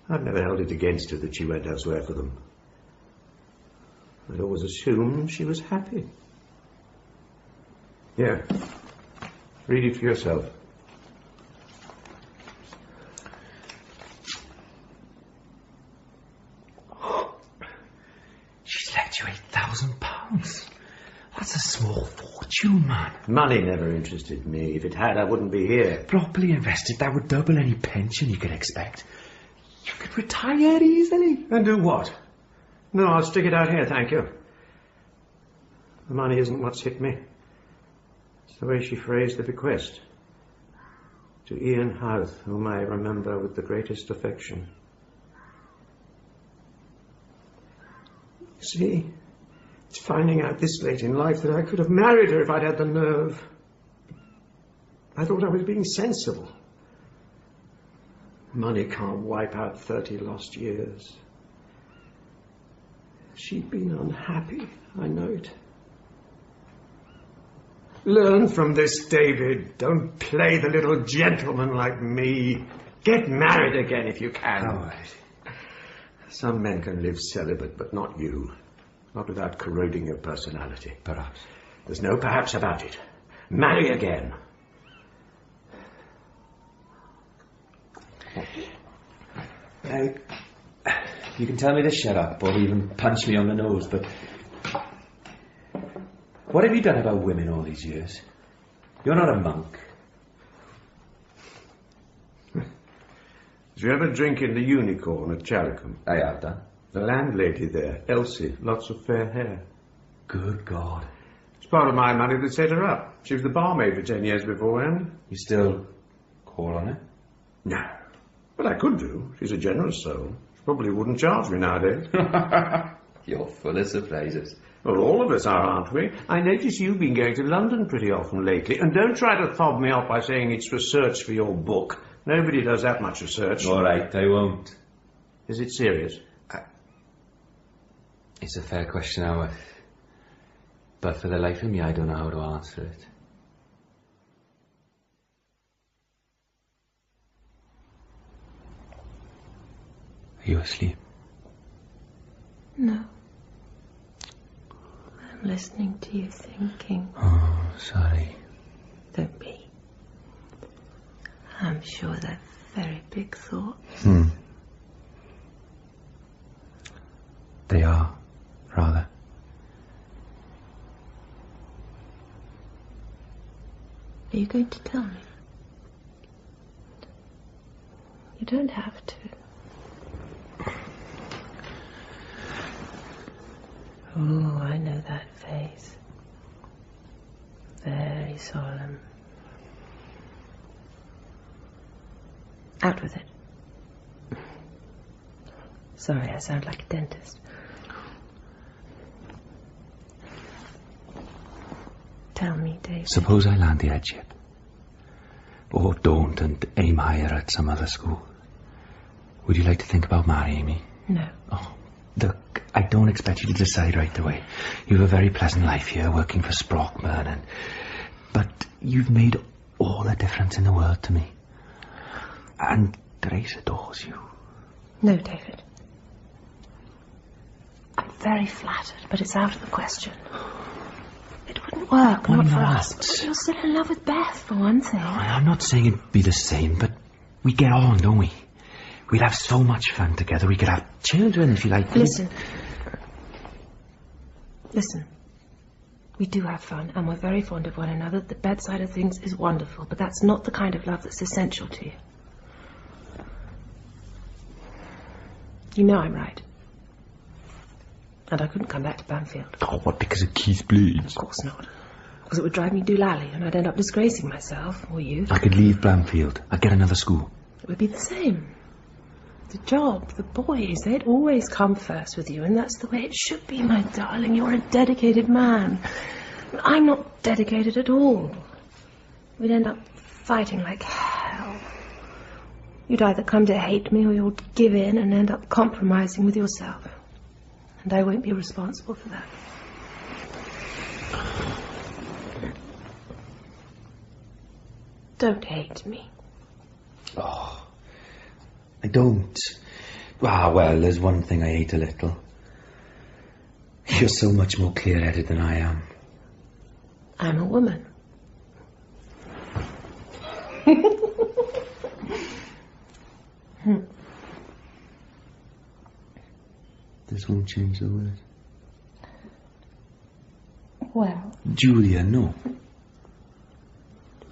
I've never held it against her that she went elsewhere for them. I'd always assumed she was happy. Here, read it for yourself. She's left you £8,000. That's a small fortune, man. Money never interested me. If it had, I wouldn't be here. Properly invested, that would double any pension you could expect. You could retire easily. And do what? No, I'll stick it out here, thank you. The money isn't what's hit me. It's the way she phrased the bequest. To Ian Howarth, whom I remember with the greatest affection. See, it's finding out this late in life that I could have married her if I'd had the nerve. I thought I was being sensible. Money can't wipe out 30 lost years. She'd been unhappy, I know it. Learn from this, David. Don't play the little gentleman like me. Get married again if you can. All right. Some men can live celibate, but not you. Not without corroding your personality. Perhaps. There's no perhaps about it. Marry again. You can tell me to shut up or even punch me on the nose, but what have you done about women all these years? You're not a monk. Did you ever drink in the Unicorn at Charicum? I have done. The landlady there, Elsie, lots of fair hair. Good God. It's part of my money that set her up. She was the barmaid for 10 years beforehand. You still call on her? No. But I could do. She's a generous soul. She probably wouldn't charge me nowadays. You're full of surprises. Well, all of us are, aren't we? I notice you've been going to London pretty often lately. And don't try to fob me off by saying it's research for your book. Nobody does that much research. All right, I won't. Is it serious? It's a fair question, Howarth. But for the life of me, I don't know how to answer it. Are you asleep? No. I'm listening to you thinking. Oh, sorry. Don't be. I'm sure they're very big thoughts. They are, rather. Are you going to tell me? You don't have to. Oh, I know that face. Very solemn. Out with it. Sorry, I sound like a dentist. Tell me, David. Suppose I land the headship. Or don't and aim higher at some other school. Would you like to think about marrying me? No. Oh, look, I don't expect you to decide right away. You have a very pleasant life here, working for Sprockman, but you've made all the difference in the world to me. And Grace adores you. No, David. I'm very flattered, but it's out of the question. It wouldn't work, Why not for not? us. But you're still in love with Beth, for one thing. I'm not saying it'd be the same, but we get on, don't we? We'd have so much fun together. We could have children, if you like. Listen. Listen. We do have fun, and we're very fond of one another. The bedside of things is wonderful, but that's not the kind of love that's essential to you. You know I'm right. And I couldn't come back to Bamfylde. Oh, what, because of Keith Blades? Of course not. Because it would drive me doolally, and I'd end up disgracing myself, or you. I could leave Bamfylde. I'd get another school. It would be the same. The job, the boys, they'd always come first with you, and that's the way it should be, my darling. You're a dedicated man. I'm not dedicated at all. We'd end up fighting like hell. You'd either come to hate me, or you'd give in and end up compromising with yourself. And I won't be responsible for that. Don't hate me. Oh, I don't. Ah, well, there's one thing I hate a little. You're so much more clear-headed than I am. I'm a woman. This won't change the word. Well, Julia, no.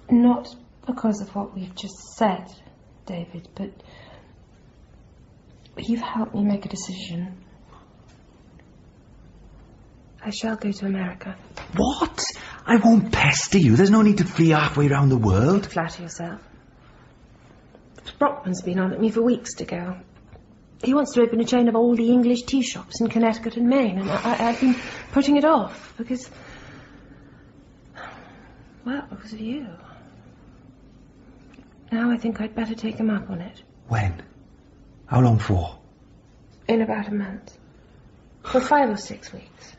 not because of what we've just said, David, but you've helped me make a decision. I shall go to America. What? I won't pester you. There's no need to flee halfway around the world. Don't flatter yourself. Brockman's been on at me for weeks to go. He wants to open a chain of old English tea shops in Connecticut and Maine, and I've been putting it off because... well, because of you. Now I think I'd better take him up on it. When? How long for? In about a month. For 5 or 6 weeks.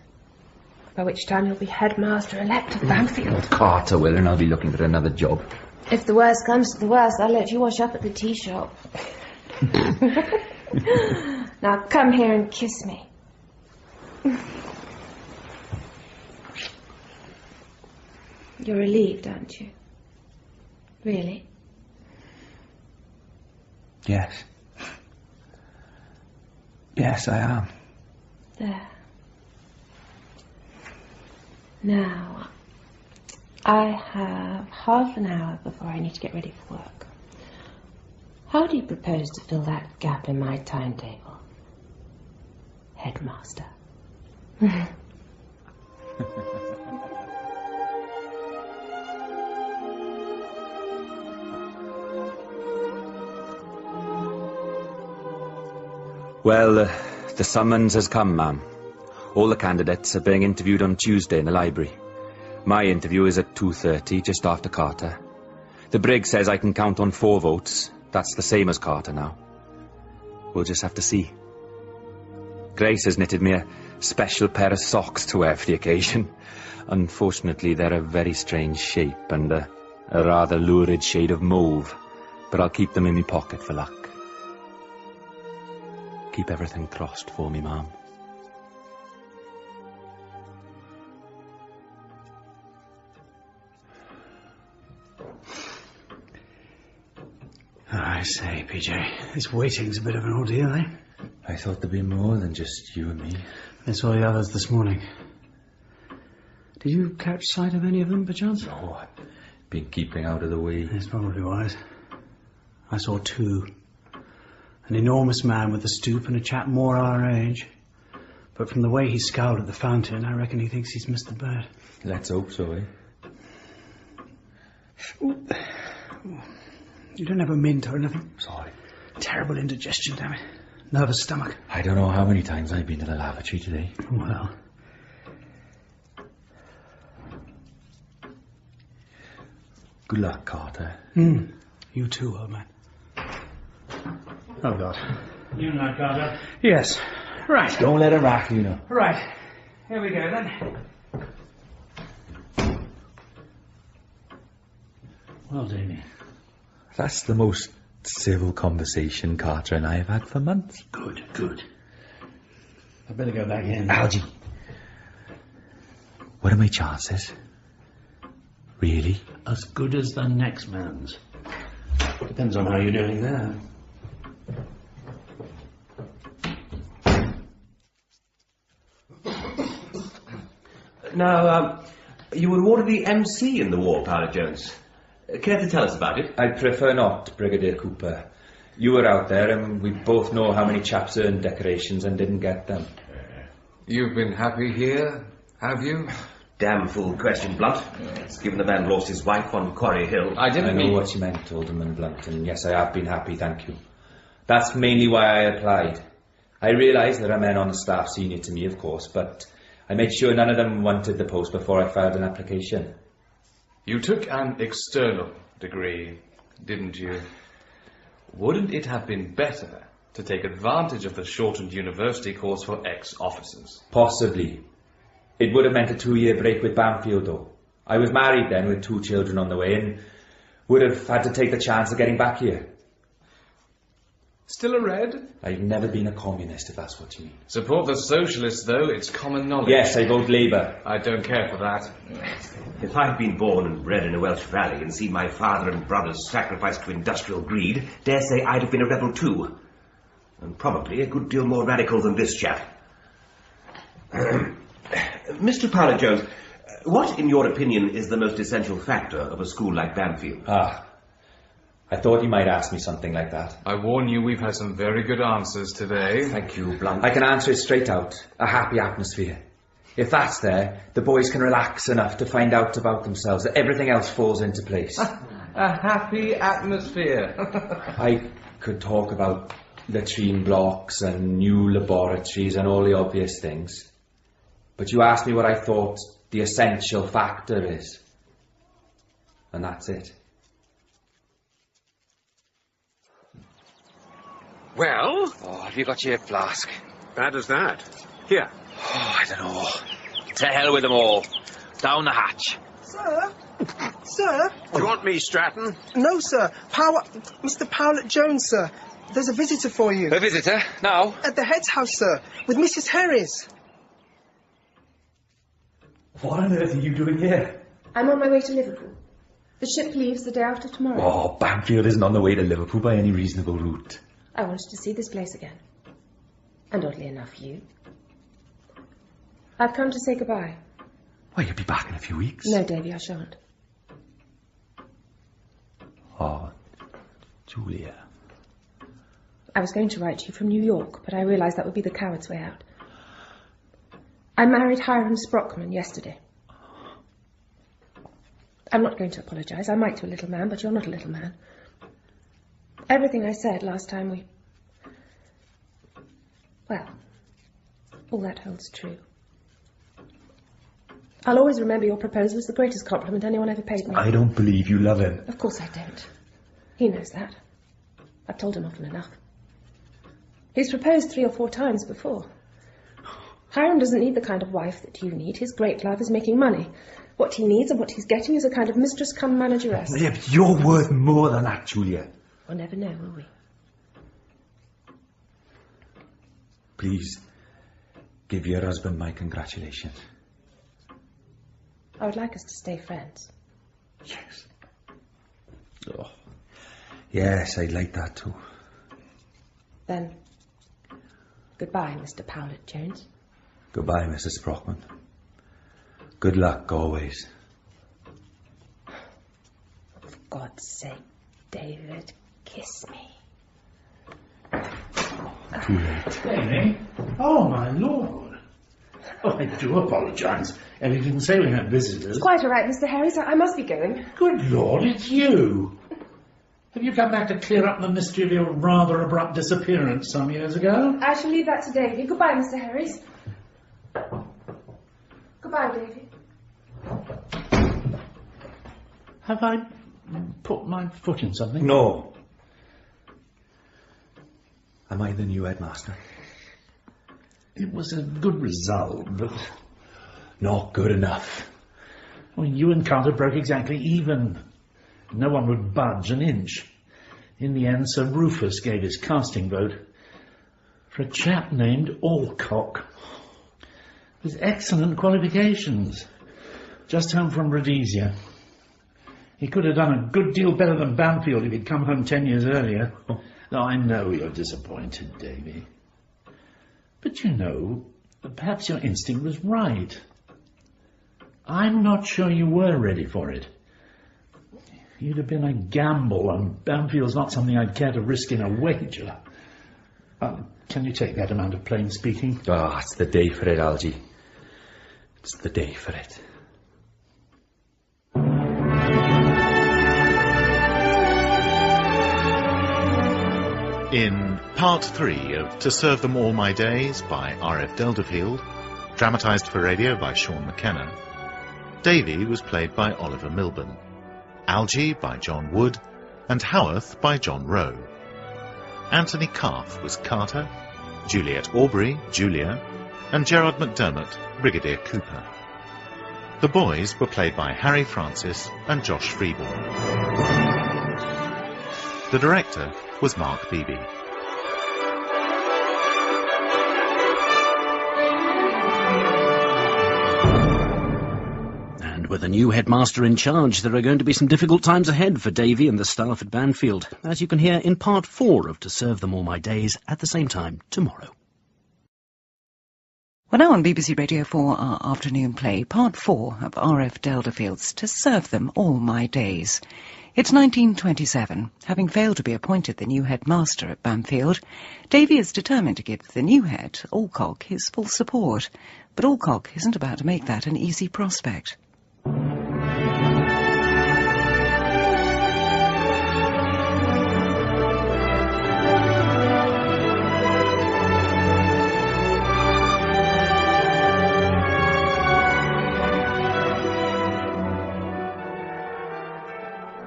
By which time you'll be headmaster-elect of Bamfylde. Carter will, and I'll be looking for another job. If the worst comes to the worst, I'll let you wash up at the tea shop. Now come here and kiss me. You're relieved, aren't you? Really? Yes. Yes, I am. There. Now, I have half an hour before I need to get ready for work. How do you propose to fill that gap in my timetable, headmaster? Well, the summons has come, ma'am. All the candidates are being interviewed on Tuesday in the library. My interview is at 2:30, just after Carter. The brig says I can count on 4 votes. That's the same as Carter now. We'll just have to see. Grace has knitted me a special pair of socks to wear for the occasion. Unfortunately, they're a very strange shape and a rather lurid shade of mauve, but I'll keep them in my pocket for luck. Keep everything crossed for me, Ma'am. I say, PJ, this waiting's a bit of an ordeal, eh? I thought there'd be more than just you and me. I saw the others this morning. Did you catch sight of any of them, perchance? No, I've been keeping out of the way. It's probably wise. I saw two. An enormous man with a stoop and a chap more our age. But from the way he scowled at the fountain, I reckon he thinks he's missed the boat. Let's hope so, eh? You don't have a mint or anything? Sorry. Terrible indigestion, damn it. Nervous stomach. I don't know how many times I've been to the lavatory today. Well. Good luck, Carter. You too, old man. Oh, God. You know, Carter? Yes. Right. Don't let him rattle, you know. Right. Here we go, then. Well, Davy. That's the most civil conversation Carter and I have had for months. Good, good. I'd better go back in. Algy. What are my chances? Really? As good as the next man's. Depends on how you're doing there. Now, you were awarded the MC in the war, Powlett-Jones. Care to tell us about it? I'd prefer not, Brigadier Cooper. You were out there, and we both know how many chaps earned decorations and didn't get them. You've been happy here, have you? Damn fool question, Blunt. Given the man lost his wife on Quarry Hill. I know what you meant, Alderman Blunt, and yes, I have been happy, thank you. That's mainly why I applied. I realise there are men on the staff senior to me, of course, but I made sure none of them wanted the post before I filed an application. You took an external degree, didn't you? Wouldn't it have been better to take advantage of the shortened university course for ex-officers? Possibly. It would have meant a 2-year break with Bamfylde, though. I was married then with 2 children on the way and would have had to take the chance of getting back here. Still a Red? I've never been a communist, if that's what you mean. Support the socialists, though, it's common knowledge. Yes, I vote Labour. I don't care for that. If I'd been born and bred in a Welsh valley and seen my father and brothers sacrificed to industrial greed, dare say I'd have been a rebel too. And probably a good deal more radical than this chap. Mr. Powlett-Jones, what, in your opinion, is the most essential factor of a school like Bamfylde? I thought you might ask me something like that. I warn you, we've had some very good answers today. Thank you, Blunt. I can answer it straight out. A happy atmosphere. If that's there, the boys can relax enough to find out about themselves, that everything else falls into place. A happy atmosphere. I could talk about latrine blocks and new laboratories and all the obvious things. But you asked me what I thought the essential factor is. And that's it. Well? Oh, have you got your flask? Bad as that. Here. Oh, I don't know. To hell with them all. Down the hatch. Sir? Sir? Do you want me, Stratton? No, sir. Mr. Powlett-Jones, sir. There's a visitor for you. A visitor? Now? At the head's house, sir. With Mrs. Harris. What on earth are you doing here? I'm on my way to Liverpool. The ship leaves the day after tomorrow. Oh, Bamfylde isn't on the way to Liverpool by any reasonable route. I wanted to see this place again. And oddly enough, you. I've come to say goodbye. Why, you'll be back in a few weeks. No, Davy, I shan't. Oh, Juliet. I was going to write to you from New York, but I realised that would be the coward's way out. I married Hiram Sprockman yesterday. I'm not going to apologise. I might to a little man, but you're not a little man. Everything I said last time we... Well, all that holds true. I'll always remember your proposal as the greatest compliment anyone ever paid me. I don't believe you love him. Of course I don't. He knows that. I've told him often enough. He's proposed 3 or 4 times before. Hiram doesn't need the kind of wife that you need. His great love is making money. What he needs and what he's getting is a kind of mistress come manageress. Yeah, but you're worth more than that, Juliet. We'll never know, will we? Please, give your husband my congratulations. I would like us to stay friends. Yes. Oh. Yes, I'd like that too. Then, goodbye, Mr. Powlett-Jones. Goodbye, Mrs. Brockman. Good luck, always. For God's sake, David, kiss me. Too late. Amy? Oh, my lord. Oh, I do apologise. Ellie didn't say we had visitors. It's quite all right, Mr. Harris. I must be going. Good lord, it's you. Have you come back to clear up the mystery of your rather abrupt disappearance some years ago? I shall leave that to Davy. Goodbye, Mr. Harris. Goodbye, Davy. Have I put my foot in something? No. Am I the new headmaster? It was a good result, but not good enough. Well, you and Carter broke exactly even. No one would budge an inch. In the end, Sir Rufus gave his casting vote for a chap named Alcock, with excellent qualifications, just home from Rhodesia. He could have done a good deal better than Bamfylde if he'd come home 10 years earlier. Oh, I know you're disappointed, Davy. But you know, perhaps your instinct was right. I'm not sure you were ready for it. You'd have been a gamble, and Bamfylde's not something I'd care to risk in a wager. Can you take that amount of plain speaking? Oh, it's the day for it, Algy. It's the day for it. In Part 3 of To Serve Them All My Days by RF Delderfield, dramatised for radio by Shaun McKenna, Davy was played by Oliver Milburn, Algy by John Wood, and Howarth by John Rowe. Anthony Calf was Carter, Juliet Aubrey, Julia, and Gerard McDermott, Brigadier Cooper. The boys were played by Harry Francis and Josh Freeborn. The director was Mark Beebe. And with a new headmaster in charge, there are going to be some difficult times ahead for Davy and the staff at Bamfylde, as you can hear in Part 4 of To Serve Them All My Days at the same time tomorrow. We're now on BBC Radio 4, our afternoon play, Part 4 of RF Delderfield's To Serve Them All My Days. It's 1927. Having failed to be appointed the new headmaster at Bamfylde, Davy is determined to give the new head, Alcock, his full support. But Alcock isn't about to make that an easy prospect.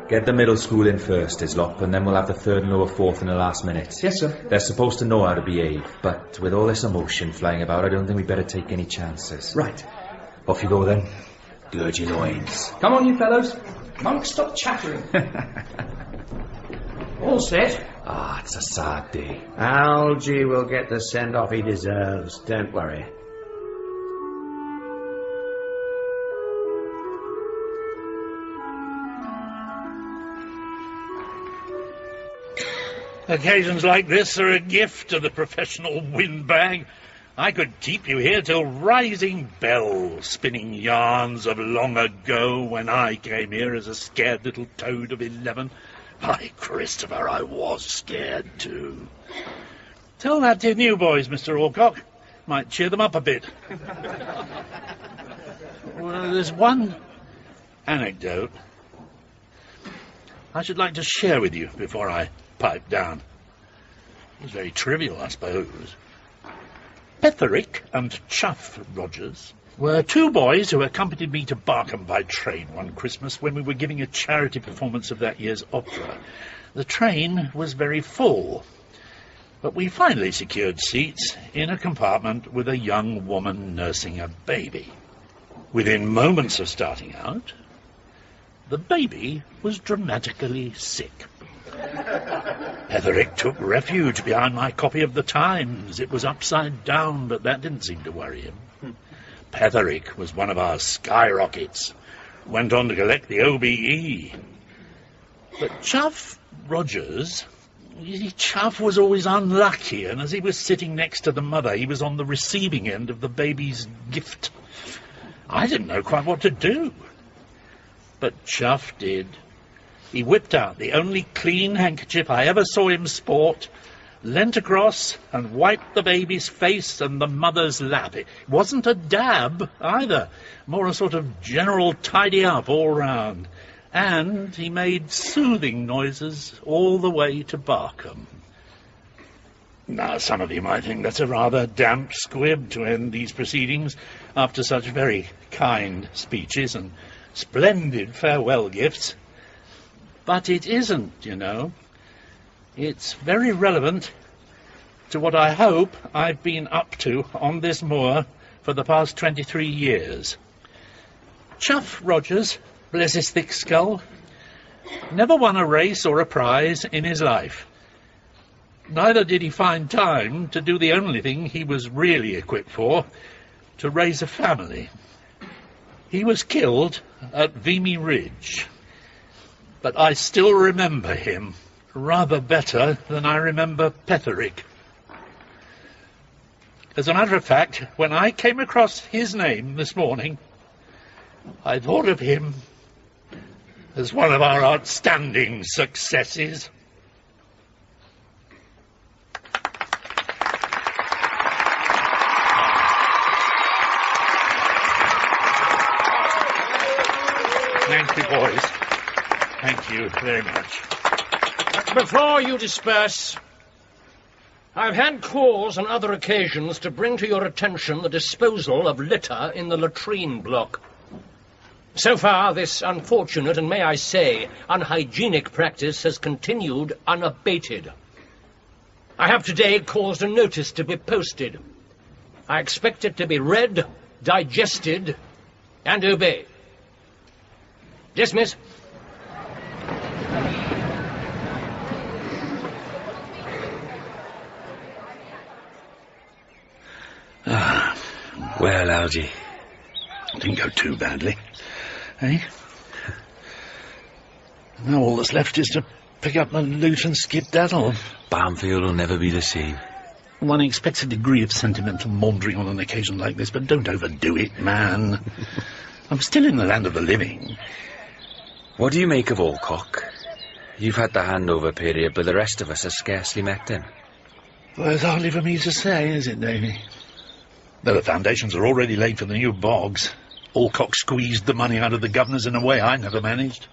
Get the middle school in first, Islop, and then we'll have the third and lower fourth in the last minute. Yes, sir. They're supposed to know how to behave, but with all this emotion flying about, I don't think we'd better take any chances. Right. Off you go, then. Gird your loins. Come on, you fellows. Monk, stop chattering. All set? Ah, it's a sad day. Algy will get the send-off he deserves. Don't worry. Occasions like this are a gift to the professional windbag. I could keep you here till rising bell, spinning yarns of long ago when I came here as a scared little toad of 11. By Christopher, I was scared too. Tell that to new boys, Mr. Alcock. Might cheer them up a bit. Well, there's one anecdote I should like to share with you before I pipe down. It was very trivial, I suppose. Petherick and Chuff Rogers were two boys who accompanied me to Barkham by train one Christmas when we were giving a charity performance of that year's opera. The train was very full. But we finally secured seats in a compartment with a young woman nursing a baby. Within moments of starting out, the baby was dramatically sick. Pettitt took refuge behind my copy of the Times. It was upside down, but that didn't seem to worry him. Pettitt was one of our skyrockets. Went on to collect the OBE. But Chuff Rogers, Chuff was always unlucky, and as he was sitting next to the mother, he was on the receiving end of the baby's gift. I didn't know quite what to do. But Chuff did. He whipped out the only clean handkerchief I ever saw him sport, leant across and wiped the baby's face and the mother's lap. It wasn't a dab either, more a sort of general tidy-up all round. And he made soothing noises all the way to Barkham. Now, some of you might think that's a rather damp squib to end these proceedings after such very kind speeches and splendid farewell gifts. But it isn't, you know. It's very relevant to what I hope I've been up to on this moor for the past 23 years. Chuff Rogers, bless his thick skull, never won a race or a prize in his life. Neither did he find time to do the only thing he was really equipped for, to raise a family. He was killed at Vimy Ridge, but I still remember him rather better than I remember Pettitt. As a matter of fact, when I came across his name this morning, I thought of him as one of our outstanding successes. Thank you, boys. Thank you very much. Before you disperse, I've had cause on other occasions to bring to your attention the disposal of litter in the latrine block. So far, this unfortunate and, may I say, unhygienic practice has continued unabated. I have today caused a notice to be posted. I expect it to be read, digested, and obeyed. Dismiss. Well, Algy, didn't go too badly, eh? Now all that's left is to pick up the loot and skedaddle. Bamfylde will never be the same. One expects a degree of sentimental maundering on an occasion like this, but don't overdo it, man. I'm still in the land of the living. What do you make of Alcock? You've had the handover period, but the rest of us have scarcely met him. Well, it's hardly for me to say, is it, Davy? Though the foundations are already laid for the new bogs. Alcock squeezed the money out of the governors in a way I never managed.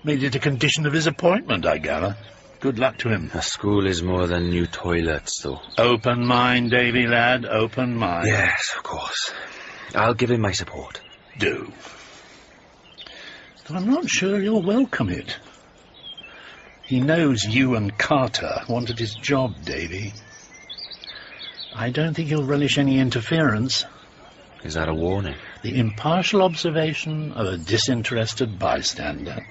Made it a condition of his appointment, I gather. Good luck to him. A school is more than new toilets, though. Open mind, Davy, lad, open mind. Yes, of course. I'll give him my support. Do. But I'm not sure he'll welcome it. He knows you and Carter wanted his job, Davy. I don't think he'll relish any interference. Is that a warning? The impartial observation of a disinterested bystander.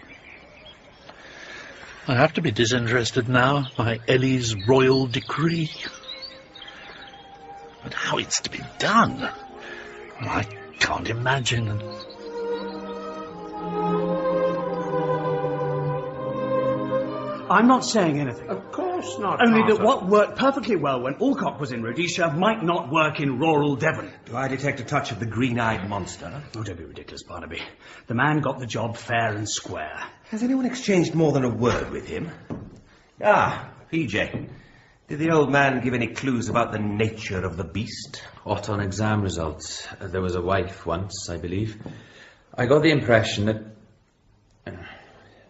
I have to be disinterested now, by Ellie's royal decree. But how it's to be done, well, I can't imagine. I'm not saying anything. Of course not. Only Arthur. that what worked perfectly well when Alcock was in Rhodesia might not work in rural Devon. Do I detect a touch of the green-eyed monster? Oh, don't be ridiculous, Barnaby. The man got the job fair and square. Has anyone exchanged more than a word with him? Ah, PJ. Did the old man give any clues about the nature of the beast? Hot on exam results. There was a wife once, I believe. I got the impression that...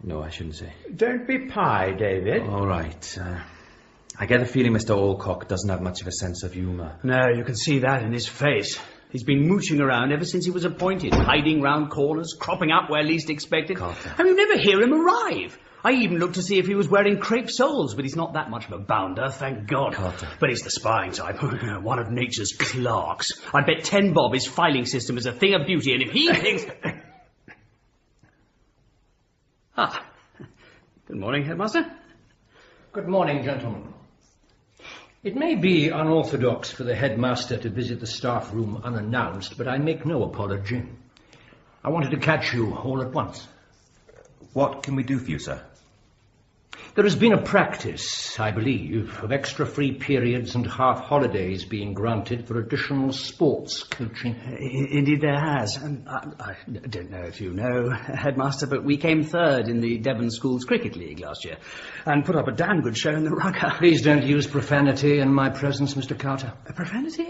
no, I shouldn't say. Don't be pie, David. All right. I get the feeling Mr. Alcock doesn't have much of a sense of humour. No, you can see that in his face. He's been mooching around ever since he was appointed, hiding round corners, cropping up where least expected. And you never hear him arrive. I even looked to see if he was wearing crepe soles, but he's not that much of a bounder, thank God. But he's the spying type, one of nature's clerks. I bet 10 bob his filing system is a thing of beauty, and if he thinks... Good morning, Headmaster. Good morning, gentlemen. It may be unorthodox for the headmaster to visit the staff room unannounced, but I make no apology. I wanted to catch you all at once. What can we do for you, sir? There has been a practice, I believe, of extra free periods and half holidays being granted for additional sports coaching. Indeed there has. And I don't know if you know, Headmaster, but we came third in the Devon Schools Cricket League last year and put up a damn good show in the rugger. Please don't use profanity in my presence, Mr. Carter. Profanity?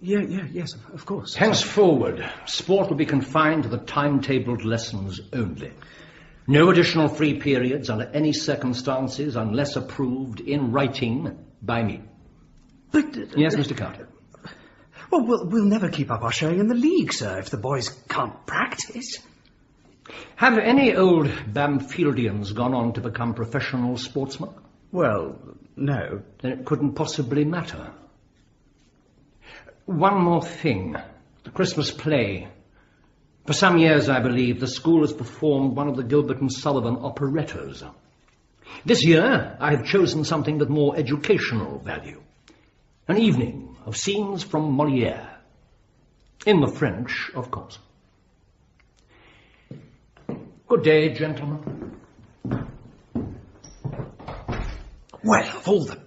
Yes, of course. Henceforward, sport will be confined to the timetabled lessons only. No additional free periods under any circumstances unless approved in writing by me. But... yes, Mr. Carter. Well, we'll never keep up our showing in the league, sir, if the boys can't practice. Have any old Bamfyldians gone on to become professional sportsmen? Well, no. Then it couldn't possibly matter. One more thing. The Christmas play. For some years, I believe, the school has performed one of the Gilbert and Sullivan operettas. This year, I have chosen something with more educational value. An evening of scenes from Molière. In the French, of course. Good day, gentlemen. Well, of all the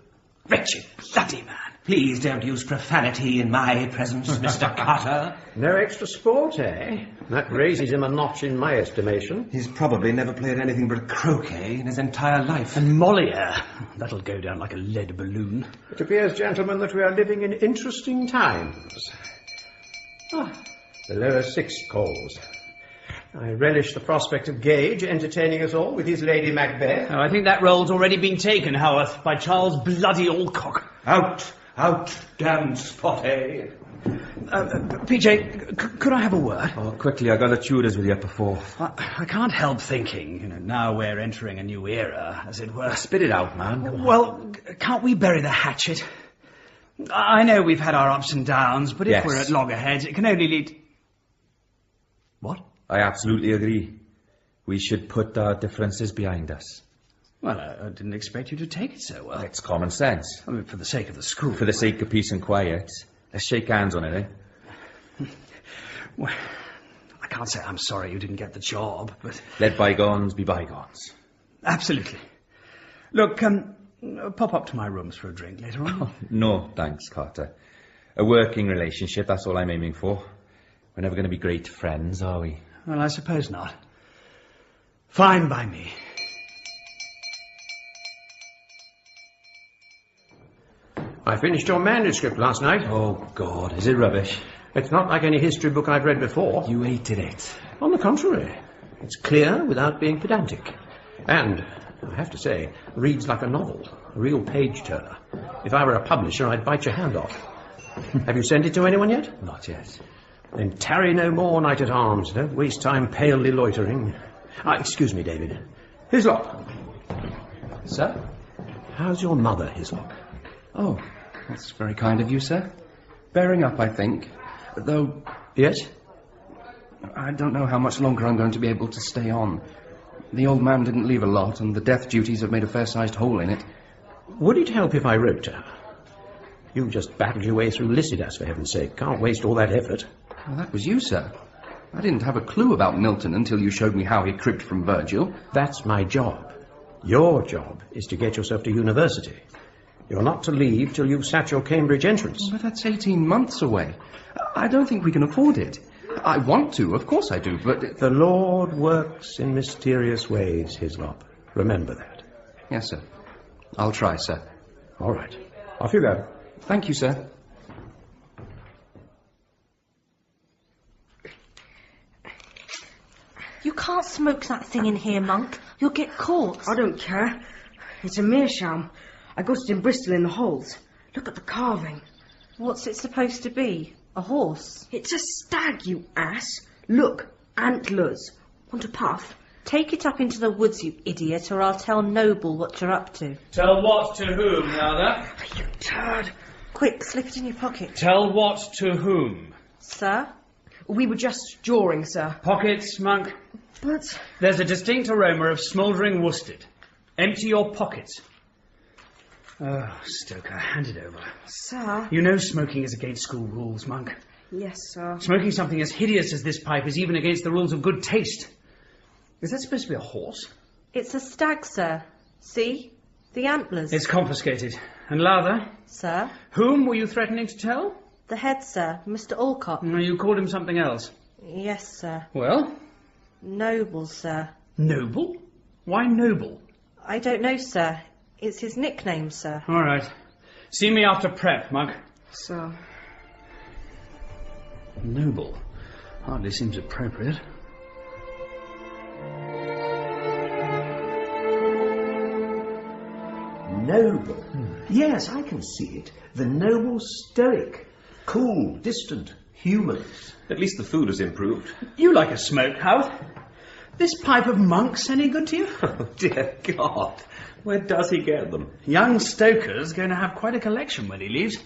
wretched bloody man. Please don't use profanity in my presence, Mr. Carter. No extra sport, eh? That raises him a notch in my estimation. He's probably never played anything but croquet in his entire life. And Molière. That'll go down like a lead balloon. It appears, gentlemen, that we are living in interesting times. The lower sixth calls. I relish the prospect of Gage entertaining us all with his Lady Macbeth. Oh, I think that role's already been taken, Howarth, by Charles Bloody Alcock. Out, damned spotty. PJ, could I have a word? Oh, quickly, I got the tutors with you up before. I can't help thinking, now we're entering a new era, as it were. Spit it out, man. Well, can't we bury the hatchet? I know we've had our ups and downs, but if we're at loggerheads, it can only lead... What? I absolutely agree. We should put our differences behind us. Well, I didn't expect you to take it so well. It's common sense. I mean, for the sake of the school. For the sake of peace and quiet. Let's shake hands on it, eh? Well, I can't say I'm sorry you didn't get the job, but... Let bygones be bygones. Absolutely. Look, pop up to my rooms for a drink later on. Oh, no, thanks, Carter. A working relationship, that's all I'm aiming for. We're never going to be great friends, are we? Well, I suppose not. Fine by me. I finished your manuscript last night. Oh, God, is it rubbish? It's not like any history book I've read before. You hated it. On the contrary. It's clear without being pedantic. And, I have to say, reads like a novel. A real page-turner. If I were a publisher, I'd bite your hand off. Have you sent it to anyone yet? Not yet. Then tarry no more, knight-at-arms. Don't waste time palely loitering. Excuse me, David. Hislop. Sir? How's your mother, Hislop? Oh, that's very kind of you, sir. Bearing up, I think. Though... Yes? I don't know how much longer I'm going to be able to stay on. The old man didn't leave a lot, and the death duties have made a fair-sized hole in it. Would it help if I wrote to her? You just battled your way through Lycidas, for heaven's sake. Can't waste all that effort. Well, that was you, sir. I didn't have a clue about Milton until you showed me how he cribbed from Virgil. That's my job. Your job is to get yourself to university. You're not to leave till you've sat your Cambridge entrance. But that's 18 months away. I don't think we can afford it. I want to, of course I do, but... The Lord works in mysterious ways, Hislop. Remember that. Yes, sir. I'll try, sir. All right. Off you go. Thank you, sir. You can't smoke that thing in here, Monk. You'll get caught. I don't care. It's a meerschaum. I got it in Bristol in the halls. Look at the carving. What's it supposed to be? A horse? It's a stag, you ass. Look, antlers. Want a puff? Take it up into the woods, you idiot, or I'll tell Noble what you're up to. Tell what to whom, now You turd. Quick, slip it in your pocket. Tell what to whom? Sir? We were just drawing, sir. Pockets, Monk. But... There's a distinct aroma of smouldering worsted. Empty your pockets. Oh, Stoker, hand it over. Sir? You know smoking is against school rules, Monk. Yes, sir. Smoking something as hideous as this pipe is even against the rules of good taste. Is that supposed to be a horse? It's a stag, sir. See? The antlers. It's confiscated. And Lowther? Sir? Whom were you threatening to tell? The head, sir. Mr. Alcott. No, you called him something else. Yes, sir. Well? Noble, sir. Noble? Why Noble? I don't know, sir. It's his nickname, sir. All right. See me after prep, Monk. Sir. Noble. Hardly seems appropriate. Noble? Yes, I can see it. The noble stoic. Cool, distant, human. At least the food has improved. You like a smoke, Howarth? This pipe of Monk's any good to you? Oh, dear God. Where does he get them? Young Stoker's going to have quite a collection when he leaves.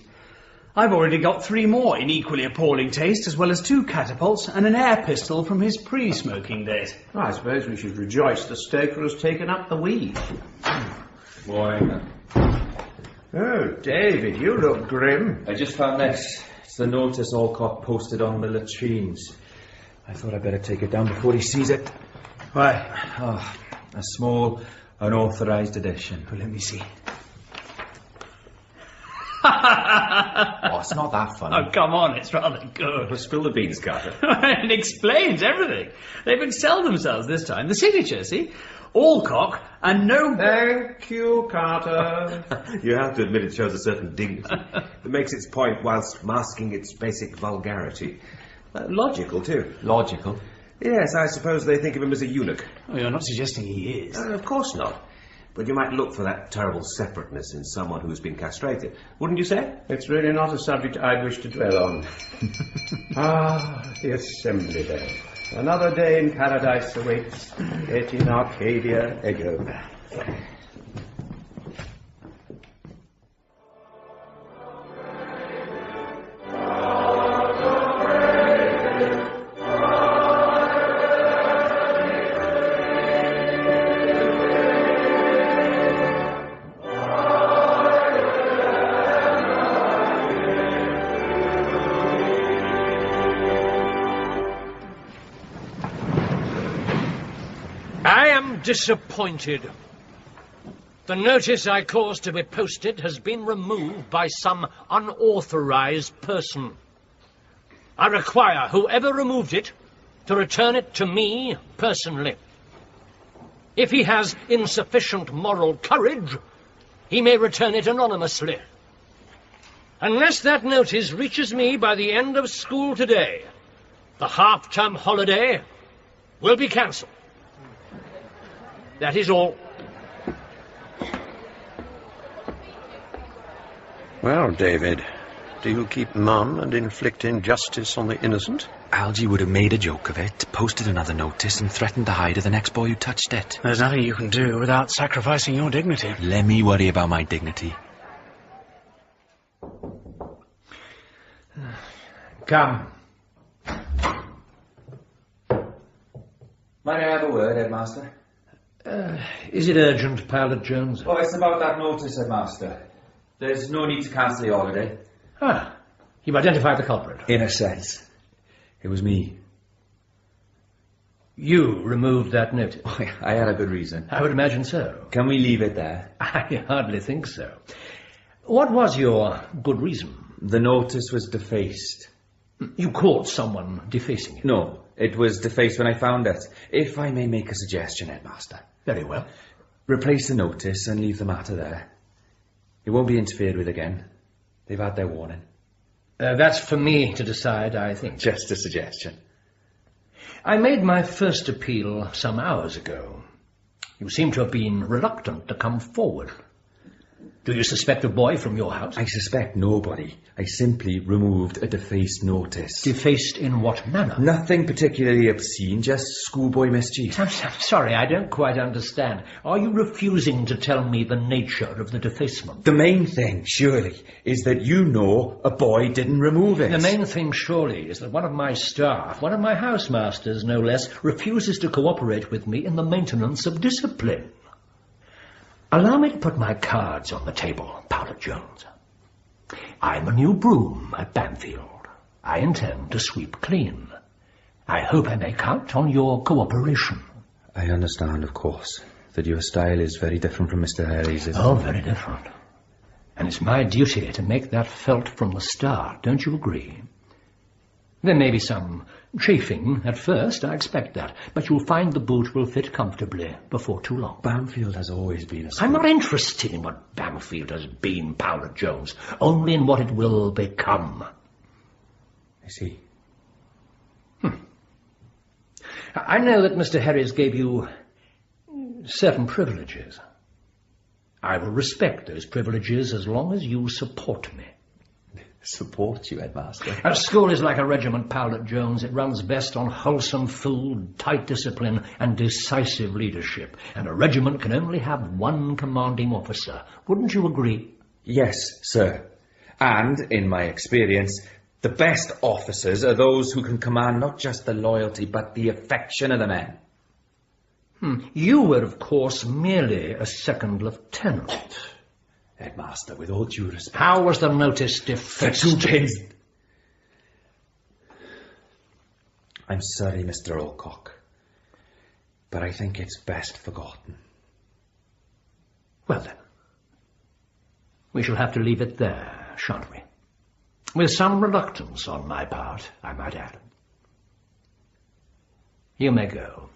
I've already got 3 more in equally appalling taste, as well as 2 catapults and an air pistol from his pre-smoking days. I suppose we should rejoice the Stoker has taken up the weed. Boy. Oh, David, you look grim. I just found this. It's the notice Alcott posted on the latrines. I thought I'd better take it down before he sees it. Why? Oh, a small, unauthorised edition. Well, let me see. Oh, it's not that funny. Oh, come on, it's rather good. Well, spill the beans, Carter. It explains everything. They've excelled themselves this time. The signature, see? Alcock and no... Thank you, Carter. You have to admit it shows a certain dignity. It makes its point whilst masking its basic vulgarity. Logical, too. Logical? Yes, I suppose they think of him as a eunuch. Oh, you're not suggesting he is. Of course not. But you might look for that terrible separateness in someone who's been castrated. Wouldn't you say? It's really not a subject I'd wish to dwell on. The assembly day. Another day in paradise awaits. Et in Arcadia ego. Disappointed. The notice I caused to be posted has been removed by some unauthorised person. I require whoever removed it to return it to me personally. If he has insufficient moral courage, he may return it anonymously. Unless that notice reaches me by the end of school today, the half-term holiday will be cancelled. That is all. Well, David, do you keep mum and inflict injustice on the innocent? Algy would have made a joke of it, posted another notice and threatened to hide the next boy who touched it. There's nothing you can do without sacrificing your dignity. Let me worry about my dignity. Come. Might I have a word, Headmaster? Is it urgent, Powlett-Jones? Oh, it's about that notice, Headmaster. There's no need to cancel the holiday. Ah, you've identified the culprit. In a sense. It was me. You removed that notice? Oh, I had a good reason. I would imagine so. Can we leave it there? I hardly think so. What was your good reason? The notice was defaced. You caught someone defacing it? No, it was defaced when I found it. If I may make a suggestion, Headmaster. Very well. Replace the notice and leave the matter there. It won't be interfered with again. They've had their warning. That's for me to decide, I think. Just a suggestion. I made my first appeal some hours ago. You seem to have been reluctant to come forward. Do you suspect a boy from your house? I suspect nobody. I simply removed a defaced notice. Defaced in what manner? Nothing particularly obscene, just schoolboy mischief. I'm sorry, I don't quite understand. Are you refusing to tell me the nature of the defacement? The main thing, surely, is that you know a boy didn't remove it. The main thing, surely, is that one of my staff, one of my housemasters, no less, refuses to cooperate with me in the maintenance of discipline. Allow me to put my cards on the table, Powlett-Jones. I'm a new broom at Bamfylde. I intend to sweep clean. I hope I may count on your cooperation. I understand, of course, that your style is very different from Mr. Harry's, isn't it? Oh, very different. And it's my duty to make that felt from the start, don't you agree? There may be some chafing at first, I expect that, but you'll find the boot will fit comfortably before too long. Bamfylde has always been a school. I'm not interested in what Bamfylde has been, Powlett-Jones, only in what it will become. I see. I know that Mr. Harris gave you certain privileges. I will respect those privileges as long as you support me. Support you, Headmaster? A school is like a regiment, Powlett-Jones. It runs best on wholesome food, tight discipline, and decisive leadership. And a regiment can only have one commanding officer. Wouldn't you agree? Yes, sir. And, in my experience, the best officers are those who can command not just the loyalty, but the affection of the men. You were, of course, merely a second lieutenant. Headmaster, with all due respect... How was the notice defaced? For 2 pins. I'm sorry, Mr. Alcock, but I think it's best forgotten. Well, then, we shall have to leave it there, shan't we? With some reluctance on my part, I might add. You may go.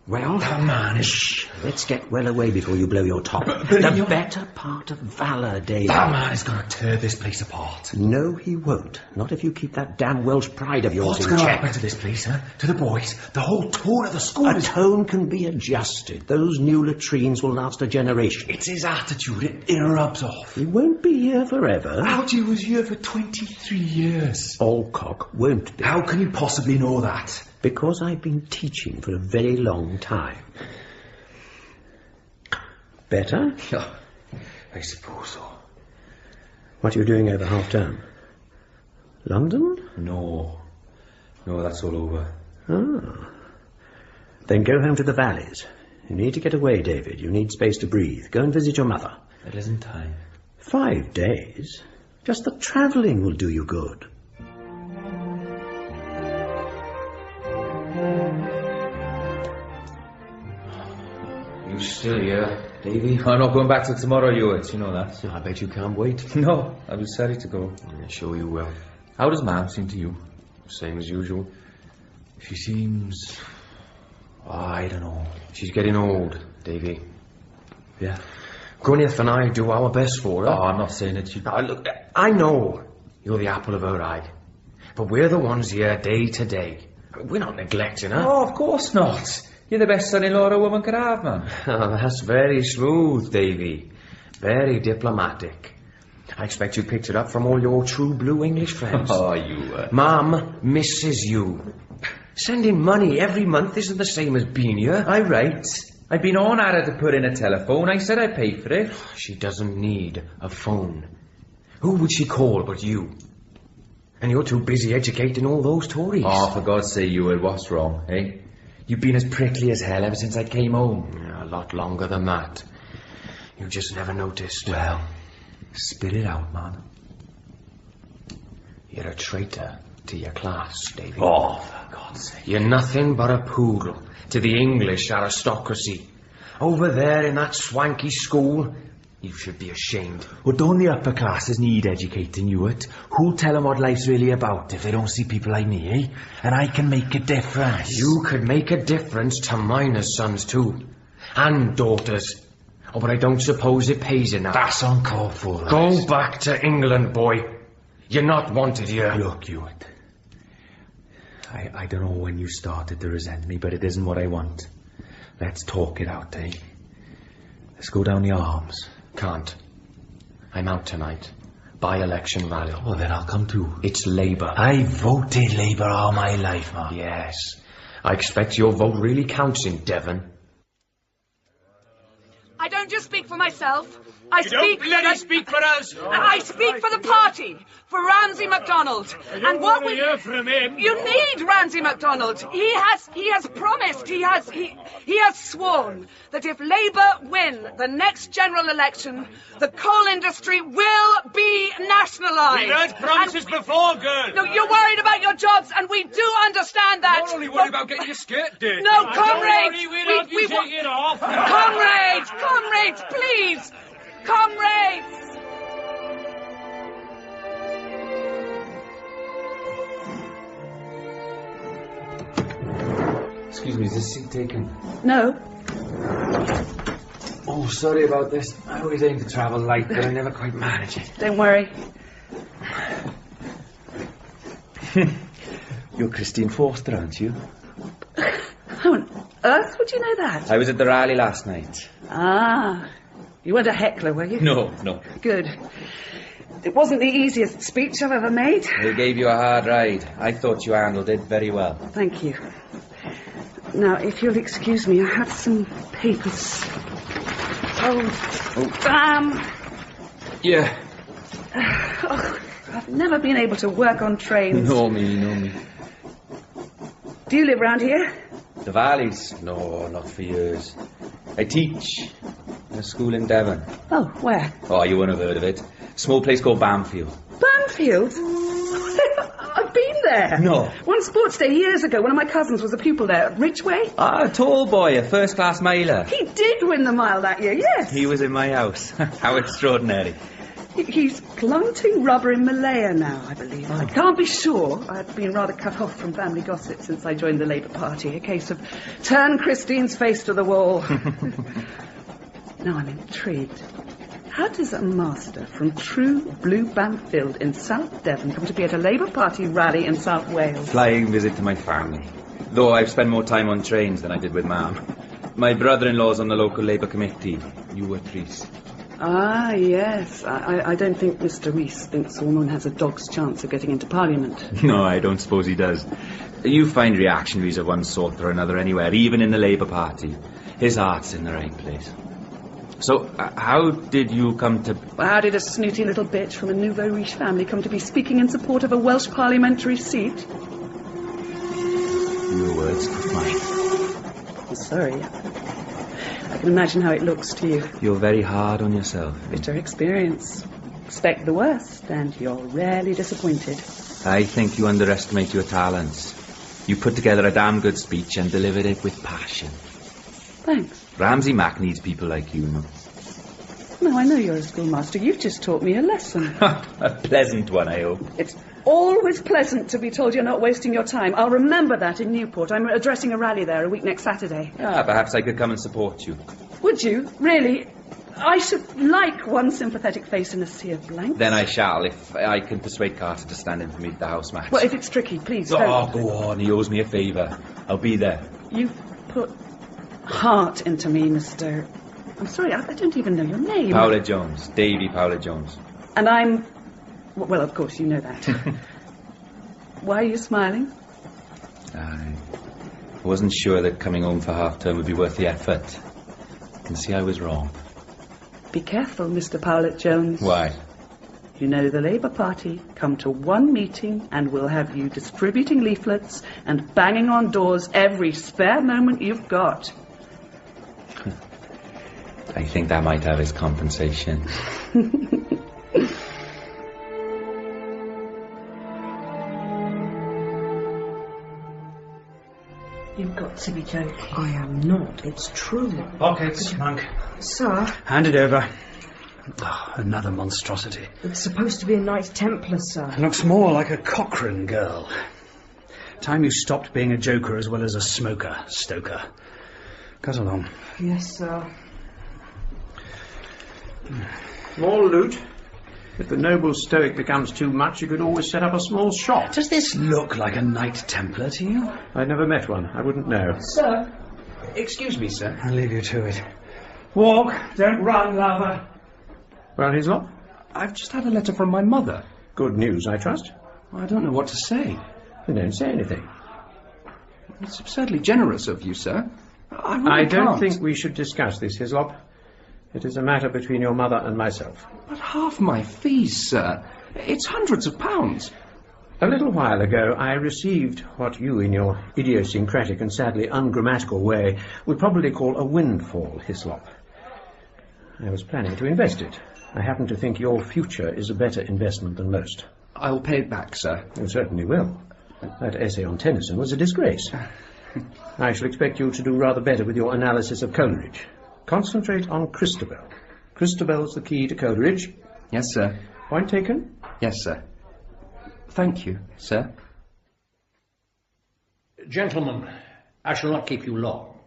Well, come on. Shh. Let's get well away before you blow your top. The better part of valour, Davy. That man is going to tear this place apart. No, he won't. Not if you keep that damn Welsh pride of yours What's in going to check. happen to this place, huh? To the boys? The whole tone of the school A tone can be adjusted. Those new latrines will last a generation. It's his attitude. It rubs off. He won't be here forever. Algy was here for 23 years. Alcock won't be. How can you possibly know that? Because I've been teaching for a very long time. Better? I suppose so. What are you doing over half-term? London? No, that's all over. Ah. Then go home to the valleys. You need to get away, David. You need space to breathe. Go and visit your mother. There isn't time. 5 days? Just the travelling will do you good. You still here, Davy? I'm not going back till tomorrow, Youings. You know that. I bet you can't wait. No, I'll be sorry to go. I'm sure you will. How does Ma'am seem to you? Same as usual. She seems... I don't know. She's getting old, Davy. Yeah. Gwyneth and I do our best for her. Oh, I'm not saying it. Look, I know you're the apple of her eye. But we're the ones here day to day. We're not neglecting her. Oh, of course not. You're the best son-in-law a woman could have, man. Oh, that's very smooth, Davy. Very diplomatic. I expect you picked it up from all your true blue English friends. Oh, you... Mum misses you. Sending money every month isn't the same as being here. I right. I've been on at her to put in a telephone. I said I'd pay for it. She doesn't need a phone. Who would she call but you? And you're too busy educating all those Tories. Oh, for God's sake, Youings, what's wrong, eh? You've been as prickly as hell ever since I came home. Yeah, a lot longer than that. You just never noticed. Well, spit it out, man. You're a traitor to your class, Davy. Oh, for God's sake. You're nothing but a poodle to the English aristocracy. Over there in that swanky school, you should be ashamed. Well, don't the upper classes need educating, Youings? Who'll tell them what life's really about if they don't see people like me, eh? And I can make a difference. You could make a difference to miners' sons, too. And daughters. Oh, but I don't suppose it pays enough. That's uncalled for. Go back to England, boy. You're not wanted here. Look, Youings. I don't know when you started to resent me, but it isn't what I want. Let's talk it out, eh? Let's go down the arms. Can't. I'm out tonight. By-election rally. Well, then I'll come too. It's Labour. I voted Labour all my life, man. Yes. I expect your vote really counts in Devon. I don't just speak for myself. I speak for us. I speak for the party, for Ramsay MacDonald. And what we hear from him. You need Ramsay MacDonald. He has promised, he has sworn that if Labour win the next general election, the coal industry will be nationalised. We've heard promises before, girl. No, you're worried about your jobs, and we do understand that. You're only worried about getting your skirt dirty. No, comrades! We take it off. Comrades, please! Comrades! Excuse me, is this seat taken? No. Oh, sorry about this. I always aim to travel light, but I never quite manage it. Don't worry. You're Christine Forster, aren't you? How on earth would you know that? I was at the rally last night. Ah. You weren't a heckler, were you? No. Good. It wasn't the easiest speech I've ever made. They gave you a hard ride. I thought you handled it very well. Thank you. Now, if you'll excuse me, I have some papers. Oh. Damn! Yeah. Oh, I've never been able to work on trains. No me. Do you live round here? The Valleys? No, not for years. I teach in a school in Devon. Oh, where? Oh, you wouldn't have heard of it. Small place called Bamfylde. Bamfylde? I've been there. No. One sports day years ago, one of my cousins was a pupil there at Ridgeway. Ah, a tall boy, a first-class miler. He did win the mile that year, yes. He was in my house. How extraordinary. He's planting rubber in Malaya now, I believe. I can't be sure. I've been rather cut off from family gossip since I joined the Labour Party. A case of turn Christine's face to the wall. Now I'm intrigued. How does a master from true blue Bamfylde in South Devon come to be at a Labour Party rally in South Wales? Flying visit to my family. Though I've spent more time on trains than I did with Mam. My brother-in-law's on the local Labour committee. You were Rees. Ah, yes. I don't think Mr. Rees thinks Ormond has a dog's chance of getting into Parliament. No, I don't suppose he does. You find reactionaries of one sort or another anywhere, even in the Labour Party. His heart's in the right place. So, how did you come to... How did a snooty little bitch from a nouveau riche family come to be speaking in support of a Welsh parliamentary seat? Your words, not mine. I'm sorry. I can imagine how it looks to you. You're very hard on yourself. Bitter experience. Expect the worst, and you're rarely disappointed. I think you underestimate your talents. You put together a damn good speech and delivered it with passion. Thanks. Ramsay Mac needs people like you, no? No, I know you're a schoolmaster. You've just taught me a lesson. A pleasant one, I hope. It's always pleasant to be told you're not wasting your time. I'll remember that in Newport. I'm addressing a rally there a week next Saturday. Ah, perhaps I could come and support you. Would you? Really? I should like one sympathetic face in a sea of blanks. Then I shall, if I can persuade Carter to stand in for me at the house match. Well, if it's tricky, please Oh, don't. go on. He owes me a favour. I'll be there. You've put heart into me, Mr... I'm sorry, I don't even know your name. Powlett-Jones. Davy Powlett-Jones. And I'm... Well, of course, you know that. Why are you smiling? I wasn't sure that coming home for half-term would be worth the effort. I can see I was wrong. Be careful, Mr. Powlett-Jones. Why? You know the Labour Party come to one meeting and we'll have you distributing leaflets and banging on doors every spare moment you've got. I think that might have its compensation. You've got to be joking. I am not. It's true. Pockets, Monk. Sir? Hand it over. Oh, another monstrosity. It's supposed to be a Knight Templar, sir. It looks more like a Cochrane girl. Time you stopped being a joker as well as a smoker, Stoker. Cut along. Yes, sir. More loot. If the noble stoic becomes too much, you could always set up a small shop. Does this look like a Knight Templar to you? I never met one. I wouldn't know. Sir? Excuse me, sir. I'll leave you to it. Walk, don't run, lover. Well, Hislop? I've just had a letter from my mother. Good news, I trust. I don't know what to say. Then don't say anything. It's absurdly generous of you, sir. I don't think we should discuss this, Hislop. It is a matter between your mother and myself. But half my fees, sir. It's hundreds of pounds. A little while ago, I received what you, in your idiosyncratic and sadly ungrammatical way, would probably call a windfall, Hislop. I was planning to invest it. I happen to think your future is a better investment than most. I'll pay it back, sir. You certainly will. That essay on Tennyson was a disgrace. I shall expect you to do rather better with your analysis of Coleridge. Concentrate on Christabel. Christabel's the key to Coleridge. Yes, sir. Point taken? Yes, sir. Thank you, sir. Gentlemen, I shall not keep you long.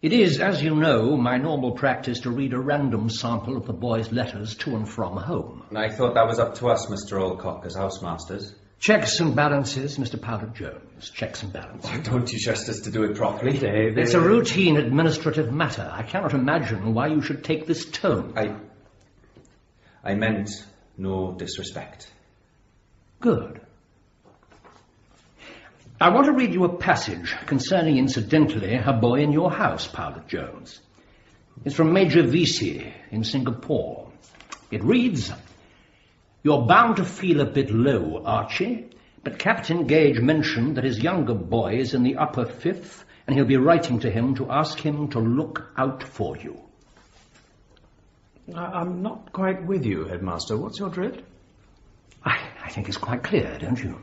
It is, as you know, my normal practice to read a random sample of the boy's letters to and from home. I thought that was up to us, Mr. Alcock, as housemasters. Checks and balances, Mr. Powlett-Jones. Checks and balances. Don't you trust us to do it properly? David. It's a routine administrative matter. I cannot imagine why you should take this tone. I meant no disrespect. Good. I want to read you a passage concerning, incidentally, a boy in your house, Powlett-Jones. It's from Major Vesey in Singapore. It reads, "You're bound to feel a bit low, Archie, but Captain Gage mentioned that his younger boy is in the upper fifth, and he'll be writing to him to ask him to look out for you." I'm not quite with you, Headmaster. What's your drift? I think it's quite clear, don't you?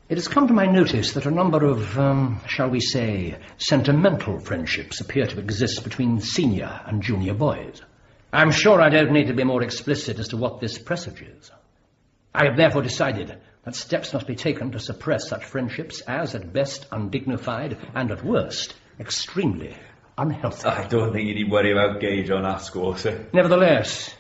It has come to my notice that a number of, shall we say, sentimental friendships appear to exist between senior and junior boys. I'm sure I don't need to be more explicit as to what this presages. I have therefore decided that steps must be taken to suppress such friendships as, at best, undignified, and at worst, extremely unhealthy. I don't think you need worry about Gage on our score, sir. Nevertheless,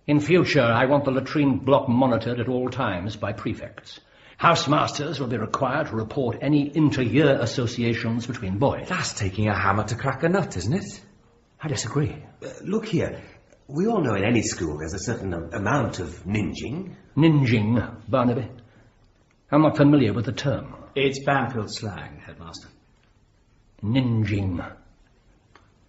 in future, I want the latrine block monitored at all times by prefects. Housemasters will be required to report any inter-year associations between boys. That's taking a hammer to crack a nut, isn't it? I disagree. Look here. We all know in any school there's a certain amount of ninjing. Ninjing, Barnaby? I'm not familiar with the term. It's Bamfylde slang, Headmaster. Ninjing.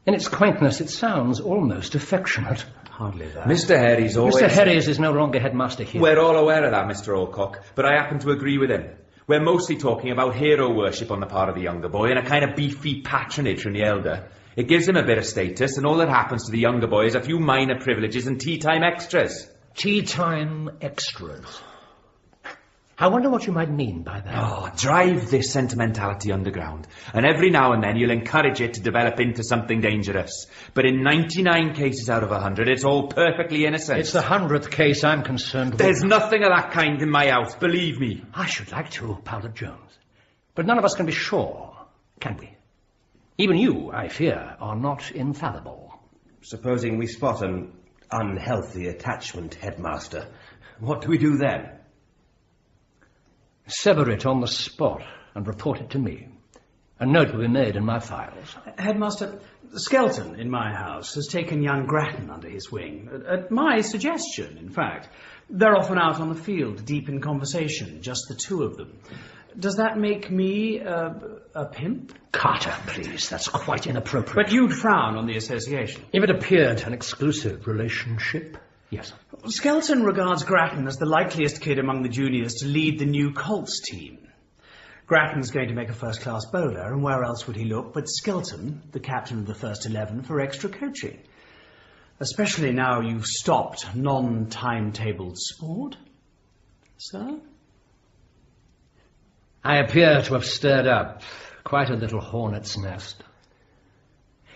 In its quaintness, it sounds almost affectionate. Hardly that. Mr. Herries always... Mr. Herries is no longer headmaster here. We're all aware of that, Mr. Alcock, but I happen to agree with him. We're mostly talking about hero worship on the part of the younger boy and a kind of beefy patronage from the elder. It gives him a bit of status, and all that happens to the younger boy is a few minor privileges and tea-time extras. Tea-time extras. I wonder what you might mean by that. Oh, drive this sentimentality underground, and every now and then you'll encourage it to develop into something dangerous. But in 99 cases out of 100, it's all perfectly innocent. It's the 100th case I'm concerned with. There's nothing of that kind in my house, believe me. I should like to, Powlett-Jones. But none of us can be sure, can we? Even you, I fear, are not infallible. Supposing we spot an unhealthy attachment, Headmaster, what do we do then? Sever it on the spot and report it to me. A note will be made in my files. Headmaster, Skelton in my house has taken young Grattan under his wing. At my suggestion, in fact. They're often out on the field, deep in conversation, just the two of them. Does that make me a pimp? Carter, please. That's quite inappropriate. But you'd frown on the association. If it appeared an exclusive relationship, yes. Skelton regards Grattan as the likeliest kid among the juniors to lead the new Colts team. Grattan's going to make a first-class bowler, and where else would he look but Skelton, the captain of the first 11, for extra coaching? Especially now you've stopped non-timetabled sport. Sir? I appear to have stirred up quite a little hornet's nest.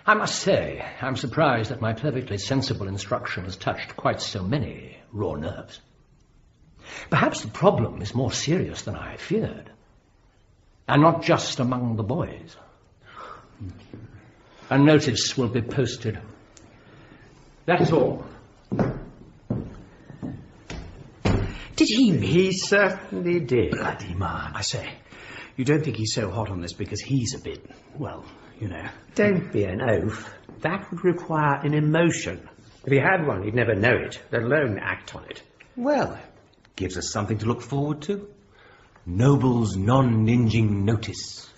I must say, I'm surprised that my perfectly sensible instruction has touched quite so many raw nerves. Perhaps the problem is more serious than I feared, and not just among the boys. A notice will be posted. That is all. Did he mean? He certainly did. Bloody man. I say, you don't think he's so hot on this because he's a bit, well, you know. Don't be an oaf. That would require an emotion. If he had one, he'd never know it, let alone act on it. Well, gives us something to look forward to. Noble's non-ninjing notice.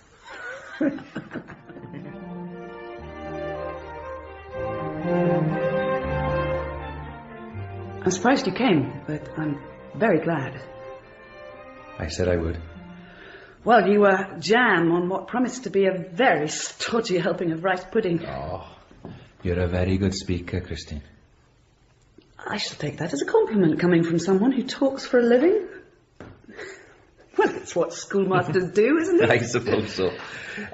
I'm surprised you came, but I'm very glad. I said I would. Well, you jam on what promised to be a very stodgy helping of rice pudding. Oh, you're a very good speaker, Christine. I shall take that as a compliment coming from someone who talks for a living. Well, it's what schoolmasters do, isn't it? I suppose so.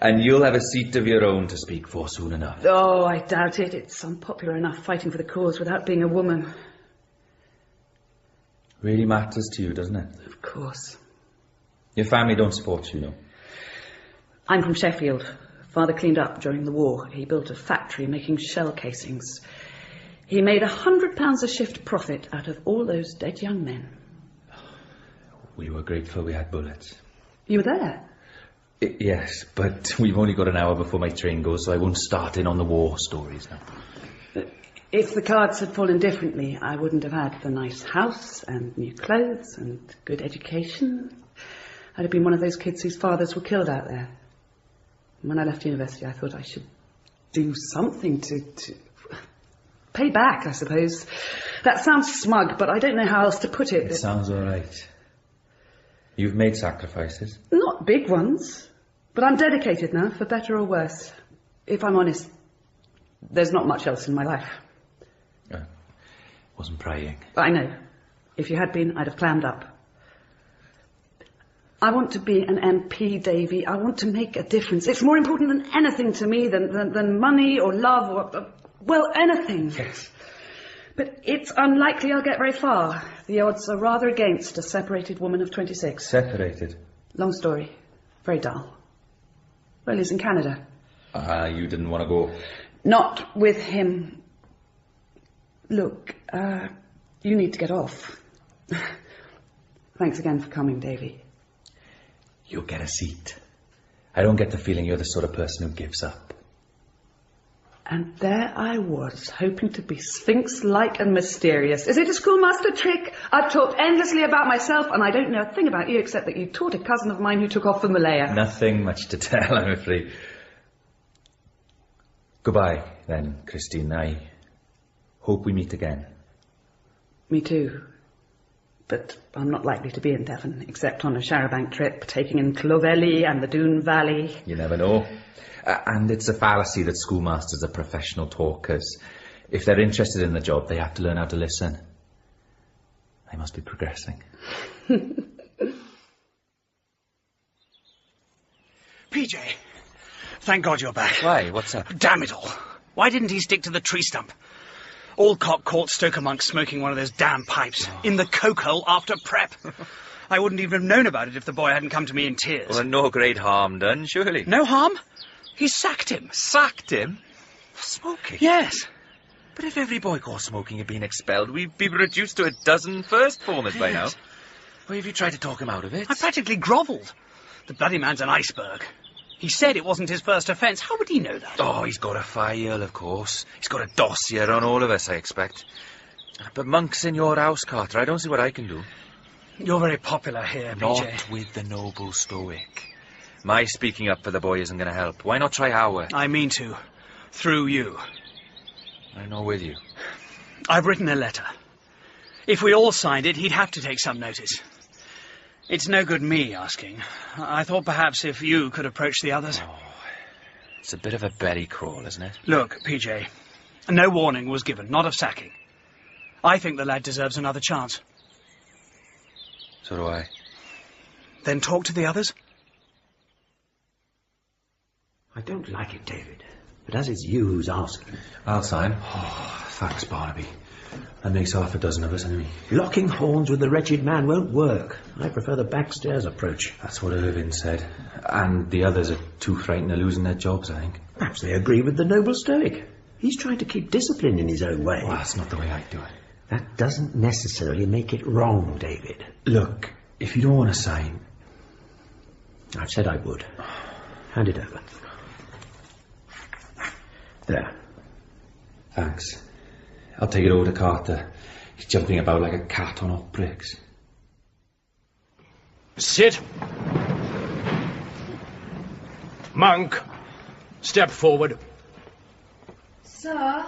And you'll have a seat of your own to speak for soon enough. Oh, I doubt it. It's unpopular enough fighting for the cause without being a woman. Really matters to you, doesn't it? Of course. Your family don't support you, no? I'm from Sheffield. Father cleaned up during the war. He built a factory making shell casings. He made £100 a shift profit out of all those dead young men. We were grateful we had bullets. You were there? Yes, but we've only got an hour before my train goes, so I won't start in on the war stories now. If the cards had fallen differently, I wouldn't have had the nice house and new clothes and good education. I'd have been one of those kids whose fathers were killed out there. And when I left university, I thought I should do something to pay back, I suppose. That sounds smug, but I don't know how else to put it. It sounds all right. You've made sacrifices. Not big ones, but I'm dedicated now, for better or worse. If I'm honest, there's not much else in my life. Wasn't praying. I know. If you had been, I'd have clammed up. I want to be an MP, Davy. I want to make a difference. It's more important than anything to me than money or love or, well, anything. Yes. But it's unlikely I'll get very far. The odds are rather against a separated woman of 26. Separated? Long story. Very dull. Well, he's in Canada. You didn't want to go? Not with him. Look, you need to get off. Thanks again for coming, Davy. You'll get a seat. I don't get the feeling you're the sort of person who gives up. And there I was, hoping to be sphinx-like and mysterious. Is it a schoolmaster trick? I've talked endlessly about myself, and I don't know a thing about you except that you taught a cousin of mine who took off for Malaya. Nothing much to tell, I'm afraid. Goodbye, then, Christine. I hope we meet again. Me too. But I'm not likely to be in Devon, except on a Charabanc trip, taking in Clovelly and the Doon Valley. You never know. And it's a fallacy that schoolmasters are professional talkers. If they're interested in the job, they have to learn how to listen. They must be progressing. PJ, thank God you're back. Why? What's up? Damn it all. Why didn't he stick to the tree stump? Alcock caught Stoker Monk smoking one of those damn pipes in the coke hole after prep. I wouldn't even have known about it if the boy hadn't come to me in tears. Well, no great harm done, surely. No harm? He sacked him. Sacked him? For smoking? Yes. But if every boy caught smoking had been expelled, we'd be reduced to a dozen first formers by now. Well, have you tried to talk him out of it? I practically grovelled. The bloody man's an iceberg. He said it wasn't his first offence. How would he know that? Oh, he's got a file, of course. He's got a dossier on all of us, I expect. But Monk's in your house, Carter. I don't see what I can do. You're very popular here, PJ. Not with the noble stoic. My speaking up for the boy isn't going to help. Why not try Howarth? I mean to. Through you. I know with you. I've written a letter. If we all signed it, he'd have to take some notice. It's no good me asking. I thought perhaps if you could approach the others. Oh, it's a bit of a belly crawl, isn't it? Look, PJ, no warning was given, not of sacking. I think the lad deserves another chance. So do I. Then talk to the others? I don't like it, David. But as it's you who's asking... I'll sign. Oh, thanks, Barnaby. That makes half a dozen of us, anyway. Locking horns with the wretched man won't work. I prefer the backstairs approach. That's what Irvin said. And the others are too frightened of losing their jobs, I think. Perhaps they agree with the noble stoic. He's trying to keep discipline in his own way. Well, that's not the way I do it. That doesn't necessarily make it wrong, David. Look, if you don't want to sign... I've said I would. Hand it over. There. Thanks. I'll take it over to Carter. He's jumping about like a cat on hot bricks. Sit. Monk, step forward. Sir?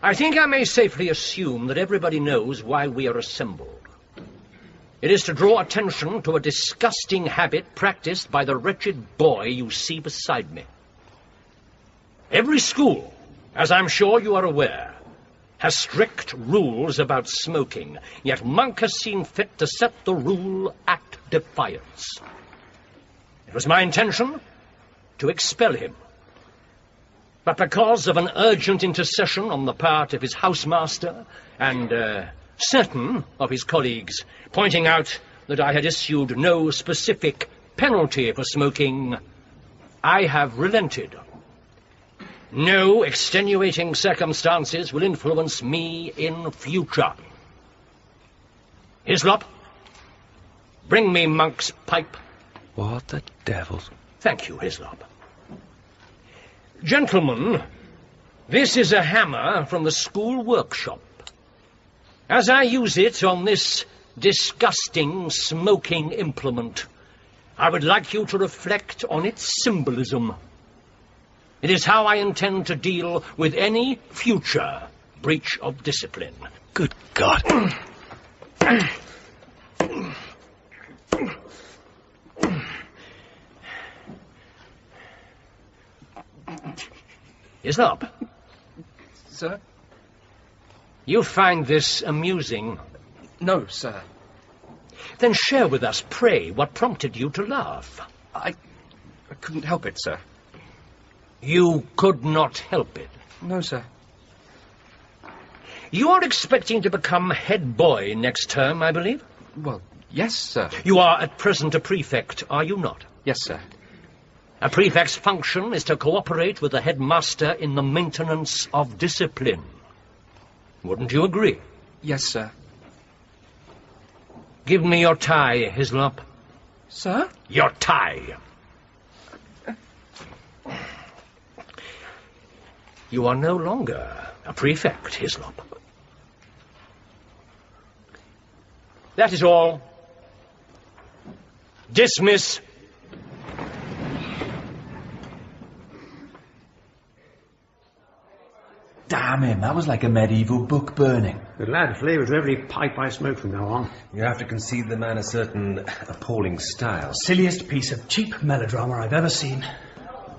I think I may safely assume that everybody knows why we are assembled. It is to draw attention to a disgusting habit practiced by the wretched boy you see beside me. Every school, as I'm sure you are aware, has strict rules about smoking, yet Monk has seen fit to set the rule at defiance. It was my intention to expel him. But because of an urgent intercession on the part of his housemaster and certain of his colleagues, pointing out that I had issued no specific penalty for smoking, I have relented. No extenuating circumstances will influence me in future. Hislop, bring me Monk's pipe. What the devil? Thank you, Hislop. Gentlemen, this is a hammer from the school workshop. As I use it on this disgusting smoking implement, I would like you to reflect on its symbolism. It is how I intend to deal with any future breach of discipline. Good God. Hislop. Sir? You find this amusing? No, sir. Then share with us, pray, what prompted you to laugh. I couldn't help it, sir. You could not help it? No, sir. You are expecting to become head boy next term, I believe? Well, yes, sir. You are at present a prefect, are you not? Yes, sir. A prefect's function is to cooperate with the headmaster in the maintenance of discipline. Wouldn't you agree? Yes, sir. Give me your tie, Hislop. Sir? Your tie. You are no longer a prefect, Hislop. That is all. Dismiss. Damn him, that was like a medieval book burning. Good lad, flavour to every pipe I smoke from now on. You have to concede the man a certain appalling style. Silliest piece of cheap melodrama I've ever seen.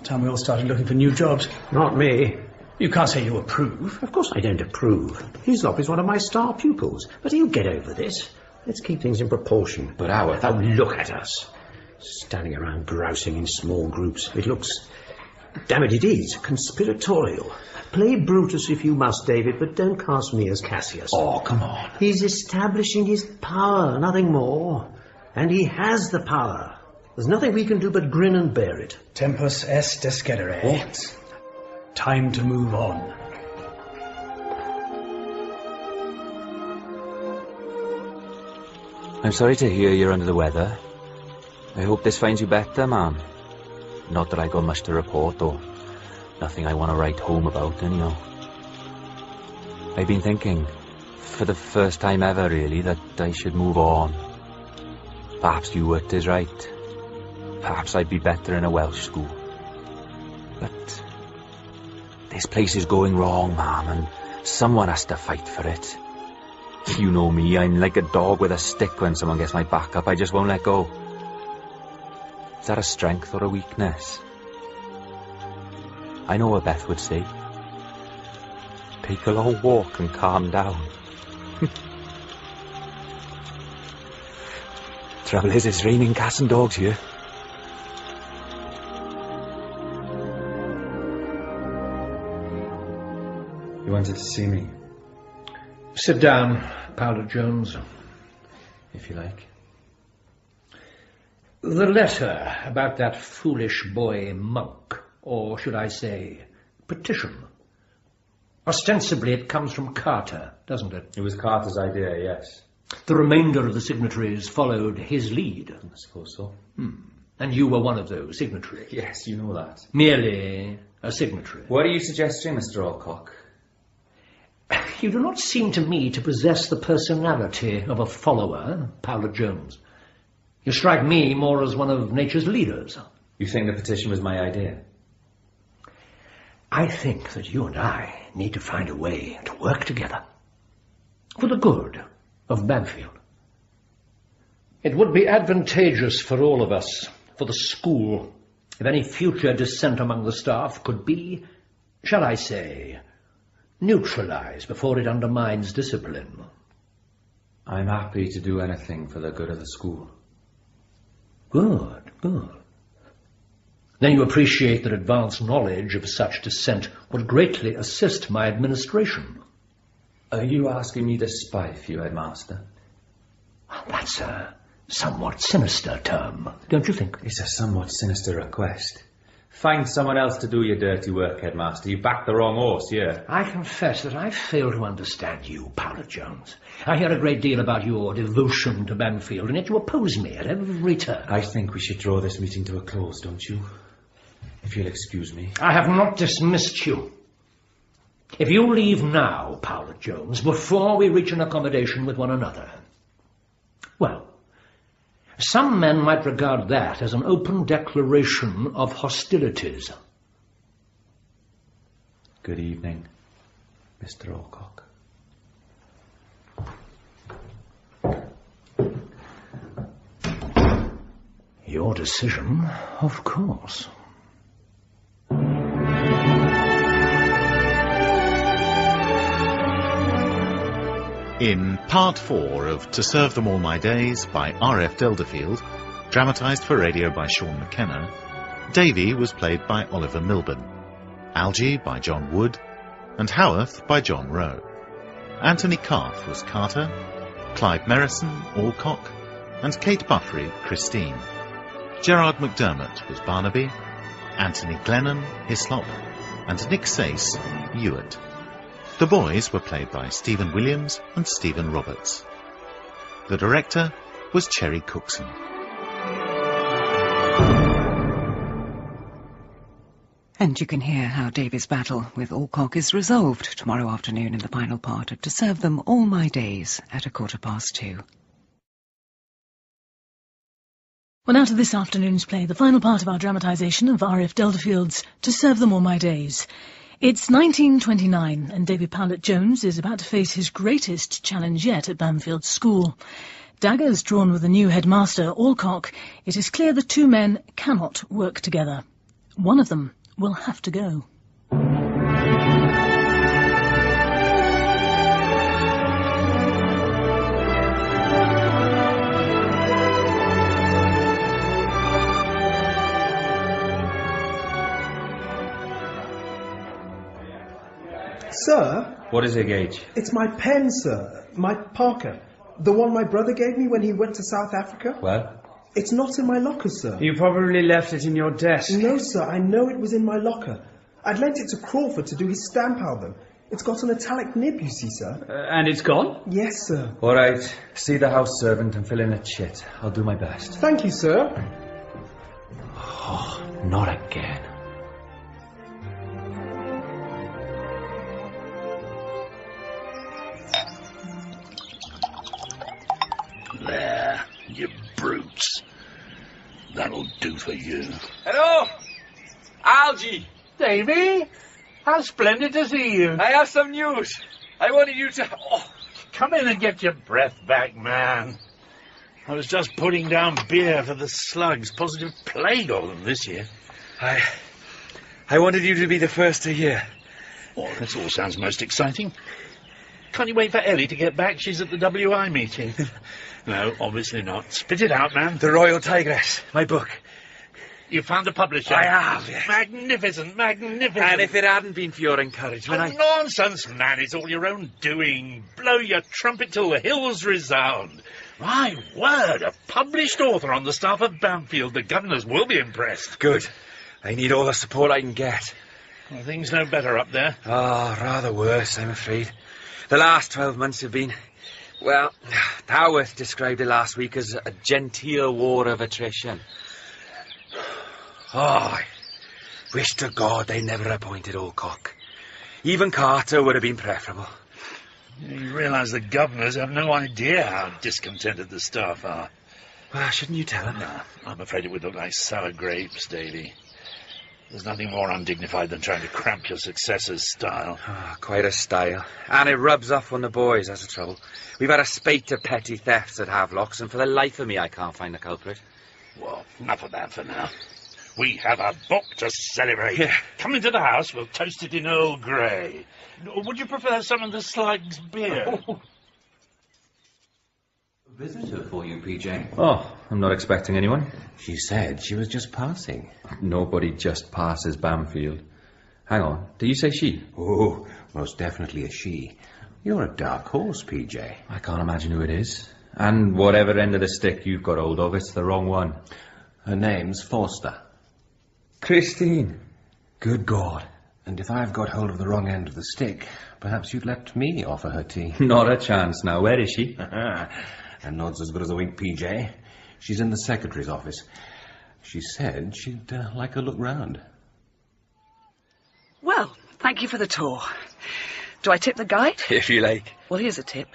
Time we all started looking for new jobs. Not me. You can't say you approve. Of course I don't approve. Hislop is one of my star pupils, but he'll get over this. Let's keep things in proportion. But Howarth... Oh, look at us. Standing around grousing in small groups. It looks... Damn it, it is conspiratorial. Play Brutus if you must, David, but don't cast me as Cassius. Oh, come on. He's establishing his power, nothing more. And he has the power. There's nothing we can do but grin and bear it. Tempus est descedere. What? Time to move on. I'm sorry to hear you're under the weather. I hope this finds you better, ma'am. Not that I got much to report, or nothing I want to write home about, anyhow. I've been thinking, for the first time ever, really, that I should move on. Perhaps Youings is right. Perhaps I'd be better in a Welsh school. But this place is going wrong, ma'am, and someone has to fight for it. You know me, I'm like a dog with a stick when someone gets my back up. I just won't let go. Is that a strength or a weakness? I know what Beth would say. Take a long walk and calm down. Trouble is, it's raining cats and dogs here. You wanted to see me? Sit down, Powlett-Jones. If you like. The letter about that foolish boy Monk, or should I say, petition. Ostensibly it comes from Carter, doesn't it? It was Carter's idea, yes. The remainder of the signatories followed his lead. I suppose so. And you were one of those signatories? Yes, you know that. Merely a signatory? What are you suggesting, Mr. Alcock? You do not seem to me to possess the personality of a follower, Powlett-Jones. You strike me more as one of nature's leaders. You think the petition was my idea? I think that you and I need to find a way to work together for the good of Bamfylde. It would be advantageous for all of us, for the school, if any future dissent among the staff could be, shall I say, neutralised before it undermines discipline. I'm happy to do anything for the good of the school. Good, good. Then you appreciate that advanced knowledge of such dissent would greatly assist my administration. Are you asking me to spy for you, Headmaster? That's a somewhat sinister term, don't you think? It's a somewhat sinister request. Find someone else to do your dirty work, Headmaster. You backed the wrong horse here. I confess that I fail to understand you, Powlett-Jones. I hear a great deal about your devotion to Bamfylde, and yet you oppose me at every turn. I think we should draw this meeting to a close, don't you? If you'll excuse me. I have not dismissed you. If you leave now, Powlett-Jones, before we reach an accommodation with one another, well, some men might regard that as an open declaration of hostilities. Good evening, Mr. Alcock. Your decision, of course. In Part 4 of To Serve Them All My Days by RF Delderfield, dramatised for radio by Shaun McKenna, Davy was played by Oliver Milburn, Algy by John Wood, and Howarth by John Rowe. Anthony Carth was Carter, Clive Merrison, Alcock, and Kate Buffery, Christine. Gerard McDermott was Barnaby, Anthony Glennon, Hislop, and Nick Sace, Ewart. The boys were played by Stephen Williams and Stephen Roberts. The director was Cherry Cookson. And you can hear how Davy's battle with Alcock is resolved tomorrow afternoon in the final part of To Serve Them All My Days at 2:15. Well, now to this afternoon's play, the final part of our dramatisation of RF Delderfield's To Serve Them All My Days. It's 1929, and Davy Powlett-Jones is about to face his greatest challenge yet at Bamfylde School. Daggers drawn with the new headmaster, Alcock, it is clear the two men cannot work together. One of them will have to go. Sir? What is it, Gage? It's my pen, sir. My Parker. The one my brother gave me when he went to South Africa. Well? It's not in my locker, sir. You probably left it in your desk. No, sir. I know it was in my locker. I'd lent it to Crawford to do his stamp album. It's got an italic nib, you see, sir. And it's gone? Yes, sir. All right. See the house servant and fill in a chit. I'll do my best. Thank you, sir. Oh, not again. There, you brutes. That'll do for you. Hello! Algy! Davy, how splendid to see you. I have some news. I wanted you to... Oh. Come in and get your breath back, man. I was just putting down beer for the slugs. Positive plague of them this year. I wanted you to be the first to hear. Oh, this all sounds most exciting. Can't you wait for Ellie to get back? She's at the WI meeting. No, obviously not. Spit it out, man. The Royal Tigress, my book. You found a publisher? I have, yes. Magnificent, magnificent. And if it hadn't been for your encouragement, Nonsense, man. It's all your own doing. Blow your trumpet till the hills resound. My word, a published author on the staff of Bamfylde. The governors will be impressed. Good. I need all the support I can get. Well, things no better up there. Oh, rather worse, I'm afraid. The last 12 months have been... Well, Howarth described it last week as a genteel war of attrition. Oh, I wish to God they never appointed old Cock. Even Carter would have been preferable. You realise the governors have no idea how discontented the staff are. Well, shouldn't you tell them? No, I'm afraid it would look like sour grapes, Davy. There's nothing more undignified than trying to cramp your successor's style. Oh, quite a style. And it rubs off on the boys, that's the trouble. We've had a spate of petty thefts at Havelocks, and for the life of me I can't find the culprit. Well, enough of that for now. We have a book to celebrate. Yeah. Come into the house, we'll toast it in Earl Grey. Would you prefer some of the Slug's beer? Visitor for you, PJ. Oh, I'm not expecting anyone. She said she was just passing. Nobody just passes Bamfylde. Hang on, did you say she? Oh, most definitely a she. You're a dark horse, PJ. I can't imagine who it is. And whatever end of the stick you've got hold of, it's the wrong one. Her name's Forster. Christine. Good God. And if I've got hold of the wrong end of the stick, perhaps you'd let me offer her tea. Not a chance now. Where is she? A nod's as good as a wink, PJ. She's in the secretary's office. She said she'd like a look round. Well, thank you for the tour. Do I tip the guide? If you like. Well, here's a tip.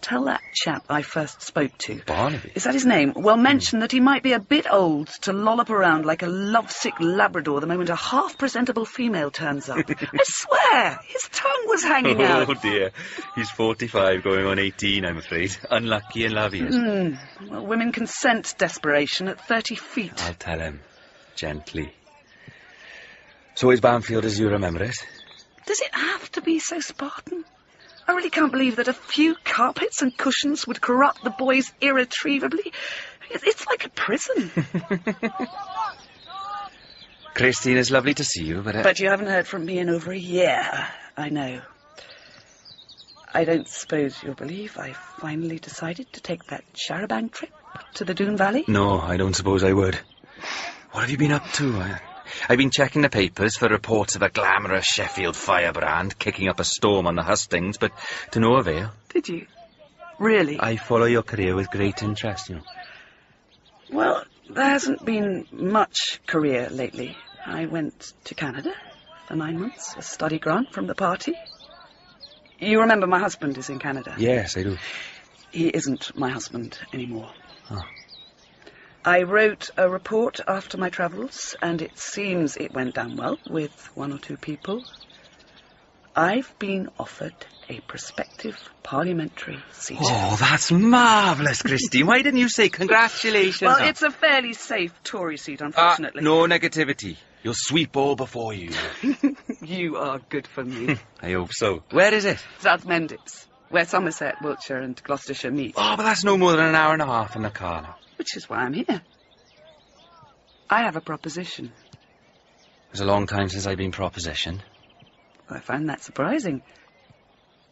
Tell that chap I first spoke to. Barnaby? Is that his name? Well, mention that he might be a bit old to lollop around like a lovesick Labrador the moment a half-presentable female turns up. I swear, his tongue was hanging out. Oh, dear. He's 45 going on 18, I'm afraid. Unlucky and lavious. Well, women can sense desperation at 30 feet. I'll tell him. Gently. So is Bamfylde as you remember it? Does it have to be so Spartan? I really can't believe that a few carpets and cushions would corrupt the boys irretrievably. It's like a prison. Christine, it's lovely to see you, but... But you haven't heard from me in over a year, I know. I don't suppose you'll believe I finally decided to take that charabanc trip to the Doon Valley? No, I don't suppose I would. What have you been up to? I've been checking the papers for reports of a glamorous Sheffield firebrand kicking up a storm on the hustings, but to no avail. Did you? Really? I follow your career with great interest, you know. Well, there hasn't been much career lately. I went to Canada for 9 months, a study grant from the party. You remember my husband is in Canada? Yes, I do. He isn't my husband anymore. Oh. I wrote a report after my travels, and it seems it went down well with 1 or 2 people. I've been offered a prospective parliamentary seat. Oh, that's marvellous, Christine. Why didn't you say congratulations? Well, it's a fairly safe Tory seat, unfortunately. No negativity. You'll sweep all before you. You are good for me. I hope so. Where is it? South Mendips, where Somerset, Wiltshire and Gloucestershire meet. Oh, but that's no more than an hour and a half in the car now. Which is why I'm here. I have a proposition. It's a long time since I've been propositioned. I find that surprising.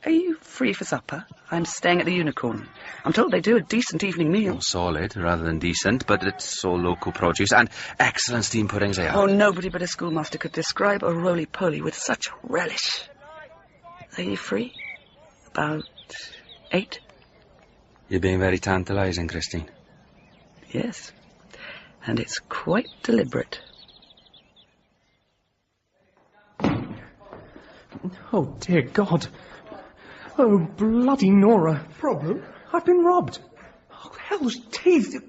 Are you free for supper? I'm staying at the Unicorn. I'm told they do a decent evening meal. Oh, solid rather than decent, but it's all local produce and excellent steam puddings they have. Oh, nobody but a schoolmaster could describe a roly-poly with such relish. Are you free? About 8? You're being very tantalising, Christine. Yes, and it's quite deliberate. Oh, dear God. Oh, bloody Nora. Problem? I've been robbed. Oh, hell's teeth.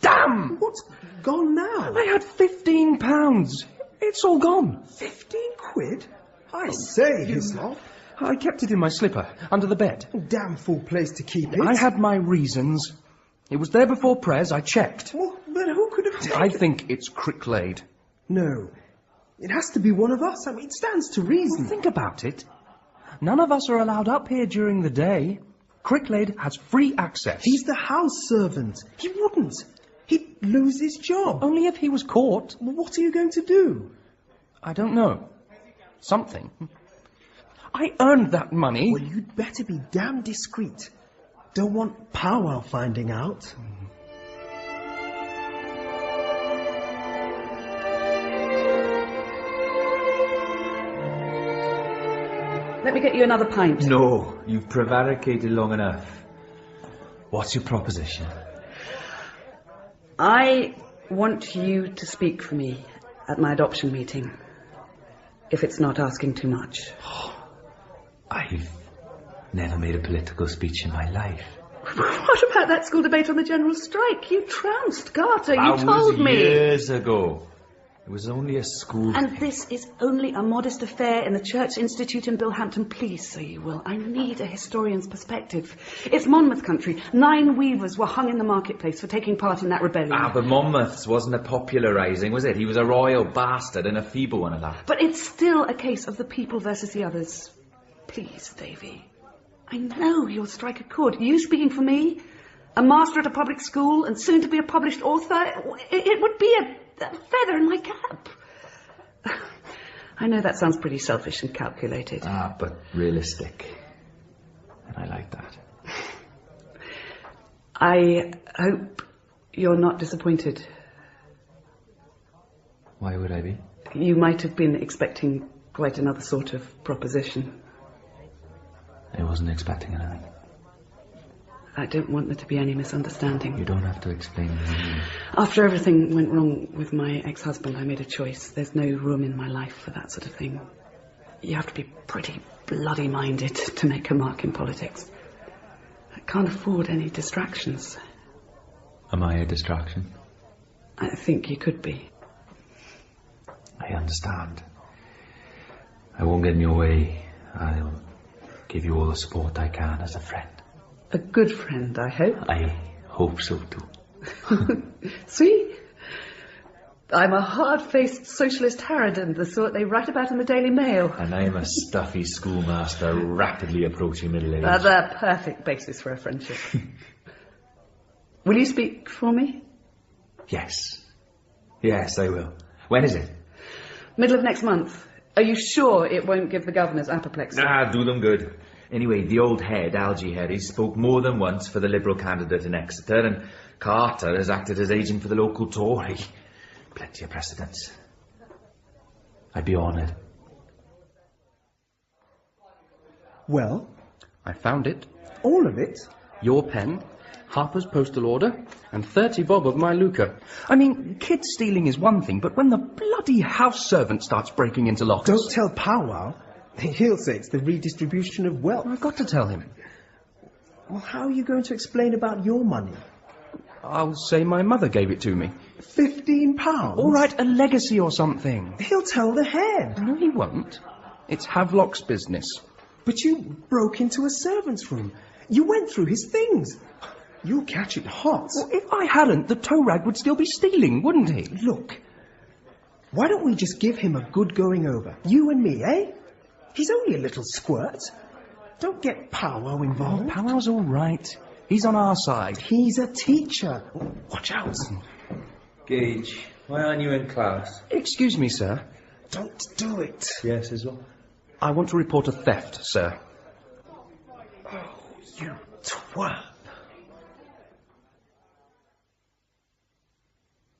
Damn! What's gone now? I had £15. It's all gone. 15 quid? I say, Hislop. I kept it in my slipper, under the bed. Damn fool place to keep it. I had my reasons. It was there before prayers, I checked. Well, but who could have taken I think it's Cricklade. No. It has to be one of us. I mean, it stands to reason. Well, think about it. None of us are allowed up here during the day. Cricklade has free access. He's the house servant. He wouldn't. He'd lose his job. Only if he was caught. Well, what are you going to do? I don't know. Something. I earned that money. Well, you'd better be damn discreet. Don't want Powwow finding out. Let me get you another pint. No, you've prevaricated long enough. What's your proposition? I want you to speak for me at my adoption meeting, if it's not asking too much. I've never made a political speech in my life. What about that school debate on the general strike? You trounced Carter, you That told was me. years ago. It was only a school... And this is only a modest affair in the Church Institute in Bilhampton. Please, sir, you will. I need a historian's perspective. It's Monmouth country. 9 weavers were hung in the marketplace for taking part in that rebellion. But Monmouth's wasn't a popularising, was it? He was a royal bastard and a feeble one at that. But it's still a case of the people versus the others. Please, Davy. I know you'll strike a chord. You speaking for me, a master at a public school and soon to be a published author, it would be a feather in my cap. I know that sounds pretty selfish and calculated. But realistic. And I like that. I hope you're not disappointed. Why would I be? You might have been expecting quite another sort of proposition. I wasn't expecting anything. I don't want there to be any misunderstanding. You don't have to explain anything. After everything went wrong with my ex-husband, I made a choice. There's no room in my life for that sort of thing. You have to be pretty bloody-minded to make a mark in politics. I can't afford any distractions. Am I a distraction? I think you could be. I understand. I won't get in your way. I'll give you all the support I can as a friend. A good friend, I hope. I hope so too. See? I'm a hard-faced socialist harridan, the sort they write about in the Daily Mail. And I'm a stuffy schoolmaster rapidly approaching middle age. That's a perfect basis for a friendship. Will you speak for me? Yes. Yes, I will. When is it? Middle of next month. Are you sure it won't give the governors apoplexy? Do them good. Anyway, the old head, Algy Herry, spoke more than once for the Liberal candidate in Exeter, and Carter has acted as agent for the local Tory. Plenty of precedents. I'd be honoured. Well? I found it. All of it? Your pen, Harper's postal order, and 30 bob of my lucre. I mean, kid stealing is one thing, but when the bloody house servant starts breaking into lockers... Don't tell Powwow. He'll say it's the redistribution of wealth. I've got to tell him. Well, how are you going to explain about your money? I'll say my mother gave it to me. £15? All right, a legacy or something. He'll tell the head. No, he won't. It's Havelock's business. But you broke into a servant's room. You went through his things. You'll catch it hot. Well, if I hadn't, the tow rag would still be stealing, wouldn't he? Look, why don't we just give him a good going over? You and me, eh? He's only a little squirt. Don't get Powwow involved. Oh, Powwow's all right. He's on our side. He's a teacher. Watch out. Gage, why aren't you in class? Excuse me, sir. Don't do it. Yes, as well. I want to report a theft, sir. Oh, you twat.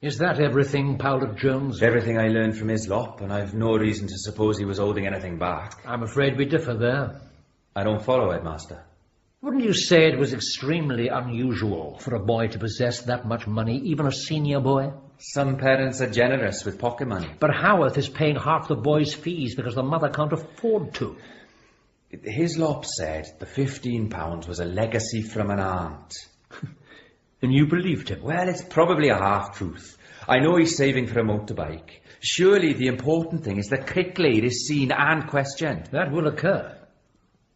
Is that everything, Powlett-Jones? Everything I learned from Islop, and I've no reason to suppose he was holding anything back. I'm afraid we differ there. I don't follow it, Master. Wouldn't you say it was extremely unusual for a boy to possess that much money, even a senior boy? Some parents are generous with pocket money. But Howarth is paying half the boy's fees because the mother can't afford to. Hislop said the £15 was a legacy from an aunt. And you believed him? Well, it's probably a half-truth. I know he's saving for a motorbike. Surely the important thing is that Cricklade is seen and questioned. That will occur.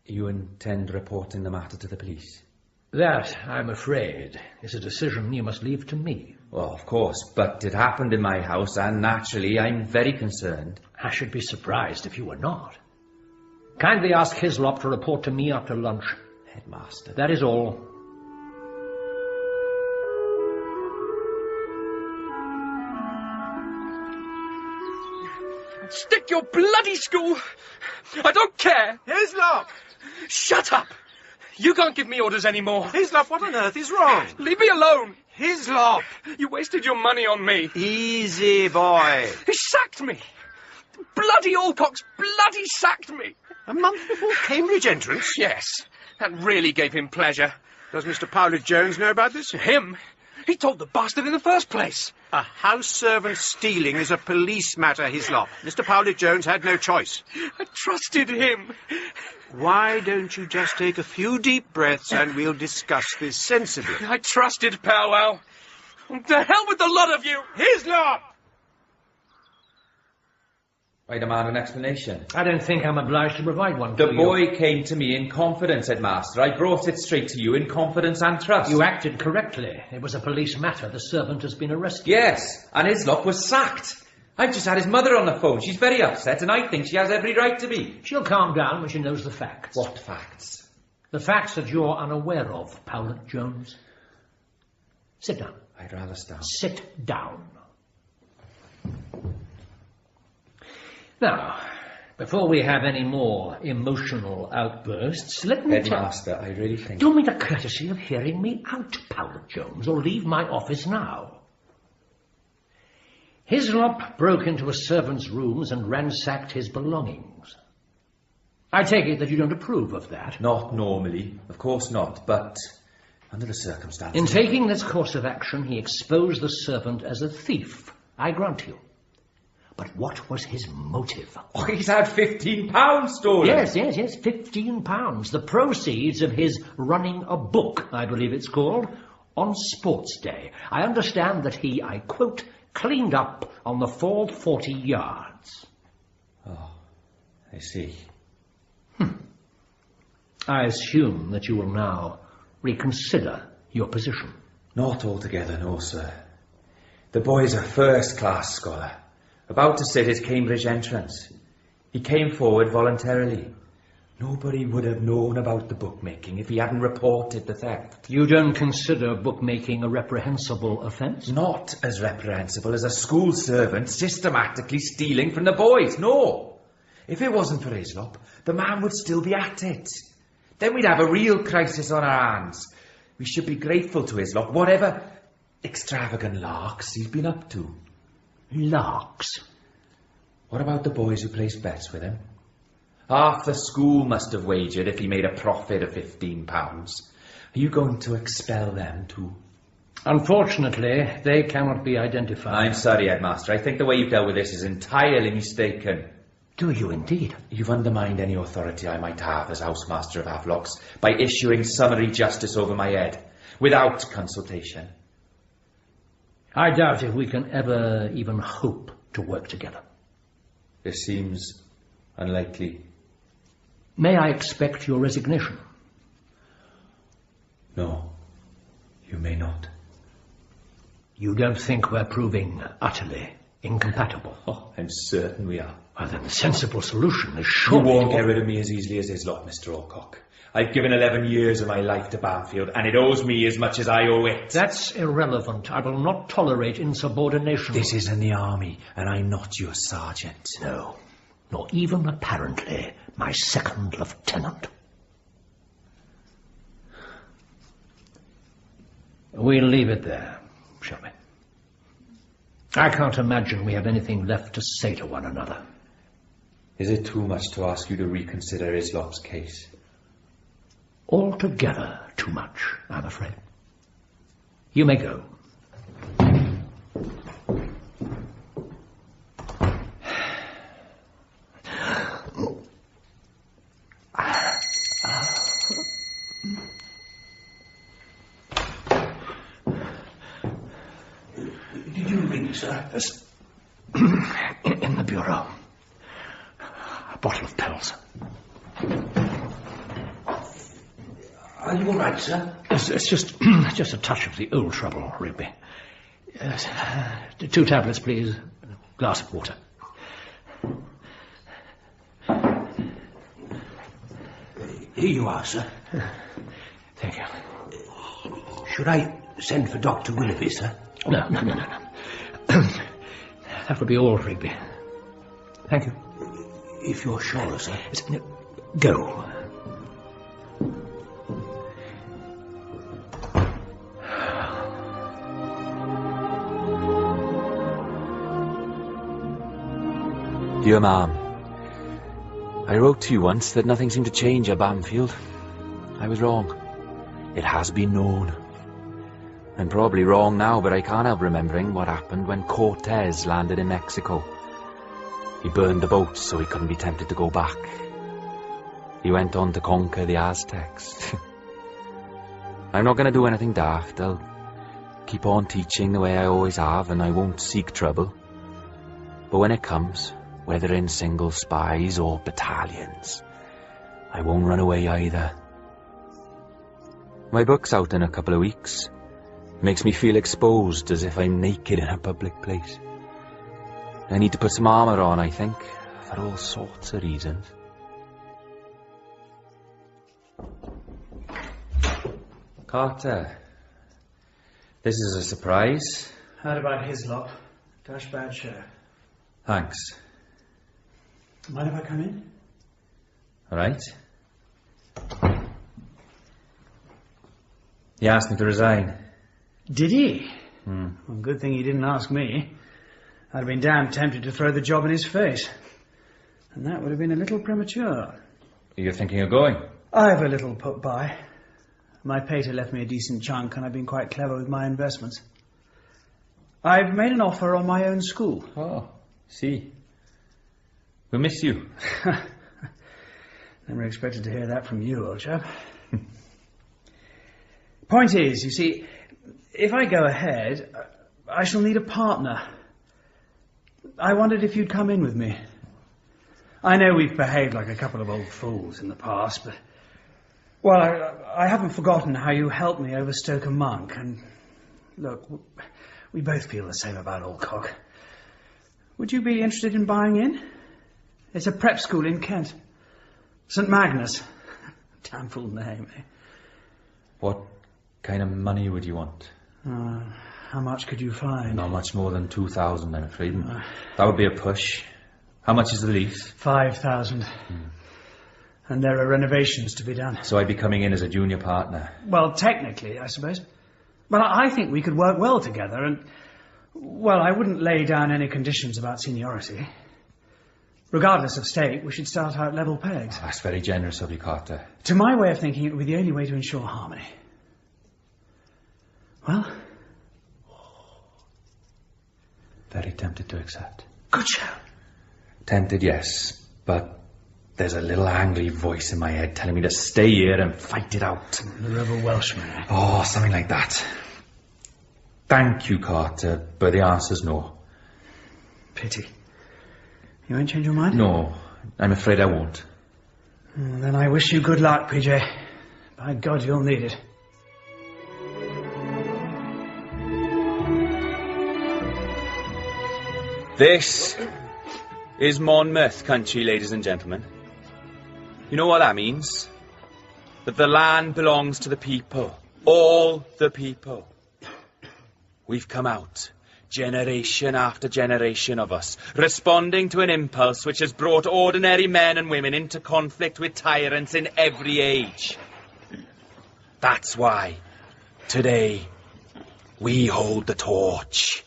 You intend reporting the matter to the police? That, I'm afraid, is a decision you must leave to me. Well, of course, but it happened in my house, and naturally I'm very concerned. I should be surprised if you were not. Kindly ask Hislop to report to me after lunch. Headmaster. That is all. Stick your bloody school! I don't care! Hislop! Shut up! You can't give me orders anymore. Hislop, what on earth is wrong? Leave me alone! Hislop! You wasted your money on me. Easy, boy. He sacked me. Bloody Alcock's bloody sacked me. A month before Cambridge entrance? Yes, that really gave him pleasure. Does Mr. Powlett-Jones know about this? Him? He told the bastard in the first place. A house servant stealing is a police matter, Hislop. Mr. Powlett-Jones had no choice. I trusted him. Why don't you just take a few deep breaths and we'll discuss this sensibly? I trusted Powell. To hell with the lot of you! Hislop! I demand an explanation. I don't think I'm obliged to provide one to you. The boy came to me in confidence, Headmaster. I brought it straight to you in confidence and trust. You acted correctly. It was a police matter. The servant has been arrested. Yes, and Hislop was sacked. I've just had his mother on the phone. She's very upset, and I think she has every right to be. She'll calm down when she knows the facts. What facts? The facts that you're unaware of, Powlett-Jones. Sit down. I'd rather stand. Sit down. Now, before we have any more emotional outbursts, let me Headmaster, I really think... Do me the courtesy of hearing me out, Powlett-Jones, or leave my office now. Hislop broke into a servant's rooms and ransacked his belongings. I take it that you don't approve of that? Not normally, of course not, but under the circumstances... In taking this course of action, he exposed the servant as a thief, I grant you. But what was his motive? Oh, he's had £15 stolen. Yes, £15. The proceeds of his running a book, I believe it's called, on Sports Day. I understand that he, I quote, cleaned up on the fall 40 yards. Oh, I see. I assume that you will now reconsider your position. Not altogether, no, sir. The boy's a first-class scholar. About to sit his Cambridge entrance. He came forward voluntarily. Nobody would have known about the bookmaking if he hadn't reported the theft. You don't consider bookmaking a reprehensible offence? Not as reprehensible as a school servant systematically stealing from the boys, no. If it wasn't for Hislop, the man would still be at it. Then we'd have a real crisis on our hands. We should be grateful to Hislop, whatever extravagant larks he's been up to. Larks? What about the boys who placed bets with him? Half the school must have wagered if he made a profit of £15. Are you going to expel them too? Unfortunately, they cannot be identified. I'm sorry, Headmaster. I think the way you've dealt with this is entirely mistaken. Do you indeed? You've undermined any authority I might have as housemaster of Havelocks by issuing summary justice over my head, without consultation. I doubt if we can ever even hope to work together. This seems unlikely. May I expect your resignation? No, you may not. You don't think we're proving utterly incompatible? Oh, I'm certain we are. Well, then the sensible solution is surely... You won't get rid of me as easily as Hislop, Mr. Alcock. I've given 11 years of my life to Bamfylde, and it owes me as much as I owe it. That's irrelevant. I will not tolerate insubordination. This is in the army, and I'm not your sergeant. No, nor even apparently my second lieutenant. We'll leave it there, shall we? I can't imagine we have anything left to say to one another. Is it too much to ask you to reconsider Hislop's case? Altogether too much, I'm afraid. You may go. Did you ring, sir? Yes. In the bureau. A bottle of pills. Are you all right, sir? It's just a touch of the old trouble, Rigby. Yes. 2 tablets, please. A glass of water. Here you are, sir. Thank you. Should I send for Dr. Willoughby, sir? No. That would be all, Rigby. Thank you. If you're sure, sir. Go. Do Dear Ma'am, I wrote to you once that nothing seemed to change at Bamfylde. I was wrong. It has been known. I'm probably wrong now, but I can't help remembering what happened when Cortez landed in Mexico. He burned the boat so he couldn't be tempted to go back. He went on to conquer the Aztecs. I'm not going to do anything daft. I'll keep on teaching the way I always have, and I won't seek trouble. But when it comes, whether in single spies or battalions, I won't run away either. My book's out in a couple of weeks. Makes me feel exposed, as if I'm naked in a public place. I need to put some armour on, I think, for all sorts of reasons. Carter, this is a surprise. Heard about his lot. Dash bad show. Thanks. Mind if I come in? All right. He asked me to resign. Did he? Well, good thing he didn't ask me. I'd have been damn tempted to throw the job in his face. And that would have been a little premature. You're thinking of going? I've a little put by. My pater left me a decent chunk, and I've been quite clever with my investments. I've made an offer on my own school. Oh, see. We'll miss you. Never expected to hear that from you, old chap. Point is, you see, if I go ahead, I shall need a partner. I wondered if you'd come in with me. I know we've behaved like a couple of old fools in the past, but... Well, I haven't forgotten how you helped me over Stoke-on-Monk, and... Look, we both feel the same about Alcock. Would you be interested in buying in? It's a prep school in Kent. St. Magnus. Damn full name, eh? What kind of money would you want? How much could you find? Not much more than 2,000, I'm afraid. That would be a push. How much is the lease? 5,000. And there are renovations to be done. So I'd be coming in as a junior partner. Well, technically, I suppose. But I think we could work well together, and... Well, I wouldn't lay down any conditions about seniority. Regardless of stake, we should start out level pegs. Oh, that's very generous of you, Carter. To my way of thinking, it would be the only way to ensure harmony. Well? Very tempted to accept. Good show. Tempted, yes, but there's a little angry voice in my head telling me to stay here and fight it out. The rebel Welshman, eh? Oh, something like that. Thank you, Carter, but the answer's no. Pity. You won't change your mind? No, I'm afraid I won't. Then I wish you good luck, PJ. By God, you'll need it. This is Monmouth country, ladies and gentlemen. You know what that means? That the land belongs to the people. All the people. We've come out, generation after generation of us, responding to an impulse which has brought ordinary men and women into conflict with tyrants in every age. That's why, today, we hold the torch.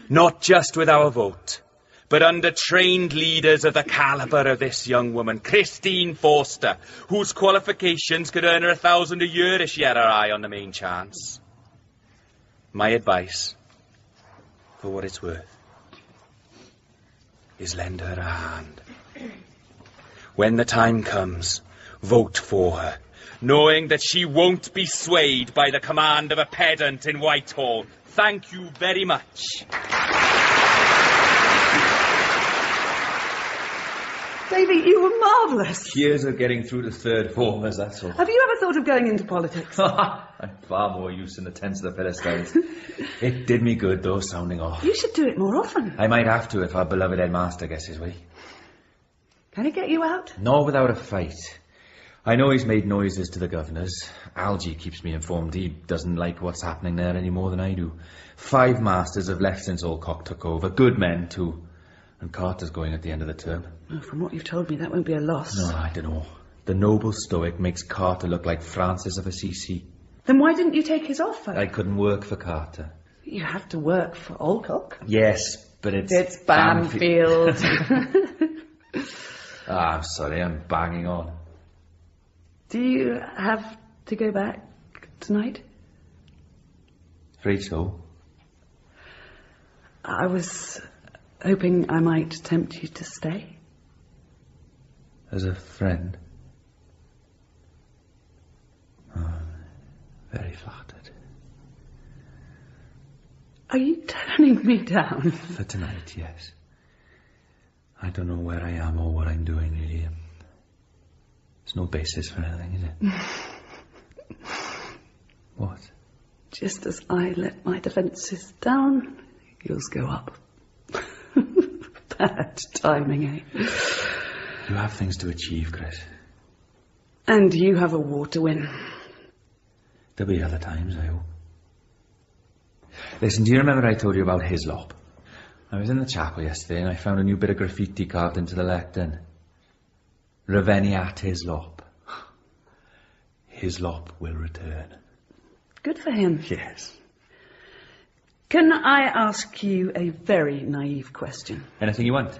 Not just with our vote, but under trained leaders of the calibre of this young woman, Christine Forster, whose qualifications could earn her 1,000 a year if she had her eye on the main chance. My advice, for what it's worth, is lend her a hand. When the time comes, vote for her, knowing that she won't be swayed by the command of a pedant in Whitehall. Thank you very much. Davy, you were marvellous. Years of getting through to third formers, that's all. Have you ever thought of going into politics? I'm far more use in the tents of the Philistines. It did me good, though, sounding off. You should do it more often. I might have to if our beloved headmaster gets his way. Can he get you out? Not without a fight. I know he's made noises to the governors. Algy keeps me informed he doesn't like what's happening there any more than I do. 5 masters have left since Alcock took over. Good men, too. And Carter's going at the end of the term. Oh, from what you've told me, that won't be a loss. No, I don't know. The noble stoic makes Carter look like Francis of Assisi. Then why didn't you take his offer? I couldn't work for Carter. You have to work for Alcock. Yes, but it's... It's Bamfylde. I'm sorry, I'm banging on. Do you have to go back tonight? Afraid so. I was hoping I might tempt you to stay. As a friend. Oh, very flattered. Are you turning me down? For tonight, yes. I don't know where I am or what I'm doing, really. There's no basis for anything, is it? What? Just as I let my defences down, yours go up. Bad timing, eh? You have things to achieve, Chris. And you have a war to win. There'll be other times, I hope. Listen, do you remember I told you about Hislop? I was in the chapel yesterday and I found a new bit of graffiti carved into the lectern. Reveniat Hislop. Hislop will return. Good for him. Yes. Can I ask you a very naive question? Anything you want?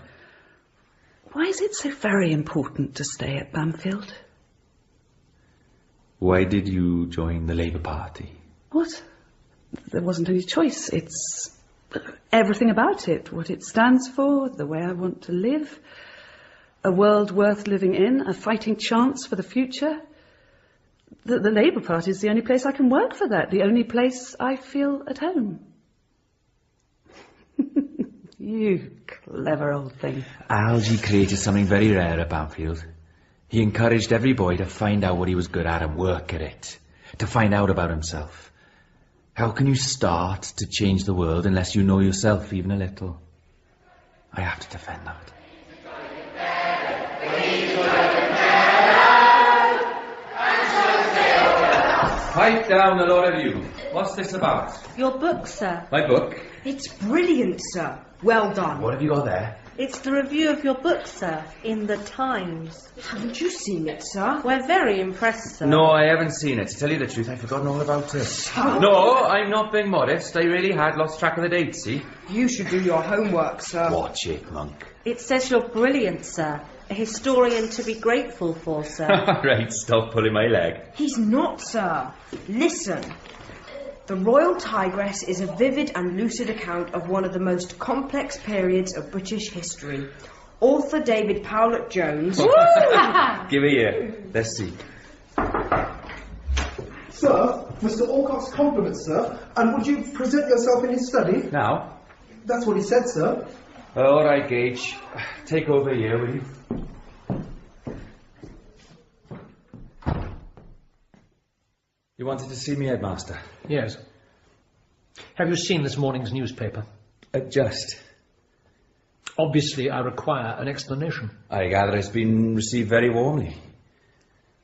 Why is it so very important to stay at Bamfylde? Why did you join the Labour Party? What? There wasn't any choice. It's everything about it. What it stands for, the way I want to live. A world worth living in, a fighting chance for the future. The Labour Party is the only place I can work for that. The only place I feel at home. You clever old thing. Algy created something very rare at Bamfylde. He encouraged every boy to find out what he was good at and work at it. To find out about himself. How can you start to change the world unless you know yourself even a little? I have to defend that. Pipe down, a lot of you. What's this about? Your book, sir. My book? It's brilliant, sir. Well done. What have you got there? It's the review of your book, sir, in the Times. Haven't you seen it, sir? We're very impressed, sir. No, I haven't seen it. To tell you the truth, I've forgotten all about it. No, I'm not being modest. I really had lost track of the dates, see? You should do your homework, sir. Watch it, monk. It says you're brilliant, sir. A historian to be grateful for, sir. Right, stop pulling my leg. He's not, sir. Listen. The Royal Tigress is a vivid and lucid account of one of the most complex periods of British history. Author Davy Powlett-Jones... Give it here. Let's see. Sir, Mr. Alcott's compliments, sir. And would you present yourself in his study? Now? That's what he said, sir. All right, Gage. Take over here, will you? You wanted to see me, Headmaster? Yes. Have you seen this morning's newspaper? Just. Obviously, I require an explanation. I gather it's been received very warmly.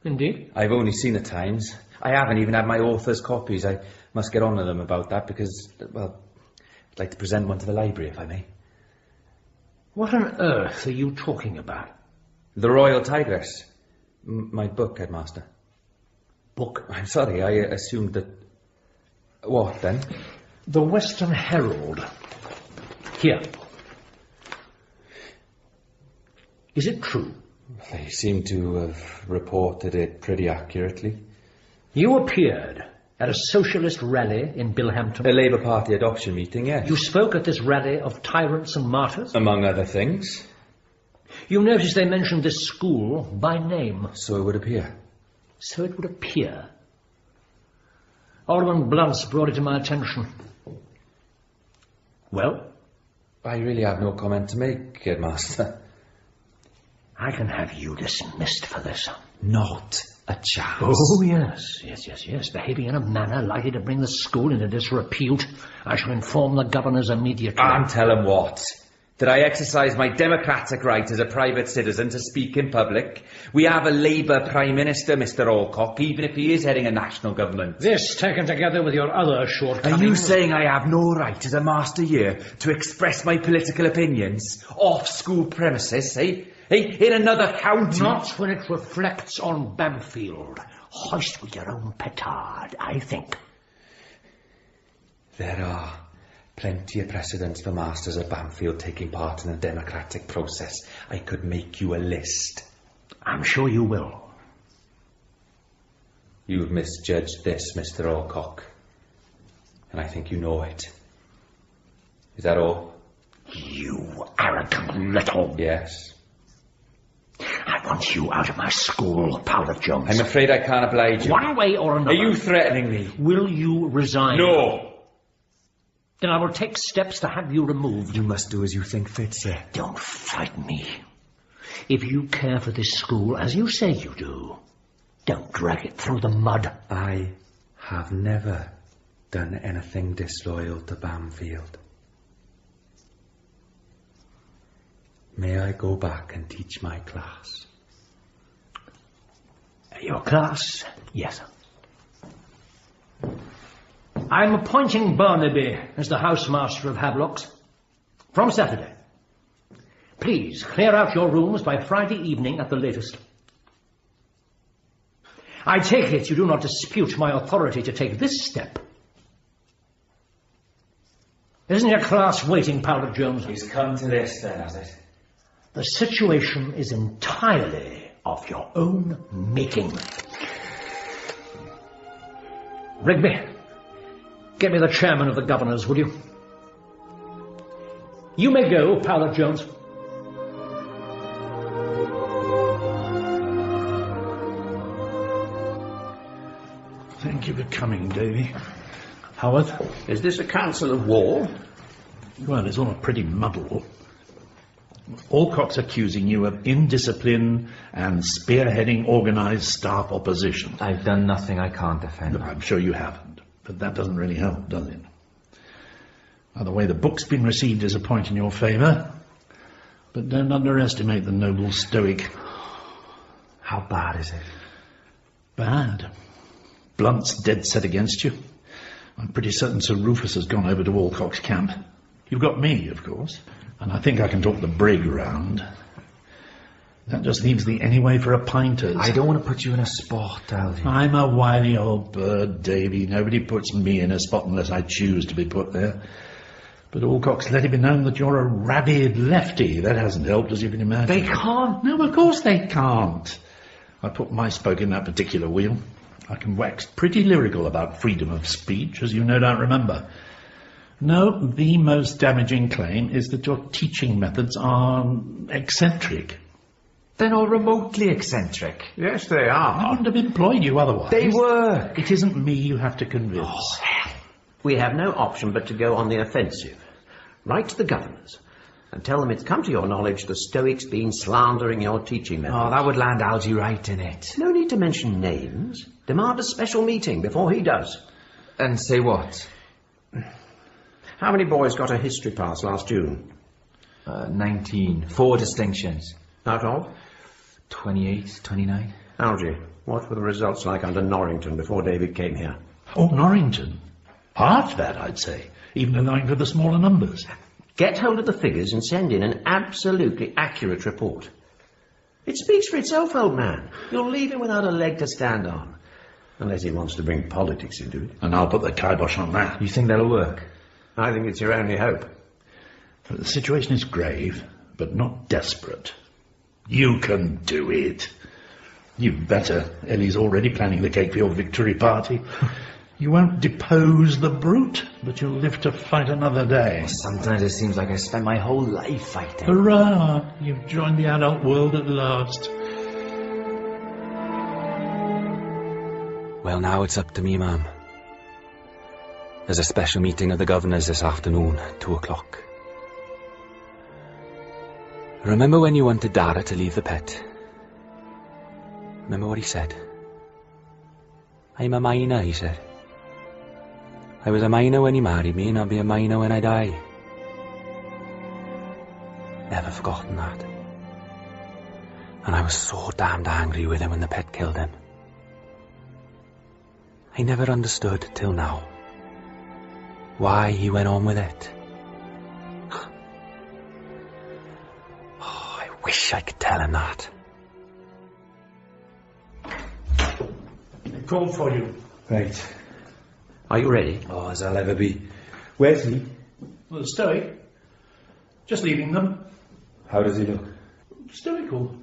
Indeed? I've only seen the Times. I haven't even had my author's copies. I must get on to them about that because, well, I'd like to present one to the library, if I may. What on earth are you talking about? The Royal Tigress. My book, Headmaster. Book? I'm sorry, I assumed that... What, then? The Western Herald. Here. Is it true? They seem to have reported it pretty accurately. You appeared at a socialist rally in Bilhampton. A Labour Party adoption meeting, yes. You spoke at this rally of tyrants and martyrs? Among other things. You noticed they mentioned this school by name. So it would appear. So it would appear. Alderman Blunt's brought it to my attention. Well? I really have no comment to make, Headmaster. I can have you dismissed for this. Not a chance. Oh, yes. Behaving in a manner likely to bring the school into disrepute. I shall inform the governors immediately. And tell them what? That I exercise my democratic right as a private citizen to speak in public. We have a Labour Prime Minister, Mr. Alcock, even if he is heading a national government. This, taken together with your other shortcomings... Are you saying I have no right as a master here to express my political opinions off school premises, eh? In another county? Not when it reflects on Bamfylde. Hoist with your own petard, I think. There are Plenty of precedents for masters at Bamfylde taking part in a democratic process. I could make you a list. I'm sure you will. You've misjudged this, Mr. Alcock. And I think you know it. Is that all? You arrogant little... Yes. I want you out of my school, Powlett-Jones. I'm afraid I can't oblige you. One way or another. Are you threatening me? Will you resign? No. Then I will take steps to have you removed. You must do as you think fit, sir. Don't frighten me. If you care for this school, as you say you do, don't drag it through the mud. I have never done anything disloyal to Bamfylde. May I go back and teach my class? Your class? Yes. I'm appointing Barnaby as the housemaster of Havelocks from Saturday. Please clear out your rooms by Friday evening at the latest. I take it you do not dispute my authority to take this step. Isn't your class waiting, Powlett-Jones? He's come to this, then, has it? The situation is entirely of your own making. Rigby, get me the chairman of the governors, will you? You may go, Powlett-Jones. Thank you for coming, Davy. Howarth? Is this a council of war? Well, it's all a pretty muddle. Alcock's accusing you of indiscipline and spearheading organised staff opposition. I've done nothing I can't defend. Look, I'm sure you haven't, but that doesn't really help, does it? Now, the way the book's been received is a point in your favour, but don't underestimate the noble stoic. How bad is it? Bad. Blunt's dead set against you. I'm pretty certain Sir Rufus has gone over to Alcock's camp. You've got me, of course, and I think I can talk the brig round. That just leaves the anyway for a pinters. I don't want to put you in a spot, Algy. I'm a wily old bird, Davy. Nobody puts me in a spot unless I choose to be put there. But Alcock's let it be known that you're a rabid lefty. That hasn't helped, as you can imagine. They can't. No, of course they can't. I put my spoke in that particular wheel. I can wax pretty lyrical about freedom of speech, as you no doubt remember. No, the most damaging claim is that your teaching methods are eccentric. They're not remotely eccentric. Yes, they are. I wouldn't have employed you otherwise. They work. It isn't me you have to convince. Oh, we have no option but to go on the offensive. Write to the governors and tell them it's come to your knowledge the Stoics been slandering your teaching methods. Oh, that would land Algy right in it. No need to mention names. Demand a special meeting before he does. And say what? How many boys got a history pass last June? 19. 4 distinctions. Out of? 28, 29. Algy, what were the results like under Norrington before David came here? Oh, Norrington. Half that, I'd say, even allowing for the smaller numbers. Get hold of the figures and send in an absolutely accurate report. It speaks for itself, old man. You'll leave him without a leg to stand on. Unless he wants to bring politics into it. And I'll put the kibosh on that. You think that'll work? I think it's your only hope. The situation is grave, but not desperate. You can do it. You'd better. Ellie's already planning the cake for your victory party. You won't depose the brute, but you'll live to fight another day. Sometimes it seems like I spent my whole life fighting. Hurrah! You've joined the adult world at last. Well, now it's up to me, ma'am. There's a special meeting of the governors this afternoon, 2 o'clock. Remember when you wanted Dara to leave the pet? Remember what he said? I'm a minor, he said. I was a minor when he married me, and I'll be a minor when I die. Never forgotten that. And I was so damned angry with him when the pet killed him. I never understood till now why he went on with it. Oh, I wish I could tell him that. They called for you. Right. Are you ready? Oh, as I'll ever be. Where's he? Well, stoic. Just leaving them. How does he look? Stoical.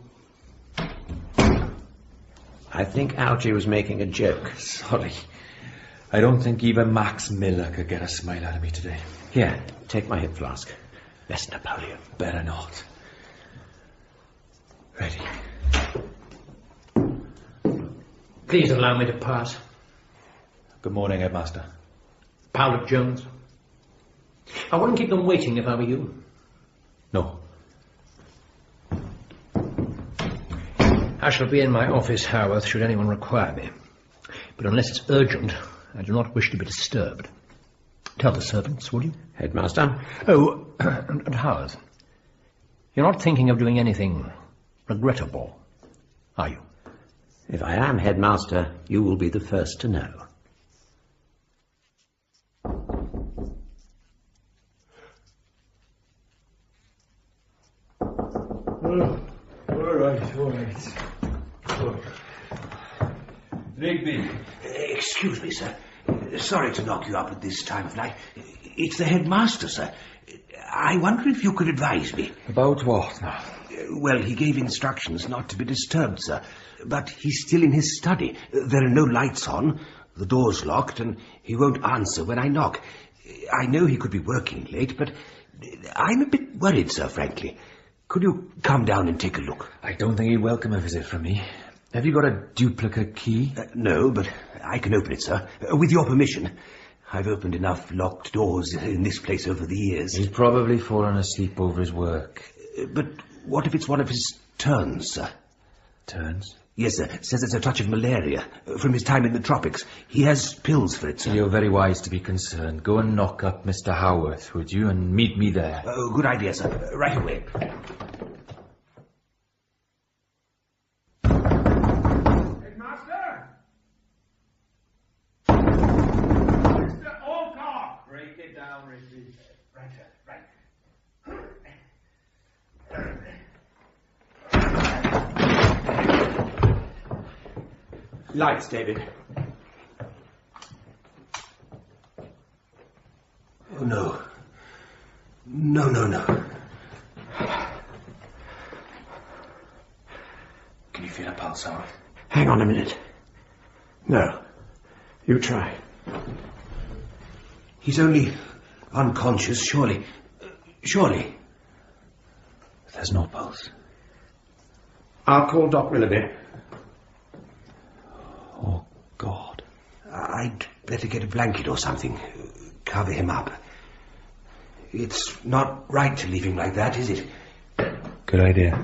I think Algy was making a joke. Sorry. I don't think even Max Miller could get a smile out of me today. Here, take my hip flask. Less Napoleon. Better not. Ready. Please allow me to pass. Good morning, Headmaster. Powlett-Jones. I wouldn't keep them waiting if I were you. No. I shall be in my office, Howarth, should anyone require me. But unless it's urgent, I do not wish to be disturbed. Tell the servants, will you? Headmaster? Oh, and Howarth, you're not thinking of doing anything regrettable, are you? If I am headmaster, you will be the first to know. All right. Rigby. Excuse me, sir. Sorry to knock you up at this time of night. It's the headmaster, sir. I wonder if you could advise me. About what now? Well, he gave instructions not to be disturbed, sir. But he's still in his study. There are no lights on, the door's locked, and he won't answer when I knock. I know he could be working late, but I'm a bit worried, sir, frankly. Could you come down and take a look? I don't think he'd welcome a visit from me. Have you got a duplicate key? No, but I can open it, sir. With your permission. I've opened enough locked doors in this place over the years. He's probably fallen asleep over his work. But what if it's one of his turns, sir? Turns? Yes, sir. Says it's a touch of malaria from his time in the tropics. He has pills for it, sir. You're very wise to be concerned. Go and knock up Mr. Howarth, would you, and meet me there. Oh, good idea, sir. Right away. Headmaster! Mr. Alcock! Break it down, Richie. Right, sir. Right. Lights, David. Oh, no. No. Can you feel a pulse, Howard? Hang on a minute. No. You try. He's only unconscious, surely. Surely. There's no pulse. I'll call Doc Willoughby. Oh, God. I'd better get a blanket or something. Cover him up. It's not right to leave him like that, is it? Good idea.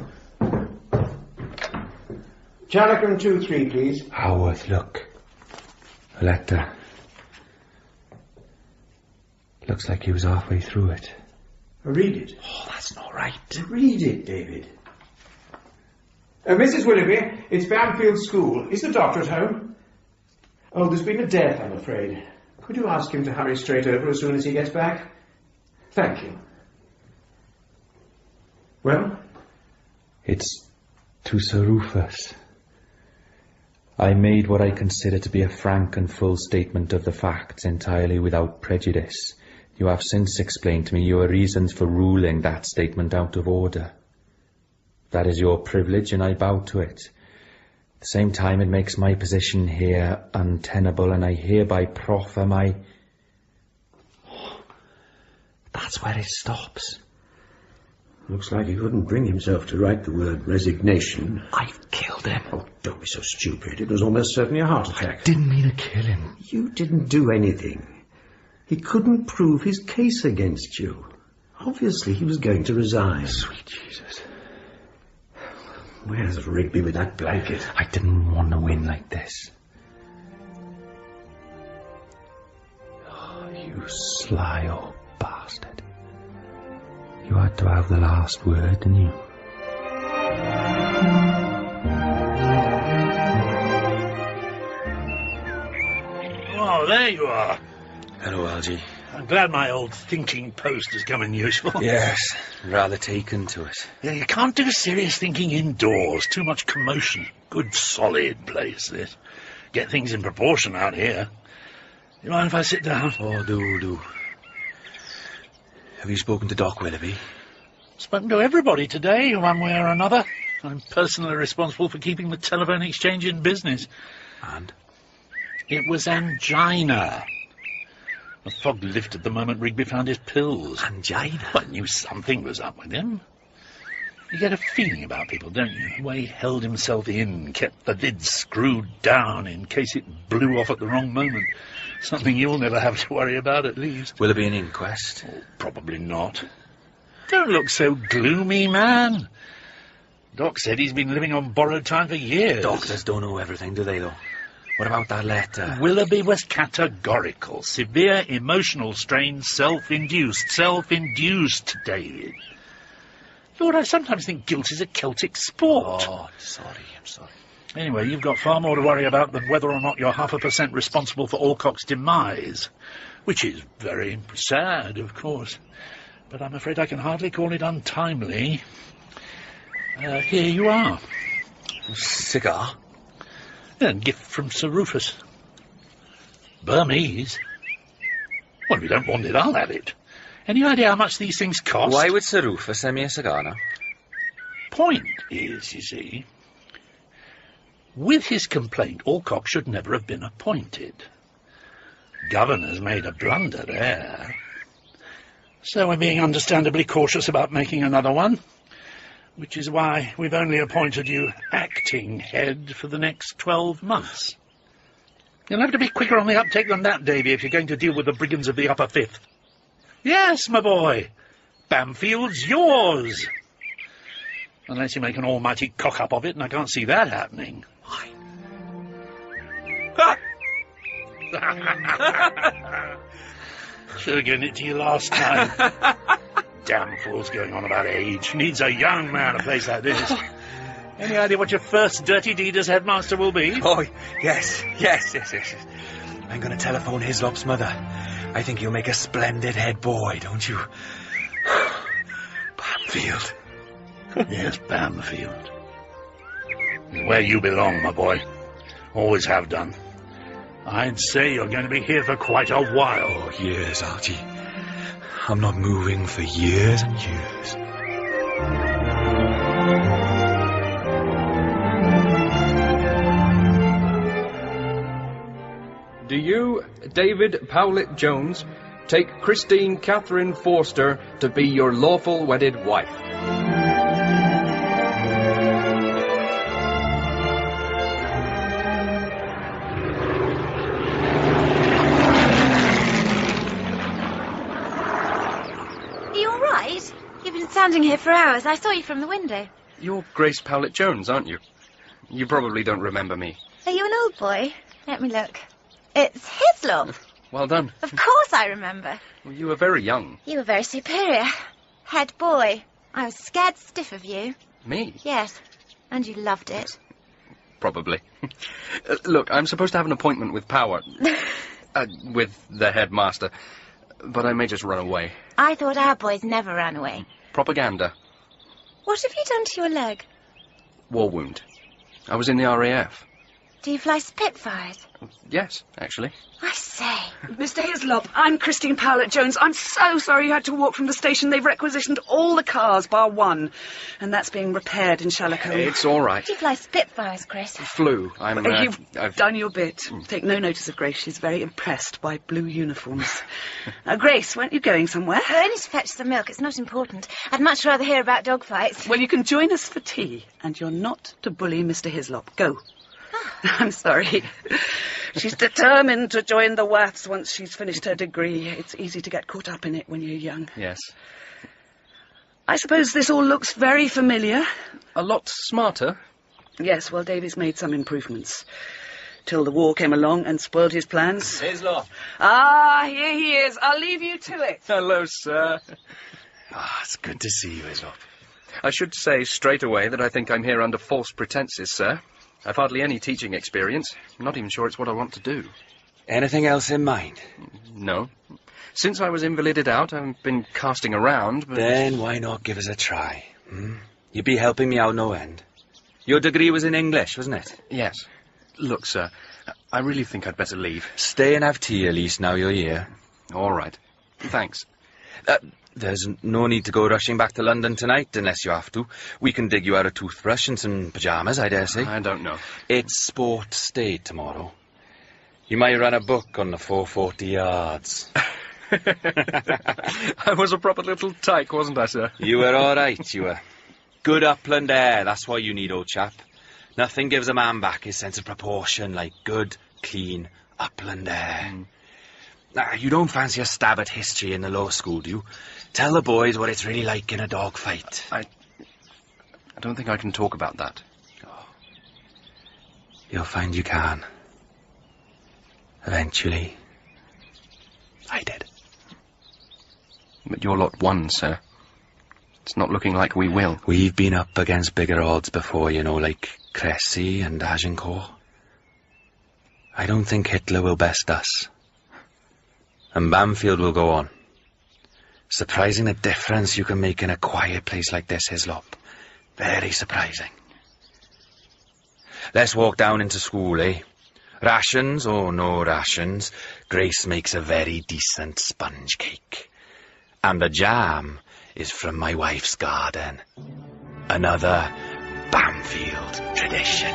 Charlacum 2-3, please. Howarth, look. A letter. Looks like he was halfway through it. Read it. Oh, that's not right. Read it, David. Mrs. Willoughby, it's Bamfylde School. Is the doctor at home? Oh, there's been a death, I'm afraid. Could you ask him to hurry straight over as soon as he gets back? Thank you. Well? It's to Sir Rufus. I made what I consider to be a frank and full statement of the facts entirely without prejudice. You have since explained to me your reasons for ruling that statement out of order. That is your privilege, and I bow to it. At the same time, it makes my position here untenable, and I hereby proffer my... Oh, that's where it stops. Looks like he couldn't bring himself to write the word resignation. I've killed him. Oh, don't be so stupid. It was almost certainly a heart attack. I didn't mean to kill him. You didn't do anything. He couldn't prove his case against you. Obviously, he was going to resign. Sweet Jesus. Where's Rigby with that blanket? I didn't want to win like this. Oh, you sly old bastard. You had to have the last word, didn't you? Oh, there you are. Hello, Algy. I'm glad my old thinking post has come in useful. Yes, rather taken to it. Yeah, you can't do serious thinking indoors. Too much commotion. Good, solid place, this. Get things in proportion out here. You mind if I sit down? Oh, do. Have you spoken to Doc Willoughby? Spoken to everybody today, one way or another. I'm personally responsible for keeping the telephone exchange in business. And? It was angina. The fog lifted the moment Rigby found his pills. Angina? I knew something was up with him. You get a feeling about people, don't you? The way he held himself in, kept the lid screwed down in case it blew off at the wrong moment. Something you'll never have to worry about, at least. Will there be an inquest? Oh, probably not. Don't look so gloomy, man. Doc said he's been living on borrowed time for years. Doctors don't know everything, do they, though? What about that letter? Willoughby was categorical. Severe emotional strain, self-induced. Self-induced, David. Lord, I sometimes think guilt is a Celtic sport. Oh, I'm sorry. Anyway, you've got far more to worry about than whether or not you're 0.5% responsible for Alcock's demise. Which is very sad, of course. But I'm afraid I can hardly call it untimely. Here you are. Cigar? A gift from Sir Rufus. Burmese. Well, if you don't want it, I'll have it. Any idea how much these things cost? Why would Sir Rufus send me a cigar now? Point is, you see, with his complaint, Alcock should never have been appointed. Governor's made a blunder there. So we're being understandably cautious about making another one, which is why we've only appointed you acting head for the next 12 months. You'll have to be quicker on the uptake than that, Davy, if you're going to deal with the brigands of the upper fifth. Yes, my boy. Bamfylde's yours. Unless you make an almighty cock-up of it, and I can't see that happening. Why? Should have given it to you last time. Damn fool's going on about age. Needs a young man a place like this. Any idea what your first dirty deed as headmaster will be? Oh, yes. I'm going to telephone Hislop's mother. I think you'll make a splendid head boy, don't you? Bamfylde. Yes, Bamfylde. Where you belong, my boy. Always have done. I'd say you're going to be here for quite a while. Oh, years, Algy. I'm not moving for years and years. Do you, David Powlett-Jones, take Christine Catherine Forster to be your lawful wedded wife? Standing here for hours. I saw you from the window. You're Grace Powlett-Jones, aren't you? You probably don't remember me. Are you an old boy? Let me look. It's Hislop. Well done. Of course I remember. Well, you were very young. You were very superior. Head boy. I was scared stiff of you. Me? Yes. And you loved it. Probably. Look, I'm supposed to have an appointment with Power. With the headmaster. But I may just run away. I thought our boys never ran away. Propaganda. What have you done to your leg? War wound. I was in the RAF. Do you fly Spitfires? Yes, actually. I say. Mr. Hislop, I'm Christine Powlett-Jones. I'm so sorry you had to walk from the station. They've requisitioned all the cars, bar one. And that's being repaired in Shallicombe. It's all right. Do you fly Spitfires, Chris? Flew. You've done your bit. Take no notice of Grace. She's very impressed by blue uniforms. Grace, weren't you going somewhere? I only to fetch some milk. It's not important. I'd much rather hear about dogfights. Well, you can join us for tea. And you're not to bully Mr. Hislop. Go. I'm sorry. She's determined to join the WAFs once she's finished her degree. It's easy to get caught up in it when you're young. Yes. I suppose this all looks very familiar. A lot smarter. Yes, well, Davy's made some improvements. Till the war came along and spoiled his plans. Hislop. Ah, here he is. I'll leave you to it. Hello, sir. It's good to see you, Hislop. I should say straight away that I think I'm here under false pretences, sir. I've hardly any teaching experience. I'm not even sure it's what I want to do. Anything else in mind? No. Since I was invalided out, I've been casting around, but... Then why not give us a try? You'd be helping me out no end. Your degree was in English, wasn't it? Yes. Look, sir, I really think I'd better leave. Stay and have tea at least now you're here. All right. Thanks. There's no need to go rushing back to London tonight, unless you have to. We can dig you out a toothbrush and some pyjamas, I dare say. I don't know. It's sports day tomorrow. You might run a book on the 440 yards. I was a proper little tyke, wasn't I, sir? You were all right, you were. Good upland air, that's what you need, old chap. Nothing gives a man back his sense of proportion like good, clean upland air. Now, you don't fancy a stab at history in the law school, do you? Tell the boys what it's really like in a dogfight. I don't think I can talk about that. You'll find you can. Eventually. I did. But your lot won, sir. It's not looking like we will. We've been up against bigger odds before, you know, like Cressy and Agincourt. I don't think Hitler will best us. And Bamfylde will go on. Surprising the difference you can make in a quiet place like this, Hislop. Very surprising. Let's walk down into school, eh? Rations or no rations, Grace makes a very decent sponge cake. And the jam is from my wife's garden. Another Bamfylde tradition.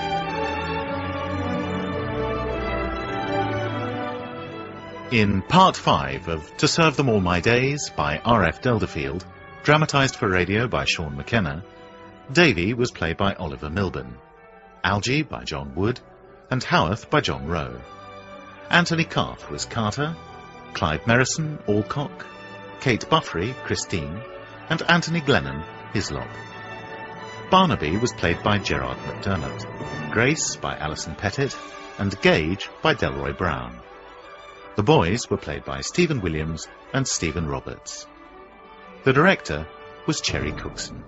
In Part 5 of To Serve Them All My Days by RF Delderfield, dramatised for radio by Shaun McKenna, Davy was played by Oliver Milburn, Algy by John Wood, and Howarth by John Rowe. Anthony Carth was Carter, Clive Merrison, Alcock, Kate Buffery, Christine, and Anthony Glennon, Hislop. Barnaby was played by Gerard McDermott, Grace by Alison Pettitt, and Gage by Delroy Brown. The boys were played by Stephen Williams and Stephen Roberts. The director was Cherry Cookson.